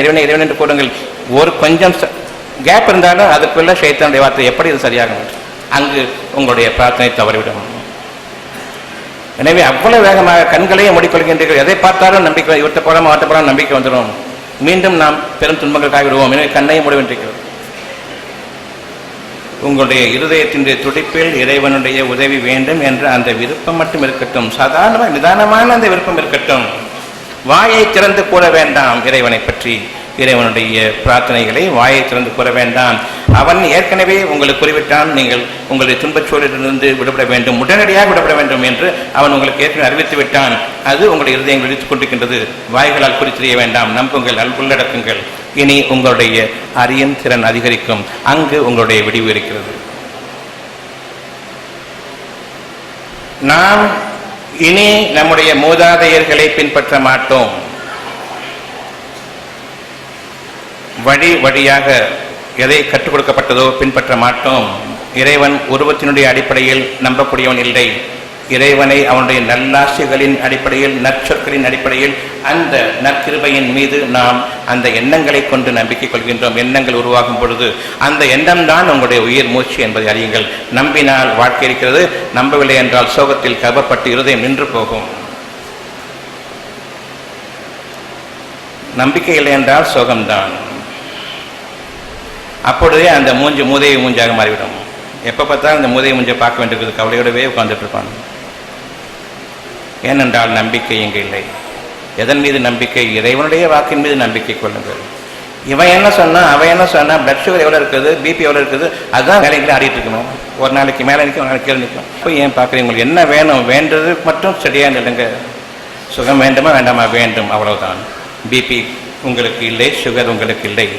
என்று கூடுங்கள். ஒரு கொஞ்சம் கேப் இருந்தாலும் அதுக்குள்ள ஷைத்தானுடைய வார்த்தை எப்படி இது சரியாகும், அங்கு உங்களுடைய பிரார்த்தனை தவறிவிடும். எனவே அவ்வளவு வேகமாக கண்களையும் மூடிக்கொள்கின்றீர்கள். எதை பார்த்தாலும் நம்பிக்கை, இவற்றை போடாமல் வாட்ட போடாமல் நம்பிக்கை வந்துடும். மீண்டும் நாம் பெரும் துன்பங்களுக்காக விடுவோம். எனவே கண்ணையும் மூட வேண்டியிருக்கிறோம். உங்களுடைய இருதயத்தின் துடிப்பில் இறைவனுடைய உதவி வேண்டும் என்ற அந்த விருப்பம் மட்டும் இருக்கட்டும். சாதாரணமாக நிதானமான அந்த விருப்பம் இருக்கட்டும். வாயை திறந்து கூற வேண்டாம் இறைவனை பற்றி, இறைவனுடைய பிரார்த்தனைகளை வாயை திறந்து கூற வேண்டாம். அவன் ஏற்கனவே உங்களுக்கு குறிவிட்டான், நீங்கள் உங்களுடைய துன்பச்சூழலிலிருந்து விடுபட வேண்டும், உடனடியாக விடுபட வேண்டும் என்று அவன் உங்களுக்கு ஏற்கனவே அறிவித்து விட்டான். அது உங்களுடைய இருதயங்கள் விழித்துக் கொண்டிருக்கின்றது. வாய்களால் குறித்தெரிய வேண்டாம், நம்புங்கள், உள்ளடக்குங்கள். இனி உங்களுடைய அறியும் திறன் அதிகரிக்கும். அங்கு உங்களுடைய விடிவு இருக்கிறது. நாம் இனி நம்முடைய மூதாதையர்களை பின்பற்ற மாட்டோம். வழியாக எதை கற்றுக் கொடுக்கப்பட்டதோ பின்பற்ற மாட்டோம். இறைவன் உருவத்தினுடைய அடிப்படையில் நம்பக்கூடியவன் இல்லை. இறைவனை அவனுடைய நல்லாசிகளின் அடிப்படையில், நற்சொற்களின் அடிப்படையில், அந்த நற்கிருபையின் மீது நாம் அந்த எண்ணங்களை கொண்டு நம்பிக்கை கொள்கின்றோம். எண்ணங்கள் உருவாகும் பொழுது அந்த எண்ணம் தான் உங்களுடைய உயிர் மூச்சு என்பதை அறியுங்கள். நம்பினால் வாழ்க்கை இருக்கிறது, நம்பவில்லை என்றால் சோகத்தில் கவப்பட்டு இருதயம் நின்று போகும். நம்பிக்கை இல்லை என்றால் சோகம்தான். அப்பொழுதே அந்த மூதையை மூஞ்சாக மாறிவிடும். எப்போ பார்த்தாலும் அந்த மூதையை மூஞ்சை பார்க்க வேண்டியிருக்கிறது, கவலையோடவே உட்கார்ந்துட்டு இருப்பான். ஏனென்றால் நம்பிக்கை இங்கே இல்லை. எதன் மீது நம்பிக்கை? இறைவனுடைய வாக்கின் மீது நம்பிக்கை கொள்ளுங்கள். இவன் என்ன சொன்னா, அவன் என்ன சொன்னா, பிளட் சுகர் எவ்வளோ இருக்குது, பிபி எவ்வளோ இருக்குது, அதுதான் வேலைகளை ஆடிட்டு இருக்கணும். ஒரு நாளைக்கு மேலே நிற்கும், ஒரு நாளைக்கு கீழே நிற்கும். இப்போ ஏன் பார்க்குறீங்க? உங்களுக்கு என்ன வேணும், வேண்டது மட்டும் சரியாக நில்லுங்க. சுகம் வேண்டுமா வேண்டாமா? வேண்டும், அவ்வளவுதான். பிபி உங்களுக்கு இல்லை, சுகர் உங்களுக்கு இல்லை.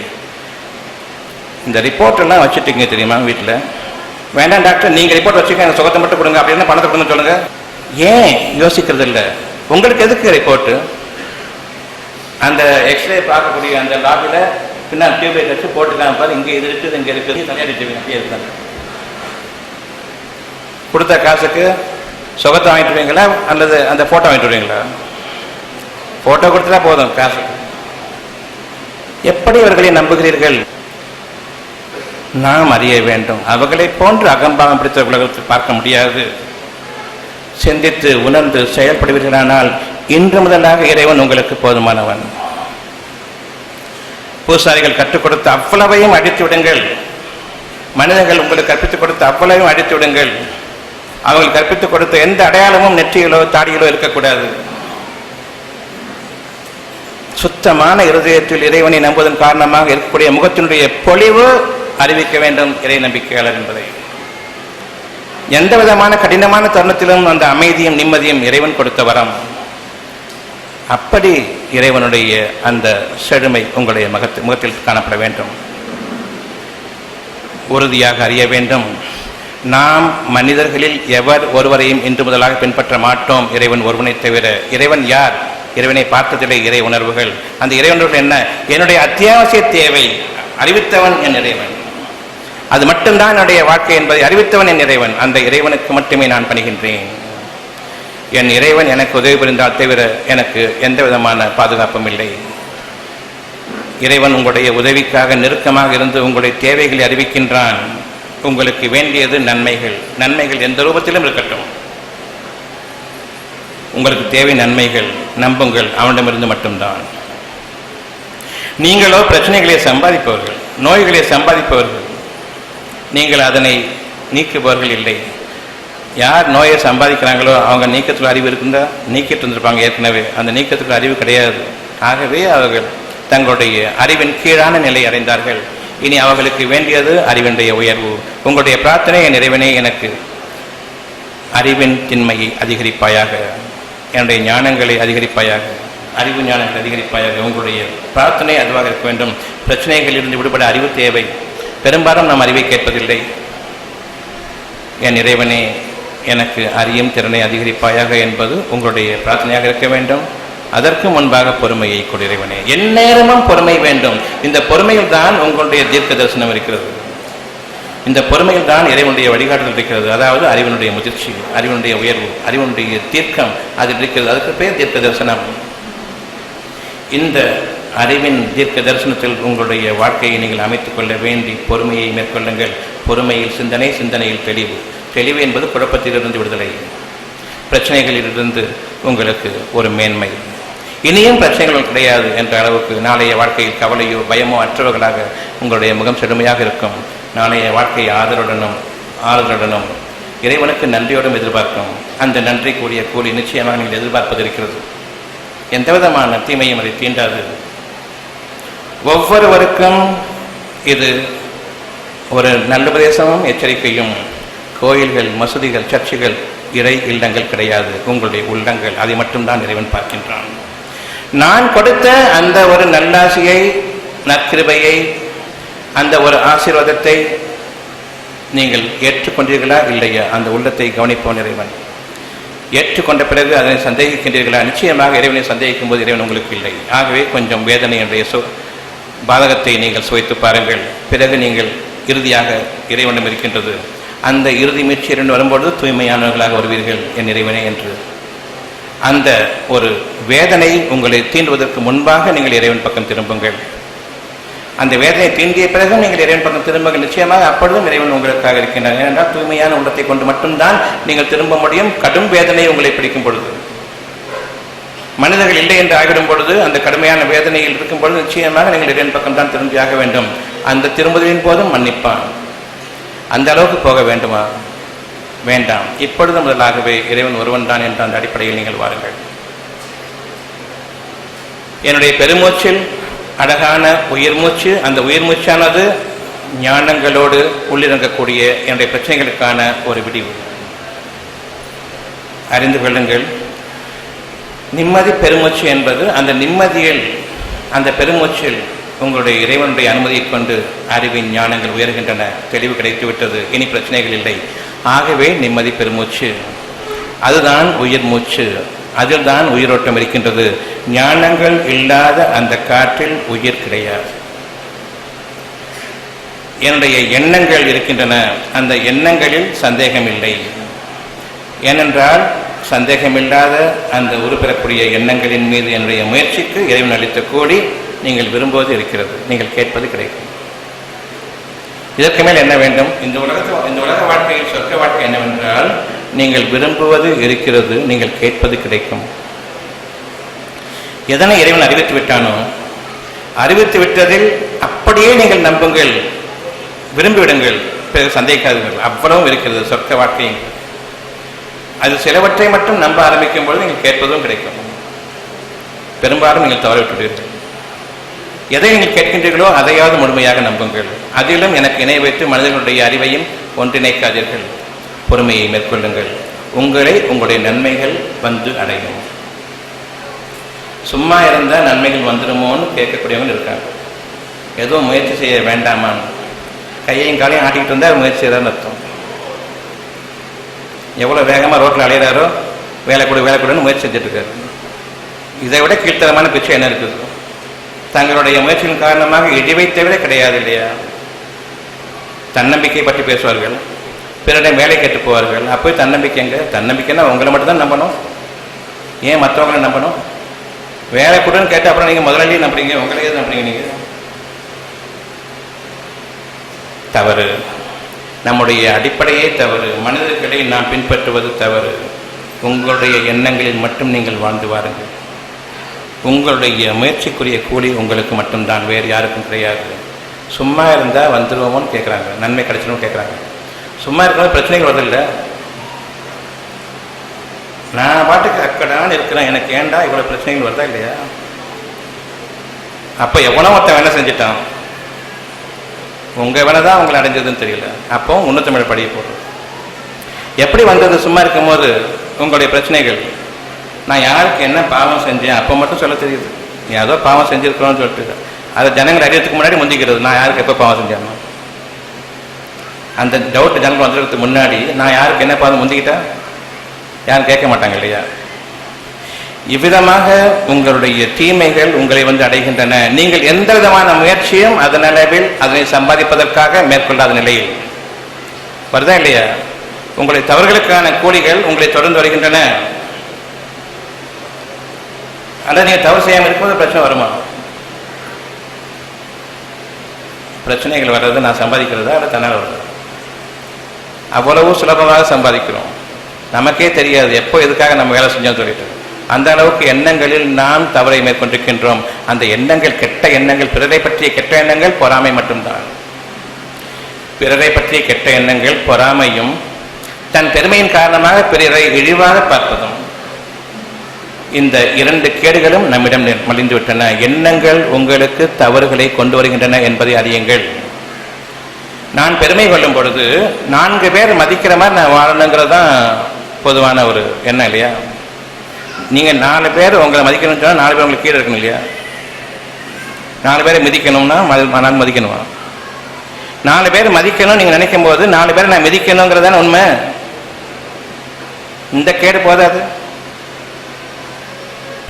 இந்த ரிப்போர்ட்டெல்லாம் வச்சுட்டீங்க தெரியுமா வீட்டில்? வேண்டாம் டாக்டர், நீங்கள் ரிப்போர்ட் வச்சுக்க, சுகத்தை மட்டும் கொடுங்க, அப்படின்னா பணத்தை கொடுங்க சொல்லுங்க. ஏன் யோசிக்கிறது இல்லை? உங்களுக்கு எதுக்கு ரிப்போர்ட்டு? அந்த எக்ஸ்ரே பார்க்கக்கூடிய அந்த லாபில் பின்னால் டியூப்லைட் வச்சு போட்டுக்கலாம் பாரு, இங்கே இது இருக்குது, இங்கே இருக்குது, தலையாடிட்டு கொடுத்த காசுக்கு சுகத்தை வாங்கிட்டு வருவீங்களா அல்லது அந்த ஃபோட்டோ வாங்கிட்டு வருவீங்களா? ஃபோட்டோ கொடுத்தா போதும் காசுக்கு. எப்படி அவர்களை நம்புகிறீர்கள்? நாம் அறிய வேண்டும். அவர்களை போன்று அகம்பாகம் பிடித்த உலகத்தில் பார்க்க முடியாது. சிந்தித்து உணர்ந்து செயல்படுவீர்களானால் இன்று முதலாக இறைவன் உங்களுக்கு போதுமானவன். பூசாரிகள் கற்றுக் கொடுத்த அவ்வளவையும் அடித்து விடுங்கள். மனிதர்கள் உங்களுக்கு கற்பித்துக் கொடுத்த அவ்வளவையும் அடித்து விடுங்கள். அவர்கள் கற்பித்துக் கொடுத்த எந்த அடையாளமும் நெற்றியிலோ தாடியிலோ இருக்கக்கூடாது. சுத்தமான இருதயத்தில் இறைவனை நம்புவதன் காரணமாக இருக்கக்கூடிய முகத்தினுடைய பொலிவு அறிவிக்க வேண்டும் இறை நம்பிக்கையாளர் என்பதை. எந்த விதமான கடினமான தருணத்திலும் அந்த அமைதியும் நிம்மதியும் இறைவன் கொடுத்த வரம். அப்படி இறைவனுடைய அந்த செழுமை உங்களுடைய முகத்தில் காணப்பட வேண்டும். உறுதியாக அறிய வேண்டும், நாம் மனிதர்களில் எவர் ஒருவரையும் இன்று முதலாக பின்பற்ற மாட்டோம், இறைவன் ஒருவனை தவிர. இறைவன் யார்? இறைவனை பார்த்ததில்லை இறை உணர்வுகள். அந்த இறை உணர்வுகள் என்ன? என்னுடைய அத்தியாவசிய தேவை அறிவித்தவன் என் இறைவன். அது மட்டும்தான் என்னுடைய வாழ்க்கை என்பதை அறிவித்தவன் என் இறைவன். அந்த இறைவனுக்கு மட்டுமே நான் பணிகின்றேன். என் இறைவன் எனக்கு உதவி புரிந்தால் தவிர எனக்கு எந்த விதமான பாதுகாப்பும் இல்லை. இறைவன் உங்களுடைய உதவிக்காக நெருக்கமாக இருந்து உங்களுடைய தேவைகளை அறிவிக்கின்றான். உங்களுக்கு வேண்டியது நன்மைகள். நன்மைகள் எந்த ரூபத்திலும் இருக்கட்டும், உங்களுக்கு தேவை நன்மைகள். நம்புங்கள், அவனிடமிருந்து மட்டும்தான். நீங்களோ பிரச்சனைகளை சம்பாதிப்பவர்கள், நோய்களை சம்பாதிப்பவர்கள். நீங்கள் அதனை நீக்குபவர்கள் இல்லை. யார் நோயை சம்பாதிக்கிறாங்களோ அவங்க நீக்கத்தில் அறிவு இருக்குந்தா நீக்கிட்டு இருந்திருப்பாங்க ஏற்கனவே. அந்த நீக்கத்துக்கு அறிவு கிடையாது. ஆகவே அவர்கள் தங்களுடைய அறிவின் கீழான நிலை அடைந்தார்கள். இனி அவர்களுக்கு வேண்டியது அறிவினுடைய உயர்வு. உங்களுடைய பிரார்த்தனை, என் இறைவனே எனக்கு அறிவின் திண்மையை அதிகரிப்பாயாக, என்னுடைய ஞானங்களை அதிகரிப்பாயாக, அறிவு ஞானங்களை அதிகரிப்பாயாக. உங்களுடைய பிரார்த்தனை அதுவாக இருக்க வேண்டும். பிரச்சனைகளிலிருந்து விடுபட அறிவு தேவை. பெரும்பாலும் நாம் அறிவை கேட்பதில்லை. என் இறைவனே எனக்கு அறியும் திறனை அதிகரிப்பாயாக என்பது உங்களுடைய பிரார்த்தனையாக இருக்க வேண்டும். அதற்கு முன்பாக பொறுமையை கொடு இறைவனே. எந்நேரமும் பொறுமை வேண்டும். இந்த பொறுமையில் தான் உங்களுடைய தீர்க்க தரிசனம் இருக்கிறது. இந்த பொறுமையில் தான் இறைவனுடைய வழிகாட்டுதல் இருக்கிறது. அதாவது அறிவனுடைய முதிர்ச்சி, அறிவனுடைய உயர்வு, அறிவனுடைய தீர்க்கம் அதில் இருக்கிறது. அதுக்கு பேர் தீர்க்க தரிசனம். இந்த அறிவின் தீர்க்க தரிசனத்தில் உங்களுடைய வாழ்க்கையை நீங்கள் அமைத்துக் கொள்ள வேண்டி பொறுமையை மேற்கொள்ளுங்கள். பொறுமையில் சிந்தனை, சிந்தனையில் தெளிவு. தெளிவு என்பது குழப்பத்திலிருந்து விடுதலை, பிரச்சனைகளிலிருந்து உங்களுக்கு ஒரு மேன்மை. இனியும் பிரச்சனைகள் கிடையாது என்ற அளவுக்கு நாளைய வாழ்க்கையில் கவலையோ பயமோ அற்றவர்களாக உங்களுடைய முகம் செழுமையாக இருக்கும். நாளைய வாழ்க்கையை ஆறுதலுடனும் இறைவனுக்கு நன்றியோடும் எதிர்பார்க்கும். அந்த நன்றி கூடிய கூலி நிச்சயமாக நீங்கள் எதிர்பார்ப்பது இருக்கிறது. எந்த விதமான தீமையும் அதை தீண்டாது. ஒவ்வொருவருக்கும் இது ஒரு நல்லுபதேசமும் எச்சரிக்கையும். கோயில்கள், மசூதிகள், சர்ச்சுகள், இறை இல்லங்கள் கிடையாது. உங்களுடைய உள்ளங்கள், அதை மட்டும்தான் இறைவன் பார்க்கின்றான். நான் கொடுத்த அந்த ஒரு நல்லாசியை, நற்கிருபையை, அந்த ஒரு ஆசீர்வாதத்தை நீங்கள் ஏற்றுக்கொண்டீர்களா இல்லையா? அந்த உள்ளத்தை கவனிப்போன் இறைவன். ஏற்றுக்கொண்ட பிறகு அதனை சந்தேகிக்கின்றீர்களா? நிச்சயமாக இறைவனை சந்தேகிக்கும் போது இறைவன் உங்களுக்கு இல்லை. ஆகவே கொஞ்சம் வேதனையுடைய பாதகத்தை நீங்கள் சுவைத்து பாருங்கள். பிறகு நீங்கள் இறுதியாக இறைவனும் இருக்கின்றது. அந்த இறுதி மீட்சியிலிருந்து வரும்பொழுது தூய்மையானவர்களாக வருவீர்கள் என் இறைவனே என்று. அந்த ஒரு வேதனை உங்களை தீண்டுவதற்கு முன்பாக நீங்கள் இறைவன் பக்கம் திரும்புங்கள். அந்த வேதனை தீண்டிய பிறகு நீங்கள் இறைவன் பக்கம் திரும்புங்கள். நிச்சயமாக அப்பொழுதும் இறைவன் உங்களுக்காக இருக்கின்றார். ஏனென்றால் தூய்மையான உள்ளத்தை கொண்டு மட்டும்தான் நீங்கள் திரும்ப முடியும். கடும் வேதனை உங்களை பிடிக்கும் பொழுது, மனிதர்கள் இல்லை என்று ஆகிடும் பொழுது, அந்த கடுமையான வேதனையில் இருக்கும் பொழுது நிச்சயமாக நீங்கள் இறைவன் பக்கம் தான் திரும்பியாக வேண்டும். அந்த திரும்புதலின் போதும் மன்னிப்பான். அந்த அளவுக்கு போக வேண்டுமா? வேண்டாம். இப்பொழுது முதலாகவே இறைவன் ஒருவன் தான் என்ற அந்த அடிப்படையில் நீங்கள் வாருங்கள். என்னுடைய பெருமூச்சில் அழகான உயிர் மூச்சு, அந்த உயிர் மூச்சானது ஞானங்களோடு உள்ளிறங்கக்கூடிய என்னுடைய பிரச்சனைகளுக்கான ஒரு விடிவு. அறிந்து கொள்ளுங்கள், நிம்மதி பெருமூச்சு என்பது அந்த நிம்மதியில், அந்த பெருமூச்சில் உங்களுடைய இறைவனுடைய அனுமதியை கொண்டு அறிவின் ஞானங்கள் உயர்கின்றன. தெளிவு கிடைத்துவிட்டது. இனி பிரச்சனைகள் இல்லை. ஆகவே நிம்மதி பெருமூச்சு, அதுதான் உயிர் மூச்சு. அதில் தான் உயிரோட்டம் இருக்கின்றது. ஞானங்கள் இல்லாத அந்த காற்றில் உயிர் கிடையாது. என்னுடைய எண்ணங்கள் இருக்கின்றன. அந்த எண்ணங்களில் சந்தேகம் இல்லை. ஏனென்றால் சந்தேகமில்லாத அந்த உருப்பெறக்கூடிய எண்ணங்களின் மீது என்னுடைய முயற்சிக்கு இறைவன் அளித்த கோடி நீங்கள் விரும்புவது இருக்கிறது. நீங்கள் கேட்பது கிடைக்கும். இதற்கு மேல் என்ன வேண்டும்? இந்த உலக வாழ்க்கையில் சொர்க்க வாழ்க்கை என்னவென்றால், நீங்கள் விரும்புவது இருக்கிறது, நீங்கள் கேட்பது கிடைக்கும். எதனை இறைவன் அறிவித்து விட்டானோ அறிவித்து விட்டதில் அப்படியே நீங்கள் நம்புங்கள், விரும்பிவிடுங்கள், பிறகு சந்தேகிக்காதீர்கள். அவ்வளவும் இருக்கிறது சொர்க்க வாழ்க்கை. அது சிலவற்றை மட்டும் நம்ப ஆரம்பிக்கும் பொழுது நீங்கள் கேட்பதும் கிடைக்கும். பெரும்பாலும் நீங்கள் தவறிவிட்டுள்ளீர்கள். எதை நீங்கள் கேட்கின்றீர்களோ அதையாவது முழுமையாக நம்புங்கள். அதிலும் எனக்கு இணை வைத்து மனிதர்களுடைய அறிவையும் ஒன்றிணைக்காதீர்கள். பொறுமையை மேற்கொள்ளுங்கள். உங்களை உங்களுடைய நன்மைகள் வந்து அடையும். சும்மா இருந்தால் நன்மைகள் வந்துடுமோன்னு கேட்கக்கூடியவங்க இருக்காங்க. ஏதோ முயற்சி செய்ய வேண்டாமான்னு கையையும் காலையும் ஆட்டிக்கிட்டு இருந்தால் முயற்சி செய்யறான்னு அர்த்தம். எவ்வளோ வேகமாக ரோட்டில் அலையிறாரோ வேலை கூடன்னு முயற்சி செஞ்சுட்டு இருக்காரு. இதை விட கீழ்த்தரமான பிச்சை என்ன இருக்குது? தங்களுடைய முயற்சியின் காரணமாக இழிவை தவிர கிடையாது இல்லையா? தன்னம்பிக்கை பற்றி பேசுவார்கள், பிறரிடம் வேலை கேட்டு போவார்கள். அப்போ தன்னம்பிக்கைங்க, தன்னம்பிக்கைன்னா உங்களை மட்டும்தான் நம்பணும், ஏன் மற்றவங்களை நம்பணும்? வேலை கூடன்னு கேட்டு அப்புறம் நீங்கள் முதலாளியே நம்புறீங்க, உங்களையே நம்புறீங்க. நீங்கள் தவறு. நம்முடைய அடிப்படையே தவறு. மனிதர்களை நாம் பின்பற்றுவது தவறு. உங்களுடைய எண்ணங்களில் மட்டும் நீங்கள் வாழ்ந்து வாருங்கள். உங்களுடைய முயற்சிக்குரிய கூலி உங்களுக்கு மட்டும்தான், வேறு யாருக்கும் கிடையாது. சும்மா இருந்தால் வந்துடுவோமோன்னு கேட்குறாங்க, நன்மை கிடைச்சணும்னு கேட்குறாங்க. சும்மா இருக்கிறது பிரச்சனைகள் வருதில்லை. நான் பாட்டுக்கு அக்கடான்னு இருக்கிறேன், எனக்கு ஏண்டா இவ்வளோ பிரச்சனைகள் வருதா இல்லையா? அப்போ எவ்வளோ ஒருத்தன் வேலை செஞ்சுட்டான், உங்கள் வேலை தான் உங்களை அடைஞ்சதுன்னு தெரியல. அப்போ உன்னதமிழ் படிக்க போடுறோம். எப்படி வந்தது? சும்மா இருக்கும்போது உங்களுடைய பிரச்சனைகள். நான் யாருக்கு என்ன பாவம் செஞ்சேன் அப்போ மட்டும் சொல்ல தெரியுது. நீ ஏதோ பாவம் செஞ்சுருக்கிறோன்னு சொல்லிட்டு அதை ஜனங்கள் அறியறதுக்கு முன்னாடி முந்திக்கிறது. நான் யாருக்கு எப்போ பாவம் செஞ்சேன் அந்த டவுட் ஜனங்கள் வந்துடுறதுக்கு முன்னாடி நான் யாருக்கு என்ன பாவம் முந்திக்கிட்டேன் யாரும் கேட்க மாட்டாங்க இல்லையா? இவ்விதமாக உங்களுடைய தீமைகள் உங்களை வந்து அடைகின்றன. நீங்கள் எந்த விதமான முயற்சியும் அதன் அளவில் அதனை சம்பாதிப்பதற்காக மேற்கொள்ளாத நிலையில் வருதா இல்லையா? உங்களுடைய தவறுகளுக்கான கூலிகள் உங்களை தொடர்ந்து வருகின்றன. அல்லது நீங்கள் தவறு செய்யாமல் இருக்கும்போது பிரச்சனை வருமா? பிரச்சனைகள் வர்றது நான் சம்பாதிக்கிறதா அல்ல தன்னால் வருது? அவ்வளவு சுலபமாக சம்பாதிக்கிறோம், நமக்கே தெரியாது எப்போ எதுக்காக நம்ம வேலை செஞ்சோம்னு சொல்லிட்டு. அந்த அளவுக்கு எண்ணங்களில் நாம் தவறை மேற்கொண்டிருக்கின்றோம். அந்த எண்ணங்கள் கெட்ட எண்ணங்கள், பிறரை பற்றிய கெட்ட எண்ணங்கள் பொறாமை மட்டும்தான். பிறரை பற்றிய கெட்ட எண்ணங்கள் பொறாமையும், தன் பெருமையின் காரணமாக பிறரை இழிவாக பார்ப்பதும், இந்த இரண்டு கேடுகளும் நம்மிடம் மலிந்துவிட்டன. எண்ணங்கள் உங்களுக்கு தவறுகளை கொண்டு வருகின்றன என்பதை அறியுங்கள். நான் பெருமை கொள்ளும் பொழுது 4 பேர் மதிக்கிற மாதிரி நான் வாழணுங்கிறது தான் பொதுவான ஒரு எண்ணம் இல்லையா? நீங்கள் 4 பேர் உங்களை மதிக்கணும்னு சொன்னால் 4 பேர் உங்களுக்கு கீழே இருக்கணும் இல்லையா? 4 பேரை மிதிக்கணும்னா நான் மதிக்கணுமா? 4 பேர் மதிக்கணும் நீங்கள் நினைக்கும் போது 4 பேரை நான் மிதிக்கணுங்கிறதான உண்மை. இந்த கேடு போதாது.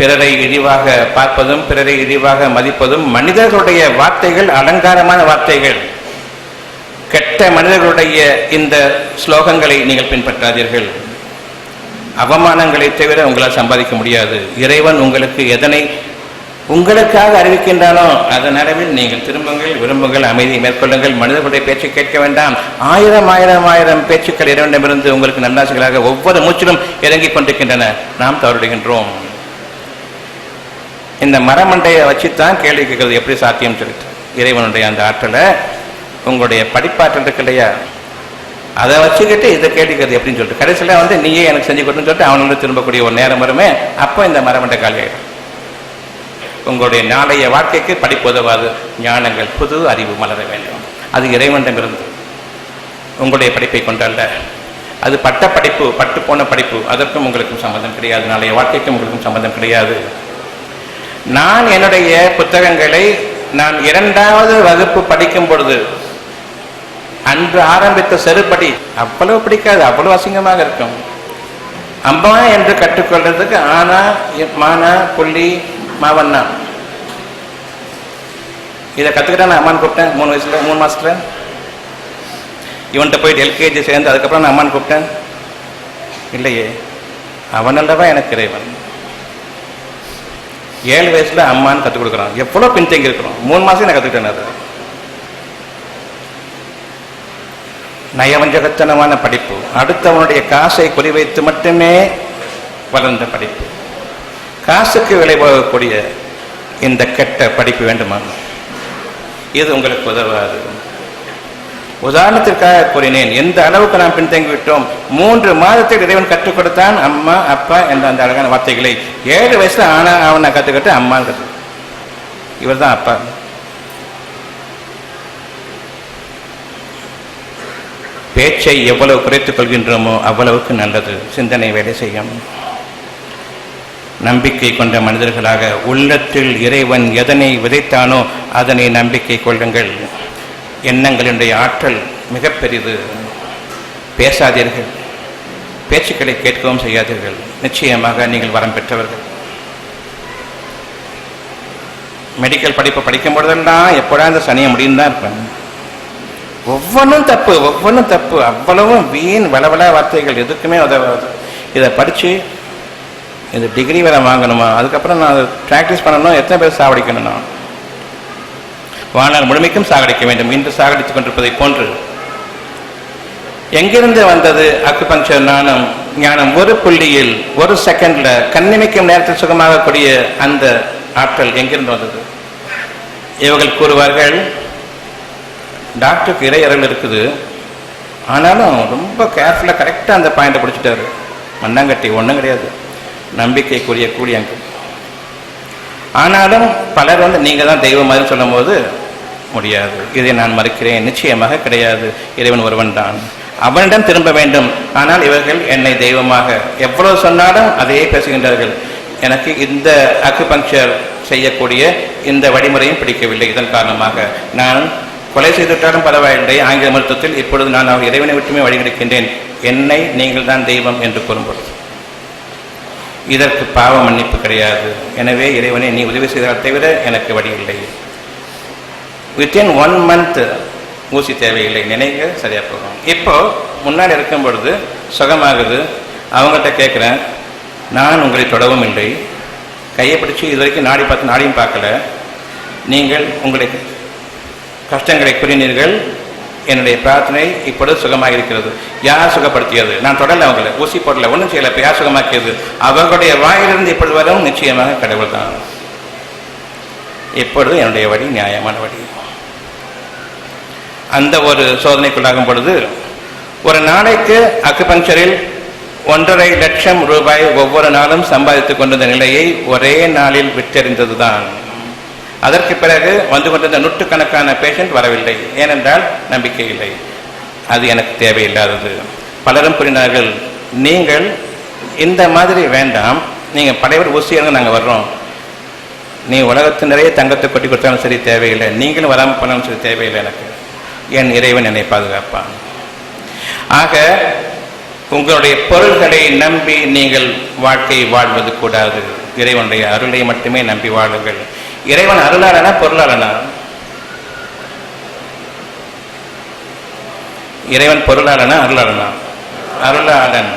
பிறரை இழிவாக பார்ப்பதும் பிறரை இழிவாக மதிப்பதும் மனிதர்களுடைய வார்த்தைகள், அலங்காரமான வார்த்தைகள். கெட்ட மனிதர்களுடைய இந்த ஸ்லோகங்களை நீங்கள் பின்பற்றாதீர்கள். அவமானங்களை தவிர உங்களால் சம்பாதிக்க முடியாது. இறைவன் உங்களுக்கு எதனை உங்களுக்காக அறிவிக்கின்றானோ அதன் அளவில் நீங்கள் திரும்புங்கள், விரும்புங்கள், அமைதியை மேற்கொள்ளுங்கள். மனிதர்களுடைய பேச்சை கேட்க வேண்டாம். ஆயிரம் பேச்சுக்கள் இறைவனிடமிருந்து உங்களுக்கு நல்லாசிகளாக ஒவ்வொரு மூச்சிலும் இறங்கிக் கொண்டிருக்கின்றன. நாம் தவறுகின்றோம். இந்த மரமண்டையை வச்சுத்தான் கேள்வி கேட்கறது எப்படி சாத்தியம் சொல்லிட்டு இறைவனுடைய அந்த ஆற்றலை, உங்களுடைய படிப்பாற்றல் இருக்கு இல்லையா, அதை வச்சுக்கிட்டு இதை கேள்விக்கிறது எப்படின்னு சொல்லிட்டு கடைசியில் வந்து நீயே எனக்கு செஞ்சு கொடுத்துன்னு சொல்லிட்டு அவனோட திரும்பக்கூடிய ஒரு நேரம் வருமே, அப்போ இந்த மரமண்டை காலியாயிடும். உங்களுடைய நாளைய வாழ்க்கைக்கு படிப்பு உதவாது. ஞானங்கள், புது அறிவு மலர வேண்டும். அது இறைவனிடமிருந்து உங்களுடைய படிப்பை கொண்டல்ல. அது பட்ட படிப்பு, பட்டு போன படிப்பு. அதற்கும் உங்களுக்கும் சம்பந்தம் கிடையாது. நாளைய வாழ்க்கைக்கும் உங்களுக்கும் சம்பந்தம் கிடையாது. நான் என்னுடைய புத்தகங்களை நான் 2வது வகுப்பு படிக்கும் பொழுது அன்று ஆரம்பித்த செருப்படி அவ்வளவு பிடிக்காது, அவ்வளவு அசிங்கமாக இருக்கும். அம்மா என்று கற்றுக்கொள்றதுக்கு ஆனா, மானா, புள்ளி, மாவண்ணா இதை கற்றுக்கிட்டா நான் அம்மான்னு கூப்பிட்டேன். 3 வயசுல 3 மாசத்துல இவன்கிட்ட போயிட்டு எல்கேஜி சேர்ந்து அதுக்கப்புறம் நான் அம்மான்னு கூப்பிட்டேன் இல்லையே. அவனல்லவா எனக்கு இறைவன். 7 வயசுல அம்மான்னு கற்றுக் கொடுக்குறான். எவ்வளோ பின்தங்கி இருக்கிறோம். 3 மாசம் நான் கற்றுக்கிட்டேன். அது நயவஞ்சகத்தனமான படிப்பு, அடுத்தவனுடைய காசை குறிவைத்து மட்டுமே வளர்ந்த படிப்பு, காசுக்கு விலை போகக்கூடிய இந்த கெட்ட படிப்பு வேண்டுமா? இது உங்களுக்கு உதவாது. உதாரணத்திற்காக கூறினேன். எந்த அளவுக்கு நாம் பின்தங்கி விட்டோம். 3 மாதத்தில் இறைவன் கற்றுக் கொடுத்தான் அம்மா அப்பா என்ற அந்த அழகான வார்த்தைகளை. 7 வயசுல ஆனா அவனை கற்றுக்கிட்டு அம்மா கற்று. இவர் தான் அப்பா. பேச்சை எவ்வளவு குறைத்துக் கொள்கின்றோமோ அவ்வளவுக்கு நல்லது. சிந்தனை வேலை செய்யும். நம்பிக்கை கொண்ட மனிதர்களாக உள்ளத்தில் இறைவன் எதனை விதைத்தானோ அதனை நம்பிக்கை கொள்ளுங்கள். எண்ணங்களினுடைய ஆற்றல் மிக பெரிது. பேசாதீர்கள், பேச்சுக்களை கேட்கவும் செய்யாதீர்கள். நிச்சயமாக நீங்கள் வரம் பெற்றவர்கள். மெடிக்கல் படிப்பு படிக்கும் பொழுதெல்லாம் எப்போடா இந்த சனியை முடியும் தான் இருப்பேன். ஒவ்வொன்றும் தப்பு, ஒவ்வொன்றும் தப்பு. அவ்வளவும் வீண் வளவள வார்த்தைகள், எதுக்குமே உதவாது. இதை படித்து இந்த டிகிரி வேலை வாங்கணுமா, அதுக்கப்புறம் நான் அதை ப்ராக்டிஸ் பண்ணணும், எத்தனை பேர் சாகடிக்கணும்னா வாழ்நாள் முழுமைக்கும் சாகடிக்க வேண்டும். இன்று சாகடித்துக் கொண்டிருப்பதை போன்று எங்கிருந்து வந்தது அக்குபஞ்சர் ஞானம்? ஒரு புள்ளியில், ஒரு செகண்ட்ல, கண்ணிமைக்கும் நேரத்தில் சுகமாகக்கூடிய அந்த ஆற்றல் எங்கிருந்து வந்தது? இவர்கள் கூறுவார்கள், டாக்டருக்கு இறையறல் இருக்குது, ஆனாலும் ரொம்ப கேர்ஃபுல்லாக கரெக்டாக அந்த பாயிண்டை பிடிச்சிட்டாரு. மண்ணாங்கட்டி ஒன்றும் கிடையாது, நம்பிக்கைக்குரிய கூலி அங்கு. ஆனாலும் பலர் நீங்கள் தான் தெய்வம் மாதிரி சொல்லும் போது முடியாது, இதை நான் மறுக்கிறேன். நிச்சயமாக கிடையாது, இறைவன் ஒருவன் தான், அவனிடம் திரும்ப வேண்டும். ஆனால் இவர்கள் என்னை தெய்வமாக எவ்வளவு சொன்னாலும் அதையே பேசுகின்றார்கள். எனக்கு இந்த அக்குபங்க்சர் செய்யக்கூடிய இந்த வழிமுறையும் பிடிக்கவில்லை. இதன் காரணமாக நான் கொலை செய்துவிட்டாலும் பரவாயில்லை, ஆங்கில மருத்துவத்தில் இப்பொழுது நான் அவர் இறைவனை விட்டுமே வழிநடக்கின்றேன், என்னை நீங்கள் தான் தெய்வம் என்று கூறும்போது இதற்கு பாவ மன்னிப்பு கிடையாது. எனவே இறைவனை நீ உதவி செய்தால் தவிர எனக்கு வழி இல்லை. வித்தின் 1 month ஊசி தேவையில்லை, நினைக்க சரியா போகும். இப்போ முன்னாடி இருக்கும் பொழுது சுகமாகுது. அவங்கள்ட்ட கேட்குறேன், நான் உங்களை தொடவும் இல்லை, கையை பிடிச்சி இது வரைக்கும் நாடி பார்த்து நாடியும் பார்க்கல, நீங்கள் உங்களுடைய கஷ்டங்களை கூறினீர்கள், என்னுடைய பிரார்த்தனை இப்பொழுது சுகமாக இருக்கிறது. யார் சுகப்படுத்தியது? நான் தொடரல, அவங்களை ஊசி போடல, ஒன்றும் செய்யலை. இப்போ யார் சுகமாக்கியது? அவர்களுடைய வாயிலிருந்து இப்பொழுது வரும் நிச்சயமாக கடவுள் தான். இப்பொழுது என்னுடைய வழி நியாயமான வழி. அந்த ஒரு சோதனைக்குள்ளாகும் பொழுது ஒரு நாளைக்கு அக்குபஞ்சரில் 1.5 லட்சம் ரூபாய் ஒவ்வொரு நாளும் சம்பாதித்துக் கொண்டிருந்த நிலையை ஒரே நாளில் விற்றறிந்தது தான். அதற்கு பிறகு வந்து கொண்டிருந்த நூற்றுக்கணக்கான பேஷண்ட் வரவில்லை. ஏனென்றால் நம்பிக்கை இல்லை, அது எனக்கு தேவையில்லாதது. பலரும் கூறினார்கள், நீங்கள் இந்த மாதிரி வேண்டாம், நீங்கள் படைவர் ஊசியாக நாங்கள் வர்றோம், நீ உலகத்து நிறைய தங்கத்தை கொட்டி கொடுத்தாலும் சரி தேவையில்லை, நீங்களும் வராமல் போனாலும் சரி தேவையில்லை, எனக்கு என் இறைவன் என்னை பாதுகாப்பான். ஆக உங்களுடைய பொருள்களை நம்பி நீங்கள் வாழ்க்கை வாழ்வது கூடாது. இறைவனுடைய அருளை மட்டுமே நம்பி வாழுங்கள். இறைவன் அருளாளனா பொருளாளனா? இறைவன் பொருளாளனா அருளாளனா? அருளாளன்.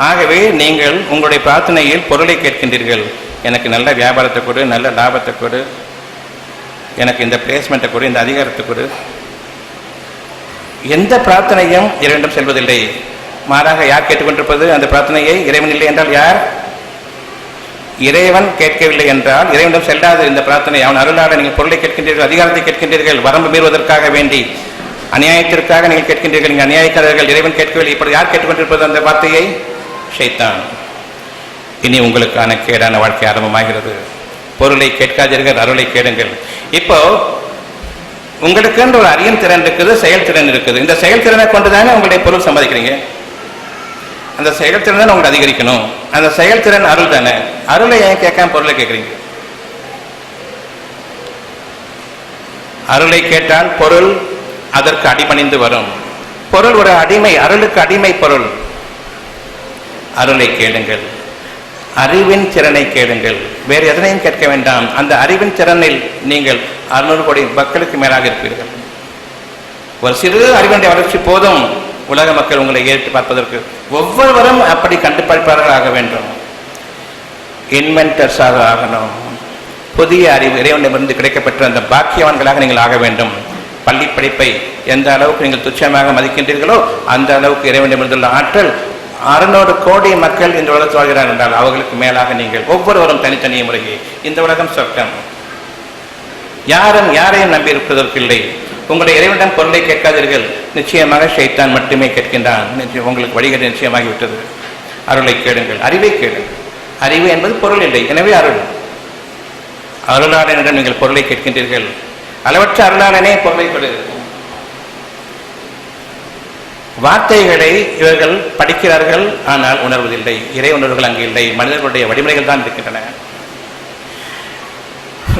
ஆகவே நீங்கள் உங்களுடைய பிரார்த்தனையில் பொருளை கேட்கின்றீர்கள். எனக்கு நல்ல வியாபாரத்தை கொடு, நல்ல லாபத்தை கொடு, எனக்கு இந்த பிளேஸ்மெண்ட்டை கொடு, இந்த அதிகாரத்தை கொடு. எந்த பிரார்த்தனையும் இறைவனிடம் செல்வதில்லை. மாறாக யார் கேட்டுக்கொண்டிருப்பது அந்த பிரார்த்தனையை? இறைவன் இல்லை என்றால் யார்? இறைவன் கேட்கவில்லை என்றால் இறைவனிடம் செல்லாது இந்த பிரார்த்தனை. அவன் அருளாளன். நீங்கள் பொருளை கேட்கின்றீர்கள், அதிகாரத்தை கேட்கின்றீர்கள், வரம்பு மீறுவதற்காக வேண்டி, அநியாயத்திற்காக நீங்கள் கேட்கின்றீர்கள். நீங்கள் அநியாயக்காரர்கள். இறைவன் கேட்கவில்லை. இப்படி யார் கேட்டுக்கொண்டிருப்பது அந்த வார்த்தையை? ஷைத்தான். இனி உங்களுக்கான கேடான வாழ்க்கை ஆரம்பமாகிறது. பொருளை கேட்காதீர்கள், அருளை கேளுங்கள். இப்போ உங்களுக்கு ஒரு அறியும் திறன் இருக்குது, செயல்திறன் இருக்குது. இந்த செயல்திறனை கொண்டுதானே உங்களுடைய பொருள் சம்பாதிக்கிறீங்க. அந்த செயல்திறன் தான் உங்களுக்கு அதிகரிக்கணும். அந்த செயல்திறன் அருள் தானே. அருளை ஏன் கேட்காம பொருளை கேட்குறீங்க? அருளை கேட்டால் பொருள் அதற்கு அடிபணிந்து வரும். பொருள் ஒரு அடிமை, அருளுக்கு அடிமை பொருள். அருளை கேளுங்கள், அறிவின் திறனை கேளுங்கள், வேறு எதனையும் கேட்க வேண்டாம். அந்த அறிவின் திறனில் நீங்கள் 600 கோடி மக்களுக்கு மேலாக இருப்பீர்கள். ஒரு சிறு அறிவினுடைய வளர்ச்சி போதும் உலக மக்கள் உங்களை ஏற்று பார்ப்பதற்கு. ஒவ்வொருவரும் அப்படி கண்டுபிடிப்பாளர்கள் ஆக வேண்டும், இன்வென்டர்ஸாக ஆகணும். புதிய அறிவு இறைவனிடமிருந்து கிடைக்கப்பட்ட அந்த பாக்கியவான்களாக நீங்கள் ஆக வேண்டும். பள்ளி படிப்பை எந்த அளவுக்கு நீங்கள் துச்சமாக மதிக்கின்றீர்களோ அந்த அளவுக்கு இறைவனிடமிருந்துள்ள ஆற்றல் 600 கோடி மக்கள் இந்த உலகத்தில் வாழ்கிறார்கள் என்றால் அவர்களுக்கு மேலாக நீங்கள் ஒவ்வொருவரும் தனித்தனிய முறையே. இந்த உலகம் சொர்க்கம், யாரும் யாரையும் நம்பி இருப்பதற்கில்லை. உங்களுடைய இறைவனிடம் பொருளை கேட்காதீர்கள், நிச்சயமாக ஷைத்தான் மட்டுமே கேட்கின்றான். உங்களுக்கு வழிகாட்டு நிச்சயமாகிவிட்டது. அருளை கேளுங்கள், அறிவை கேளுங்கள். அறிவு என்பது பொருள் இல்லை, எனவே அருள். அருளாளனிடம் நீங்கள் பொருளை கேட்கின்றீர்கள், அளவற்ற அருளாளனே பொருளை கொடுங்கள். வார்த்தைகளை இவர்கள் படிக்கிறார்கள், ஆனால் உணர்வதில்லை. இறை உணர்வுகள் அங்கு இல்லை, மனிதர்களுடைய வழிமுறைகள் தான் இருக்கின்றன.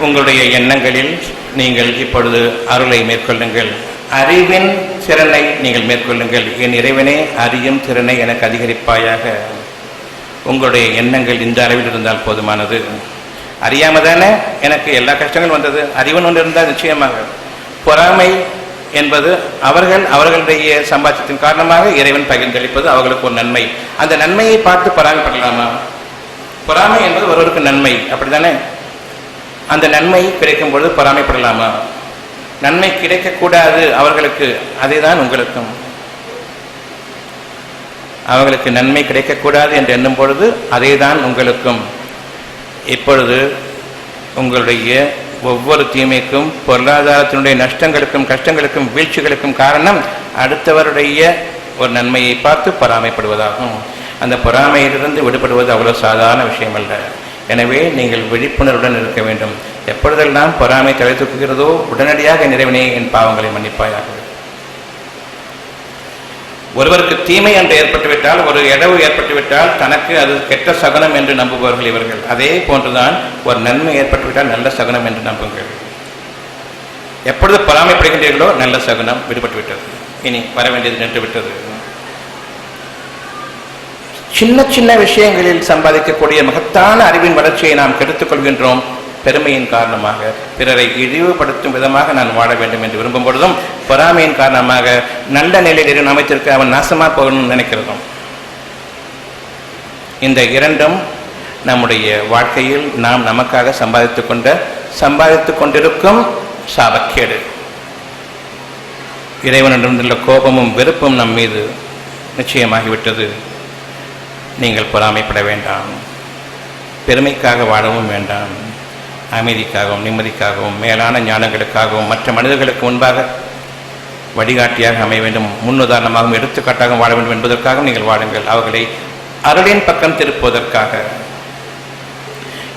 உங்களுடைய எண்ணங்களில் நீங்கள் இப்பொழுது அருளை மேற்கொள்ளுங்கள், அறிவின் திறனை நீங்கள் மேற்கொள்ளுங்கள். என் இறைவனே, அறியும் திறனை எனக்கு அதிகரிப்பாயாக. உங்களுடைய எண்ணங்கள் இந்த அளவில் இருந்தால் போதுமானது. அறியாமதானே எனக்கு எல்லா கஷ்டங்களும் வந்தது. அறிவன் ஒன்று இருந்தால் நிச்சயமாக. பொறாமை என்பது அவர்களுடைய சம்பாத்தியத்தின் காரணமாக இறைவன் பகிர்ந்தளிப்பது அவர்களுக்கு ஒரு நன்மை. அந்த நன்மையை பார்த்து பொறாமைப்படலாமா? பொறாமை என்பது ஒருவருக்கு நன்மை, அப்படித்தானே? அந்த நன்மை கிடைக்கும் பொழுது பொறாமைப்படலாமா? நன்மை கிடைக்கக்கூடாது அவர்களுக்கு, அதே தான் உங்களுக்கும். அவர்களுக்கு நன்மை கிடைக்கக்கூடாது என்று எண்ணும் பொழுது அதே தான் உங்களுக்கும். இப்பொழுது உங்களுடைய ஒவ்வொரு தீமைக்கும், பொருளாதாரத்தினுடைய நஷ்டங்களுக்கும் கஷ்டங்களுக்கும் வீழ்ச்சிகளுக்கும் காரணம் அடுத்தவருடைய ஒரு நன்மையை பார்த்து பொறாமைப்படுவதாகும். அந்த பொறாமையிலிருந்து விடுபடுவது அவ்வளவு சாதாரண விஷயம் அல்ல. எனவே நீங்கள் விழிப்புணர்வுடன் இருக்க வேண்டும். எப்பொழுதெல்லாம் பொறாமை தலை தூக்குகிறதோ உடனடியாக இறைவனே என் பாவங்களை மன்னிப்பாயாக. ஒருவருக்கு தீமை என்று ஏற்பட்டுவிட்டால், ஒரு இடவு ஏற்பட்டுவிட்டால் தனக்கு அது கெட்ட சகுனம் என்று நம்புபவர்கள் இவர்கள். அதே போன்றுதான் ஒரு நன்மை ஏற்பட்டுவிட்டால் நல்ல சகுனம் என்று நம்புங்கள். எப்பொழுது பொறாமைப்படுகின்றீர்களோ நல்ல சகுனம் விடுபட்டுவிட்டது, இனி வர வேண்டியது நின்றுவிட்டது. சின்ன சின்ன விஷயங்களில் சம்பாதிக்கக்கூடிய மகத்தான அறிவின் வளர்ச்சியை நாம் கெடுத்துக் கொள்கின்றோம். பெருமையின் காரணமாக, பிறரை இழிவுபடுத்தும் விதமாக நான் வாழ வேண்டும் என்று விரும்பும் பொழுதும், பொறாமையின் காரணமாக நல்ல நிலையில் அமைத்திருக்க அவன் நாசமா போகணும்னு நினைக்கிறதும். இந்த இரண்டும் நம்முடைய வாழ்க்கையில் நாம் நமக்காக சம்பாதித்துக் கொண்டிருக்கும் சாபக்கேடு. இறைவனிடமுள்ள கோபமும் வெறுப்பும் நம் மீது நிச்சயமாகிவிட்டது. நீங்கள் பொறாமைப்பட வேண்டாம், பெருமைக்காக வாழவும் வேண்டாம். அமைதிக்காகவும் நிம்மதிக்காகவும் மேலான ஞானங்களுக்காகவும் மற்ற மனிதர்களுக்கு முன்பாக வழிகாட்டியாக அமைய வேண்டும், முன்னுதாரணமாகவும் எடுத்துக்காட்டாக வாழ வேண்டும் என்பதற்காக நீங்கள் வாழுங்கள். அவர்களை அருளின் பக்கம் திருப்புவதற்காக.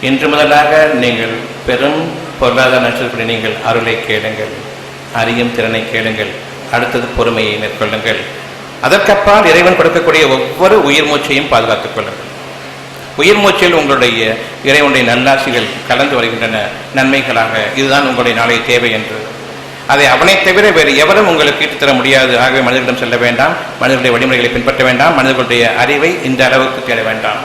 இன்று முதலாக நீங்கள் பெரும் பொருளாதார நஷ்டப்படி நீங்கள் அருளை கேளுங்கள், அறியும் திறனை கேளுங்கள். அடுத்தது பொறுமையை மேற்கொள்ளுங்கள். அதற்கப்பால் இறைவன் கொடுக்கக்கூடிய ஒவ்வொரு உயிர் மூச்சையும் பாதுகாத்துக் கொள்ளுங்கள். உயிர் மூச்சில் உங்களுடைய இறைவனுடைய நல்லாசிகள் கலந்து வருகின்றன நன்மைகளாக. இதுதான் உங்களுடைய நாளைய தேவை என்று. அதை அவனை தவிர வேறு எவரும் உங்களுக்கு ஈட்டுத்தர முடியாது. ஆகவே மனிதர்களிடம் செல்ல வேண்டாம், மனிதர்களுடைய வழிமுறைகளை பின்பற்ற வேண்டாம், மனிதர்களுடைய அறிவை இந்த அளவுக்கு தேட வேண்டாம்.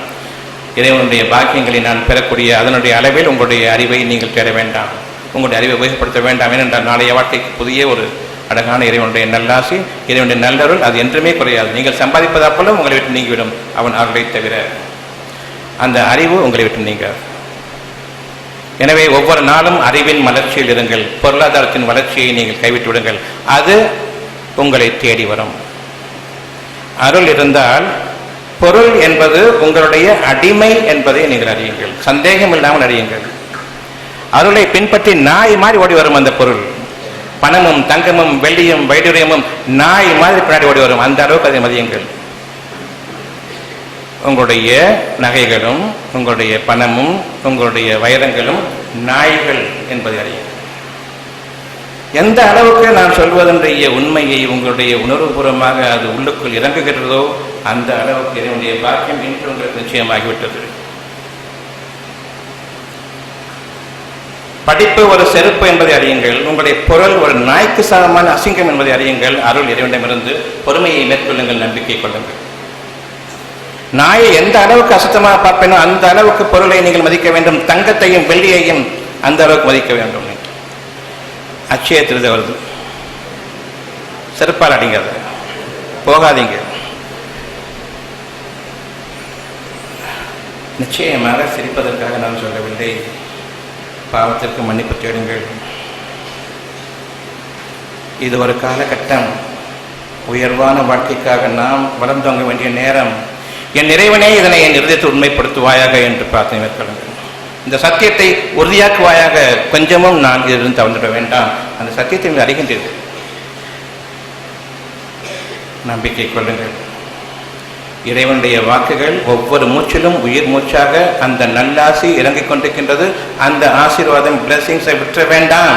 இறைவனுடைய பாக்கியங்களை நான் பெறக்கூடிய அதனுடைய அளவில் உங்களுடைய அறிவை நீங்கள் தேட வேண்டாம், உங்களுடைய அறிவை உபயோகப்படுத்த வேண்டாம். ஏனென்றால் நாளைய வாழ்க்கைக்கு புதிய ஒரு அழகான இறைவனுடைய நல்லாசி, இறைவனுடைய நல்லருள் அது என்றுமே குறையாது. நீங்கள் சம்பாதிப்பதாக போல உங்களை விட்டு நீங்கிவிடும் அவன் அருளை தவிர. அந்த அறிவு உங்களை விட்டு நீங்க. எனவே ஒவ்வொரு நாளும் அறிவின் வளர்ச்சியில் இருங்கள். பொருளாதாரத்தின் வளர்ச்சியை நீங்கள் கைவிட்டு விடுங்கள், அது உங்களை தேடி வரும். அருள் இருந்தால் பொருள் என்பது உங்களுடைய அடிமை என்பதை நீங்கள் அறியுங்கள், சந்தேகம் இல்லாமல் அறியுங்கள். அருளை பின்பற்றி நாய் மாதிரி ஓடி வரும் அந்த பொருள். பணமும் தங்கமும் வெள்ளியும் வைடூரியமும் நாய் மாதிரி பின்னாடி ஓடி வரும். அந்த அளவுக்கு அதை மதியுங்கள். உங்களுடைய நகைகளும் உங்களுடைய பணமும் உங்களுடைய வைரங்களும் நாய்கள் என்பதை அறியுங்கள். எந்த அளவுக்கு நான் சொல்வதனுடைய உண்மையை உங்களுடைய உணர்வுபூர்வமாக அது உள்ளுக்குள் இறங்குகிறதோ அந்த அளவுக்கு இதனுடைய பாக்கியம் இன்று உங்களுக்கு நிச்சயமாகிவிட்டது. படிப்பு ஒரு செருப்பு என்பதை அறியுங்கள். உங்களுடைய பொருள் ஒரு நாய்க்கு சமமான அசிங்கம் என்பதை அறியுங்கள். அருள் இறைவனிடமிருந்து பொறுமையை மேற்கொள்ளுங்கள், நம்பிக்கை கொள்ளுங்கள். நாயை எந்த அளவுக்கு அசுத்தமாக பார்ப்பேனோ அந்த அளவுக்கு பொருளை நீங்கள் மதிக்க வேண்டும். தங்கத்தையும் வெள்ளியையும் அந்த அளவுக்கு மதிக்க வேண்டும். அட்சய திருதை வருது, செருப்பால் அடிங்காத, போகாதீங்க. நிச்சயமாக சிரிப்பதற்காக நான் சொல்லவில்லை. பாவத்திற்கு மன்னிப்பு தேடுங்கள். இது ஒரு காலகட்டம். உயர்வான வாழ்க்கைக்காக நாம் வளர்ந்தோங்க வேண்டிய நேரம். என் இறைவனே இதனை என் இருதயத்தை உண்மைப்படுத்துவாயாக என்று பிரார்த்தனை மேற்கொள்ளுங்கள். இந்த சத்தியத்தை உறுதியாக்குவாயாக, கொஞ்சமும் நான் இதிலிருந்து தவழ்ந்துட வேண்டாம். அந்த சத்தியத்தை அறிகின்றீர்கள். நம்பிக்கை கொள்ளுங்கள். இறைவனுடைய வாக்குகள் ஒவ்வொரு மூச்சிலும் உயிர் மூச்சாக அந்த நல்லாசி இறங்கிக் கொண்டிருக்கின்றது. அந்த ஆசீர்வாதம் பிளஸிங்ஸை விற்ற வேண்டாம்.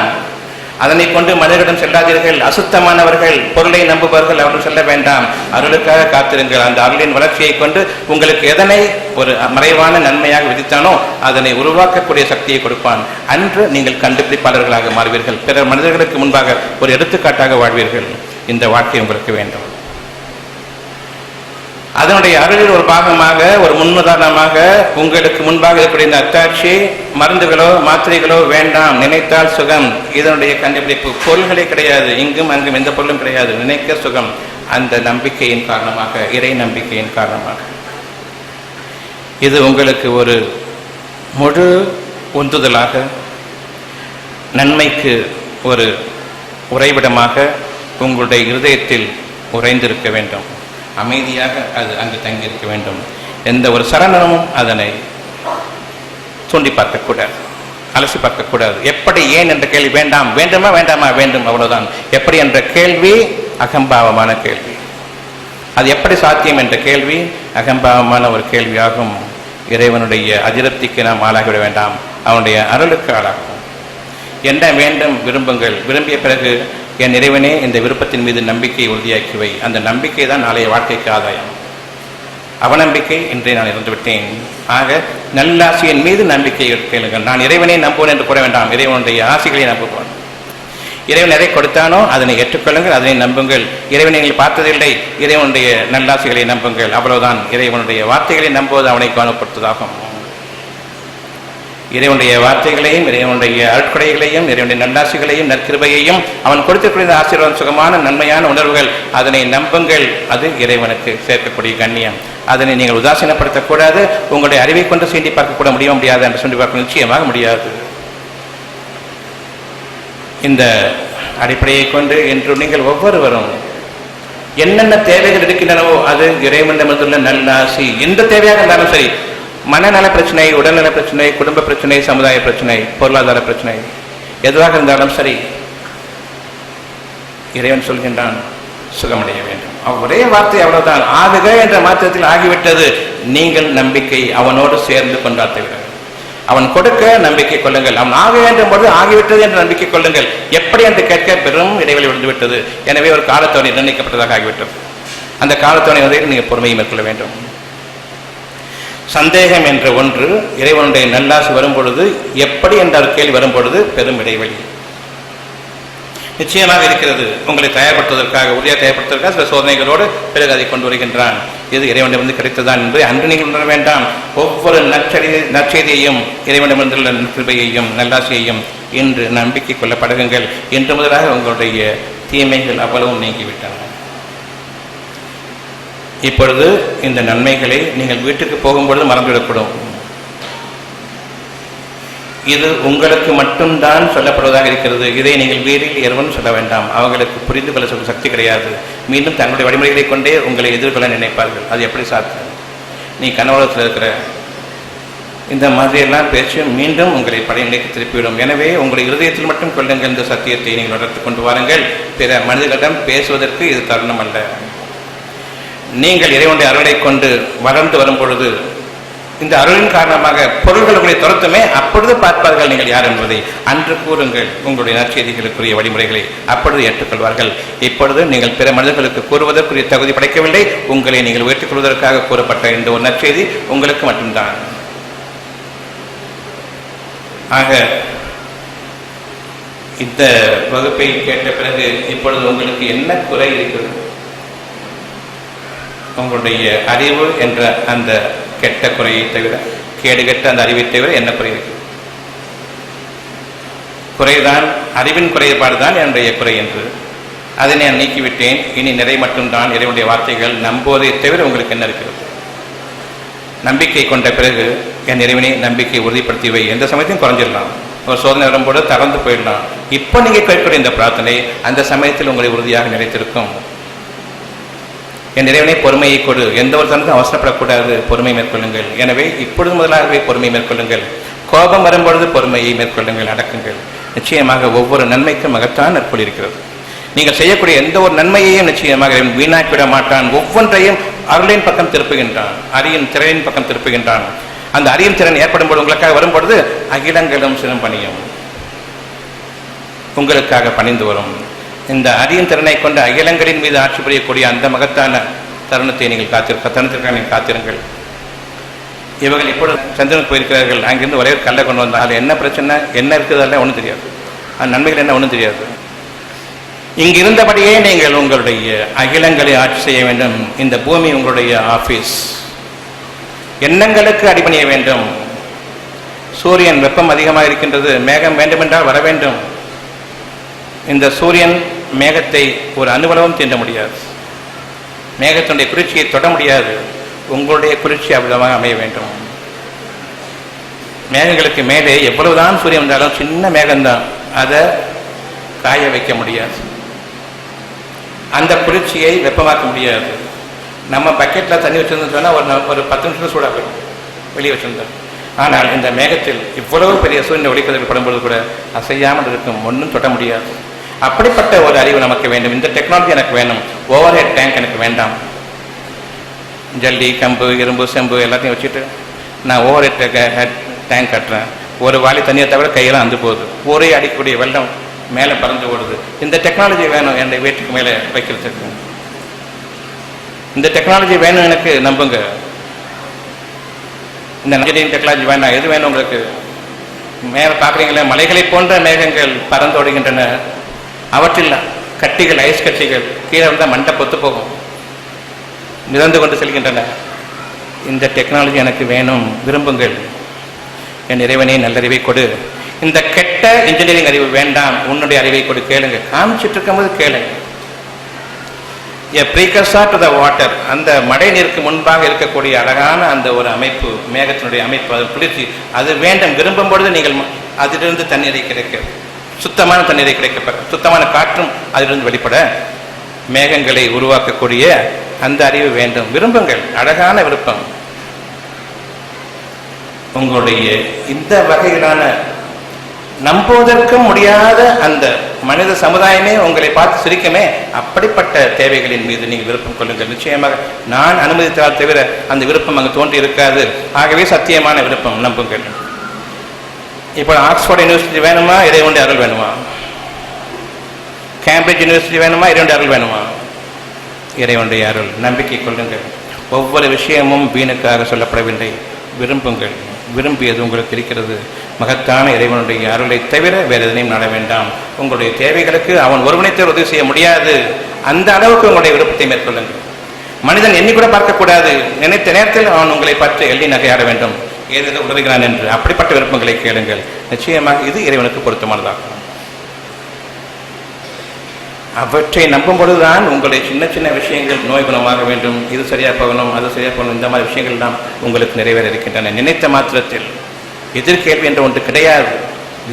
அதனை கொண்டு மனிதரிடம் செல்லாதீர்கள். அசுத்தமானவர்கள், பொருளை நம்புபவர்கள் அவர்கள் செல்ல வேண்டாம். அருளுக்காக காத்திருங்கள். அந்த அருளின் வளர்ச்சியை கொண்டு உங்களுக்கு எதனை ஒரு மறைவான நன்மையாக விதித்தானோ அதனை உருவாக்கக்கூடிய சக்தியை கொடுப்பான். அன்று நீங்கள் கண்டுபிடிப்பாளர்களாக மாறுவீர்கள். பிற மனிதர்களுக்கு முன்பாக ஒரு எடுத்துக்காட்டாக வாழ்வீர்கள். இந்த வாழ்க்கை உங்களுக்கு வேண்டும். அதனுடைய அருளில் ஒரு பாகமாக, ஒரு முன்னுதாரணமாக உங்களுக்கு முன்பாக இருக்கக்கூடிய இந்த அத்தாட்சி, மருந்துகளோ மாத்திரைகளோ வேண்டாம். நினைத்தால் சுகம். இதனுடைய கண்டுபிடிப்பு பொருள்களே கிடையாது. இங்கும் அங்கும் எந்த பொருளும் கிடையாது. நினைக்க சுகம். அந்த நம்பிக்கையின் காரணமாக, இறை நம்பிக்கையின் காரணமாக இது உங்களுக்கு ஒரு முழு உந்துதலாக, நன்மைக்கு ஒரு உறைவிடமாக உங்களுடைய இருதயத்தில் உறைந்திருக்க வேண்டும். அமைதியாக அது அங்கு தங்கியிருக்க வேண்டும். எந்த ஒரு சரணமும் அதனை தூண்டி பார்க்கக்கூடாது, அலசி பார்க்கக்கூடாது. எப்படி, ஏன் என்ற கேள்வி வேண்டாம். வேண்டுமா வேண்டாமா, வேண்டும், அவ்வளவுதான். எப்படி என்ற கேள்வி அகம்பாவமான கேள்வி. அது எப்படி சாத்தியம் என்ற கேள்வி அகம்பாவமான ஒரு கேள்வியாகும். இறைவனுடைய அதிருப்திக்கு நாம் ஆளாகிவிட வேண்டாம். அவனுடைய அருளுக்கு ஆளாகும். என்ன வேண்டும் விரும்புங்கள். விரும்பிய பிறகு என் இறைவனே இந்த விருப்பத்தின் மீது நம்பிக்கையை உறுதியாக்கிவை. அந்த நம்பிக்கை தான் நாளைய வாழ்க்கைக்கு ஆதாயம். அவநம்பிக்கை இன்றே நான் இறந்துவிட்டேன். ஆக நல்லாசியின் மீது நம்பிக்கை கேளுங்கள். நான் இறைவனை நம்புவேன் என்று கூற வேண்டாம். இறைவனுடைய ஆசைகளை நம்புவோம். இறைவன் எதை கொடுத்தானோ அதனை ஏற்றுக்கொள்ளுங்கள், அதனை நம்புங்கள். இறைவனை நீங்கள் பார்த்ததில்லை, இறைவனுடைய நல்லாசிகளை நம்புங்கள். அவ்வளவுதான். இறைவனுடைய வார்த்தைகளை நம்புவது அவனை காணப்படுத்துவதாகும். இறைவனுடைய வார்த்தைகளையும், இறைவனுடைய அருட்கொடைகளையும், இறைவனுடைய நல்லாசிகளையும், நற்கிருபையையும், அவன் கொடுத்திருக்கிற ஆசீர்வாதம், சுகமான நன்மையான உணர்வுகள், அதனை நம்புங்கள். அது இறைவனுக்கு சேர்க்கக்கூடிய கண்ணியம். அதனை நீங்கள் உதாசீனப்படுத்தக்கூடாது. உங்களுடைய அறிவை கொண்டு சீண்டி பார்க்கக்கூட முடியாது என்று சொல்லி பார்க்க நிச்சயமாக முடியாது. இந்த அடிப்படையை கொண்டு இன்று நீங்கள் ஒவ்வொருவரும் என்னென்ன தேவைகள் இருக்கின்றனவோ அது இறைவனிடமிருந்துள்ள நல்லாசி. எந்த தேவையாக இருந்தாலும் சரி, மனநல பிரச்சனை, உடல்நல பிரச்சனை, குடும்ப பிரச்சனை, சமுதாய பிரச்சனை, பொருளாதார பிரச்சனை, எதுவாக இருந்தாலும் சரி, இறைவன் சொல்கின்றான் சுகமடைய வேண்டும். ஒரே வார்த்தை, அவ்வளவுதான். ஆகுக என்ற மாத்திரத்தில் ஆகிவிட்டது. நீங்கள் நம்பிக்கை அவனோடு சேர்ந்து கொண்டாட விட. அவன் கொடுக்க நம்பிக்கை கொள்ளுங்கள். அவன் ஆக வேண்டும் பொழுது ஆகிவிட்டது என்று நம்பிக்கை கொள்ளுங்கள். எப்படி என்று கேட்க பெரும் இடைவெளி விழுந்துவிட்டது. எனவே ஒரு காலத்தவணை நிர்ணயிக்கப்பட்டதாக ஆகிவிட்டது. அந்த காலத்தவணை வரையில் நீங்கள் பொறுமையை மேற்கொள்ள வேண்டும். சந்தேகம் என்ற ஒன்று இறைவனுடைய நல்லாசி வரும்பொழுது, எப்படி என்ற ஒரு கேள்வி வரும்பொழுது பெரும் இடைவெளி நிச்சயமாக இருக்கிறது. உங்களை தயார்படுத்துவதற்காக, உறுதியாக தயார்படுத்துவதற்காக சில சோதனைகளோடு பிறகு அதை கொண்டு வருகின்றான். இது இறைவனிடமிருந்து கிடைத்ததான் என்று அன்று நீங்கள் உணர வேண்டாம். ஒவ்வொரு நற்செய்தியையும், இறைவனிடமிருந்துள்ள கிருபையையும் நல்லாசியையும் இன்று நம்பிக்கை கொள்ள பழகுங்கள். இன்று முதலாக உங்களுடைய தீமைகள் அவ்வளவும் நீங்கிவிட்டன. இப்பொழுது இந்த நன்மைகளை நீங்கள் வீட்டுக்கு போகும்பொழுது மறந்துவிடக்கூடும். இது உங்களுக்கு மட்டும்தான் சொல்லப்படுவதாக இருக்கிறது. இதை நீங்கள் வீரில் எவரும் சொல்ல வேண்டாம். அவர்களுக்கு புரிந்து கொள்ள சொல்ல சக்தி கிடையாது. மீண்டும் தங்களுடைய வழிமுறைகளை கொண்டே உங்களை எதிர்கொள்ள நினைப்பார்கள். அது எப்படி சாத்தியம்? நீ கனவுலகத்தில் இருக்கிற இந்த மாதிரியெல்லாம் பேச்சு மீண்டும் உங்களை பழைய நிலைக்கு திருப்பிவிடும். எனவே உங்களுடைய இருதயத்தில் மட்டும் கொள்ளுங்கள். இந்த சத்தியத்தை நீங்கள் வளர்த்து கொண்டு வாருங்கள். பிற மனிதர்களிடம் பேசுவதற்கு இது தருணம் அல்ல. நீங்கள் இறைவனுடைய அருளை கொண்டு வளர்ந்து வரும் பொழுது, இந்த அருளின் காரணமாக பொருள்கள் உங்களை துரத்துமே, அப்பொழுது பார்ப்பார்கள் நீங்கள் யார் என்பதை. அன்று கூறுங்கள் உங்களுடைய நற்செய்திகளுக்குரிய வழிமுறைகளை, அப்பொழுது ஏற்றுக்கொள்வார்கள். இப்பொழுது நீங்கள் பிற மனிதர்களுக்கு கூறுவதற்குரிய தகுதி படைக்கவில்லை. உங்களை நீங்கள் உயர்த்திக் கொள்வதற்காக கூறப்பட்ட இந்த ஒரு நற்செய்தி உங்களுக்கு மட்டும்தான். ஆக இந்த வகுப்பை கேட்ட பிறகு இப்பொழுது உங்களுக்கு என்ன குறை இருக்கிறது? உங்களுடைய அறிவு என்ற அந்த கெட்ட குறையை தவிர, கேடுகெட்ட அந்த அறிவை தவிர என்ன குறை இருக்கு? குறைதான், அறிவின் குறைபாடுதான் என்னுடைய குறை என்று அதை நான் நீக்கிவிட்டேன். இனி நிறை மட்டும்தான் இறைவனுடைய வார்த்தைகள். நம்புவதை தவிர உங்களுக்கு என்ன இருக்கிறது? நம்பிக்கை கொண்ட பிறகு என் இறைவனை நம்பிக்கை உறுதிப்படுத்திவை. எந்த சமயத்தையும் குறைஞ்சிடலாம். ஒரு சோதனை வரும்போது தளர்ந்து போயிடலாம். இப்போ நீங்கள் கேட்கக்கூடிய இந்த பிரார்த்தனை அந்த சமயத்தில் உங்களை உறுதியாக நிலைத்திருக்கும். என் இறைவனை பொறுமையை கொடு. எந்த ஒரு தனக்கும் அவசரப்படக்கூடாது. பொறுமை மேற்கொள்ளுங்கள். எனவே இப்பொழுது முதலாகவே பொறுமை மேற்கொள்ளுங்கள். கோபம் வரும்பொழுது பொறுமையை மேற்கொள்ளுங்கள், அடக்குங்கள். நிச்சயமாக ஒவ்வொரு நன்மைக்கும் மகத்தான் நற்பொழி இருக்கிறது. நீங்கள் செய்யக்கூடிய எந்த ஒரு நன்மையையும் நிச்சயமாக வீணாக்கிவிட மாட்டான். ஒவ்வொன்றையும் அருளின் பக்கம் திருப்புகின்றான், அரியின் திறனின் பக்கம் திருப்புகின்றான். அந்த அரியின் திறன் ஏற்படும்போது உங்களுக்காக வரும்பொழுது அகிலங்களும் சினம் பணியும், உங்களுக்காக பணிந்து வரும். இந்த அரியின் திறனை கொண்டு அகிலங்களின் மீது ஆட்சி புரியக்கூடிய அந்த மகத்தான தருணத்தை நீங்கள் தருணத்திற்காக நீங்கள் காத்திருங்கள். இவர்கள் இப்பொழுது சந்திரனுக்கு போயிருக்கிறார்கள். அங்கிருந்து ஒரே ஒரு கல்லை கொண்டு வந்தால் அது என்ன பிரச்சனை, என்ன இருக்குதெல்லாம் ஒன்றும் தெரியாது, அந்த நன்மைகள் என்ன ஒன்றும் தெரியாது. இங்கு இருந்தபடியே நீங்கள் உங்களுடைய அகிலங்களை ஆட்சி செய்ய வேண்டும். இந்த பூமி உங்களுடைய ஆபீஸ். எண்ணங்களுக்கு அடிபணிய வேண்டும். சூரியன் வெப்பம் அதிகமாக இருக்கின்றது, மேகம் வேண்டுமென்றால் வர வேண்டும். இந்த சூரியன் மேகத்தை ஒரு அணுவளவும் தீண்ட முடியாது, மேகத்தினுடைய குளிர்ச்சியை தொட முடியாது. உங்களுடைய குளிர்ச்சி அவ்வளவாக அமைய வேண்டும். மேகங்களுக்கு மேலே எவ்வளவுதான் சூரியன் வந்தாலும் சின்ன மேகம்தான், அதை காய வைக்க முடியாது, அந்த குளிர்ச்சியை வெப்பமாக்க முடியாது. நம்ம பக்கெட்டில் தண்ணி வச்சுருந்தோம்னு சொன்னால் ஒரு 10 நிமிஷம் சூடாக போயிடும் வெளியே வச்சுருந்தோம். ஆனால் இந்த மேகத்தில் இவ்வளவு பெரிய சூரியனை ஒளிப்பதில் படும்போது கூட அசையாமல் இருக்கும், ஒன்றும் தொட முடியாது. அப்படிப்பட்ட ஒரு அறிவு நமக்கு வேண்டும். இந்த டெக்னாலஜி எனக்கு வேணும். ஓவர் ஹெட் டேங்க் எனக்கு வேண்டாம். ஜல்லி, கம்பு, இரும்பு, செம்பு எல்லாத்தையும் வச்சுட்டு நான் ஓவர் ஹெட் டேங்க் கட்டுறேன். ஒரு வாளி தண்ணியை தவிர கையெல்லாம் அந்து போகுது, ஒரே அடிக்கக்கூடிய வெள்ளம் மேலே பறந்து ஓடுது. இந்த டெக்னாலஜி வேணும் என்னை வீட்டுக்கு மேலே வைக்கிறதுக்கு. இந்த டெக்னாலஜி வேணும் எனக்கு, நம்புங்க. இந்த இன்ஜினியரிங் டெக்னாலஜி வேணாம், எது வேணும் உங்களுக்கு? மேலே பார்க்குறீங்களே, மலைகளை போன்ற மேகங்கள் பறந்தோடுகின்றன. அவற்றில் கட்டிகள், ஐஸ் கட்டிகள் கீழே இருந்தால் மண்டை பொத்து போகும், மிதந்து கொண்டு செல்கின்றன. இந்த டெக்னாலஜி எனக்கு வேணும், விரும்புங்கள். என் இறைவனே நல்லறிவை கொடு. இந்த கெட்ட இன்ஜினியரிங் அறிவு வேண்டாம், உன்னுடைய அறிவை கொடு. கேளுங்க, காமிச்சிட்டு இருக்கும்போது கேளுங்க. ப்ரீகர்சர் டு த வாட்டர், அந்த மழை நீருக்கு முன்பாக இருக்கக்கூடிய அழகான அந்த ஒரு அமைப்பு, மேகத்தினுடைய அமைப்பு, அது குளிர்ச்சி, அது வேண்டும். விரும்பும் பொழுது நீங்கள் அதிலிருந்து தண்ணீரை கிடைக்க, சுத்தமான தண்ணீரை கிடைக்கப்பட, சுத்தமான காற்றும் அதிலிருந்து வெளிப்பட மேகங்களை உருவாக்கக்கூடிய அந்த அறிவு வேண்டும். விரும்புங்கள், அழகான விருப்பம். உங்களுடைய இந்த வகையிலான நம்புவதற்கும் முடியாத அந்த மனித சமுதாயமே உங்களை பார்த்து சிரிக்குமே, அப்படிப்பட்ட தேவைகளின் மீது நீங்கள் விருப்பம் கொள்ளுங்கள். நிச்சயமாக நான் அனுமதித்தால் தவிர அந்த விருப்பம் அங்கு தோன்றி இருக்காது. ஆகவே சத்தியமான விருப்பம், நம்புங்கள். இப்போ ஆக்ஸ்போர்ட் யூனிவர்சிட்டி வேணுமா, இறைவனுடைய அருள் வேணுமா? கேம்பிரிட்ஜ் யூனிவர்சிட்டி வேணுமா, இறைவனுடைய அருள் வேணுமா? இறைவனுடைய அருள். நம்பிக்கை கொள்ளுங்கள். ஒவ்வொரு விஷயமும் வீணுக்காக சொல்லப்படவில்லை. விரும்புங்கள். விரும்பியது உங்களுக்கு இருக்கிறது. மகத்தான இறைவனுடைய அருளை தவிர வேறு எதனையும் நாட வேண்டாம். உங்களுடைய தேவைகளுக்கு அவன் ஒருவனைத்தே உதவி செய்ய முடியாது. அந்த அளவுக்கு உங்களுடைய விருப்பத்தை மேற்கொள்ளுங்கள். மனிதன் எண்ணி கூட பார்க்கக்கூடாது. நினைத்த நேரத்தில் அவன் உங்களை பார்த்து எள்ளி நகையாட வேண்டும், ஏதேதோ உதவுகிறான் என்று. அப்படிப்பட்ட விருப்பங்களை கேளுங்கள். நிச்சயமாக இது இறைவனுக்கு பொருத்தமானதாகும். அவற்றை நம்பும் பொழுதுதான் உங்களுடைய சின்ன சின்ன விஷயங்கள் நோய் குணமாக வேண்டும், இது சரியாக போகணும், அது சரியாக போகணும், இந்த மாதிரி விஷயங்கள் தான் உங்களுக்கு நிறைவேற இருக்கின்றன. நினைத்த மாத்திரத்தில் எதிர்கேள்வி என்று ஒன்று கிடையாது.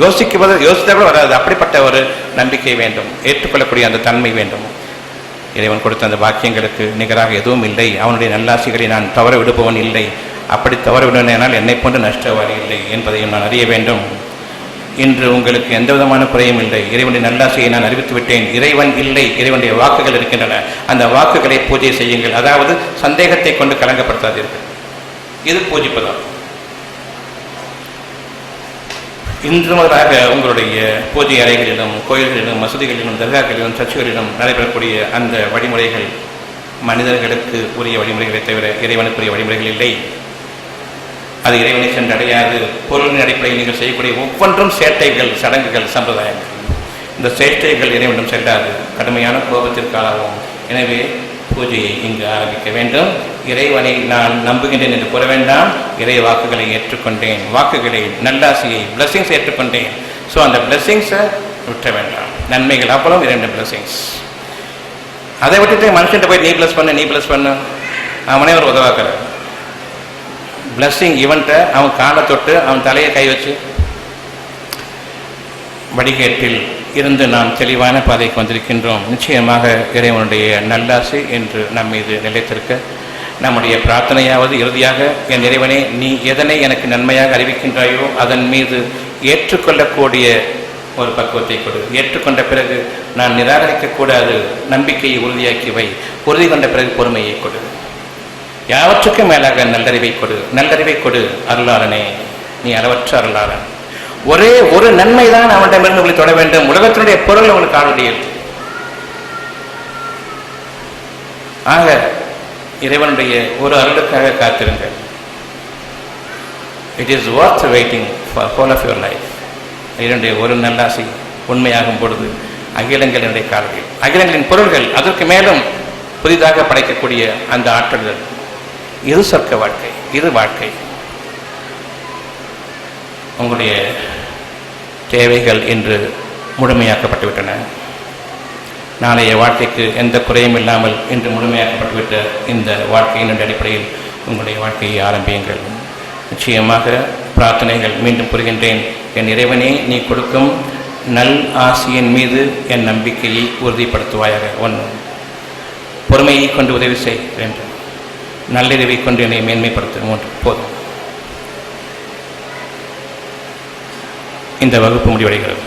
யோசித்த கூட வராது. அப்படிப்பட்ட ஒரு நம்பிக்கை வேண்டும், ஏற்றுக்கொள்ளக்கூடிய அந்த தன்மை வேண்டும். இறைவன் கொடுத்த அந்த வாக்கியங்களுக்கு நிகராக எதுவும் இல்லை. அவனுடைய நல்லாசிகளை நான் தவற விடுபவன் இல்லை. அப்படி தவற விடுவேனால் என்னை போன்று நஷ்டவாரி இல்லை என்பதையும் நான் அறிய வேண்டும். இன்று உங்களுக்கு எந்த விதமான குறையும் இல்லை. இறைவனுடைய நல்லாசையை நான் அறிவித்து விட்டேன். இறைவன் இல்லை, இறைவனுடைய வாக்குகள் இருக்கின்றன. அந்த வாக்குகளை பூஜை செய்யுங்கள். அதாவது சந்தேகத்தை கொண்டு கலங்கப்படுத்தாதீர்கள். இது பூஜிப்பதாம். இன்று முதலாக உங்களுடைய பூஜை அறைகளிலும், கோயில்களிலும், மசூதிகளிலும், தர்காக்களிலும், சர்ச்சுகளிலும் நடைபெறக்கூடிய அந்த வழிமுறைகள் மனிதர்களுக்கு உரிய வழிமுறைகளை தவிர இறைவனுக்குரிய வழிமுறைகள் இல்லை. அது இறைவனை சென்றடையாது. பொருளின் அடிப்படையில் நீங்கள் செய்யக்கூடிய ஒவ்வொன்றும் சேட்டைகள், சடங்குகள், சம்பிரதாயங்கள். இந்த சேட்டைகள் இறைவனிடம் செல்லாது, கடுமையான கோபத்திற்காகவும். எனவே பூஜையை இங்கு ஆரம்பிக்க வேண்டும். இறைவனை நான் நம்புகின்றேன் என்று கூற வேண்டாம். இறை வாக்குகளை ஏற்றுக்கொண்டேன், வாக்குகளை, நல்லாசியை, பிளஸிங்ஸ் ஏற்றுக்கொண்டேன். ஸோ அந்த பிளஸிங்ஸை விட்ட வேண்டாம். நன்மைகள் அவ்வளவு 2 பிளஸிங்ஸ். அதை விட்டுட்டு மனுஷன்ட்ட போய் நீ ப்ளஸ் பண்ணு, நீ ப்ளஸ் பண்ணு, அவனே ஒரு உதவாக்குற பிளஸ்ஸிங். இவன்ட்ட அவன் காலை தொட்டு அவன் தலையை கை வச்சு வடிகேட்டில் இருந்து நாம் தெளிவான பாதைக்கு வந்திருக்கின்றோம். நிச்சயமாக இறைவனுடைய நல்லாசை என்று நம் மீது நிலைத்திருக்க நம்முடைய பிரார்த்தனையாவது இறுதியாக, என் இறைவனே, நீ எதனை எனக்கு நன்மையாக அறிவிக்கின்றாயோ அதன் மீது ஏற்றுக்கொள்ளக்கூடிய ஒரு பக்குவத்தை கொடு. ஏற்றுக்கொண்ட பிறகு நான் நிராகரிக்கக்கூடாது, நம்பிக்கையை உறுதியாக்கி வை. உறுதி கொண்ட பிறகு பொறுமையை கொடு. யாவற்றுக்கும் மேலாக நல்லறிவை கொடு. நல்லறிவை கொடு அருளாளனே, நீ அளவற்ற அருளாளன். ஒரே ஒரு நன்மை தான் அவனிடமிருந்து உங்களை தொட வேண்டும். உலகத்தினுடைய பொருள் உங்களுக்கு ஆளுடையது. ஆக இறைவனுடைய ஒரு அருளுக்காக காத்திருங்கள். It is worth waiting for whole of your life. இதனுடைய ஒரு நல்லாசை உண்மையாகும் பொழுது அகிலங்களினுடைய காலங்கள், அகிலங்களின் பொருள்கள், அதற்கு மேலும் புதிதாக படைக்கக்கூடிய அந்த ஆற்றல்கள், இது சொர்க்க வாழ்க்கை, இது வாழ்க்கை. உங்களுடைய தேவைகள் இன்று முழுமையாக்கப்பட்டுவிட்டன. நாளைய வாழ்க்கைக்கு எந்த குறையும் இல்லாமல் இன்று முழுமையாக்கப்பட்டுவிட்ட இந்த வாழ்க்கையின் அடிப்படையில் உங்களுடைய வாழ்க்கையை ஆரம்பியுங்கள். நிச்சயமாக பிரார்த்தனைகள் மீண்டும் புரிகின்றேன். என் இறைவனே, நீ கொடுக்கும் நல் ஆசியின் மீது என் நம்பிக்கையை உறுதிப்படுத்துவாயாக. 1, பொறுமையை கொண்டு உதவி செய். 2, நல்லறிவை கொண்டு என்னை மேன்மைப்படுத்த. 3, போதும். இந்த வகுப்பு முடிவடைகிறது.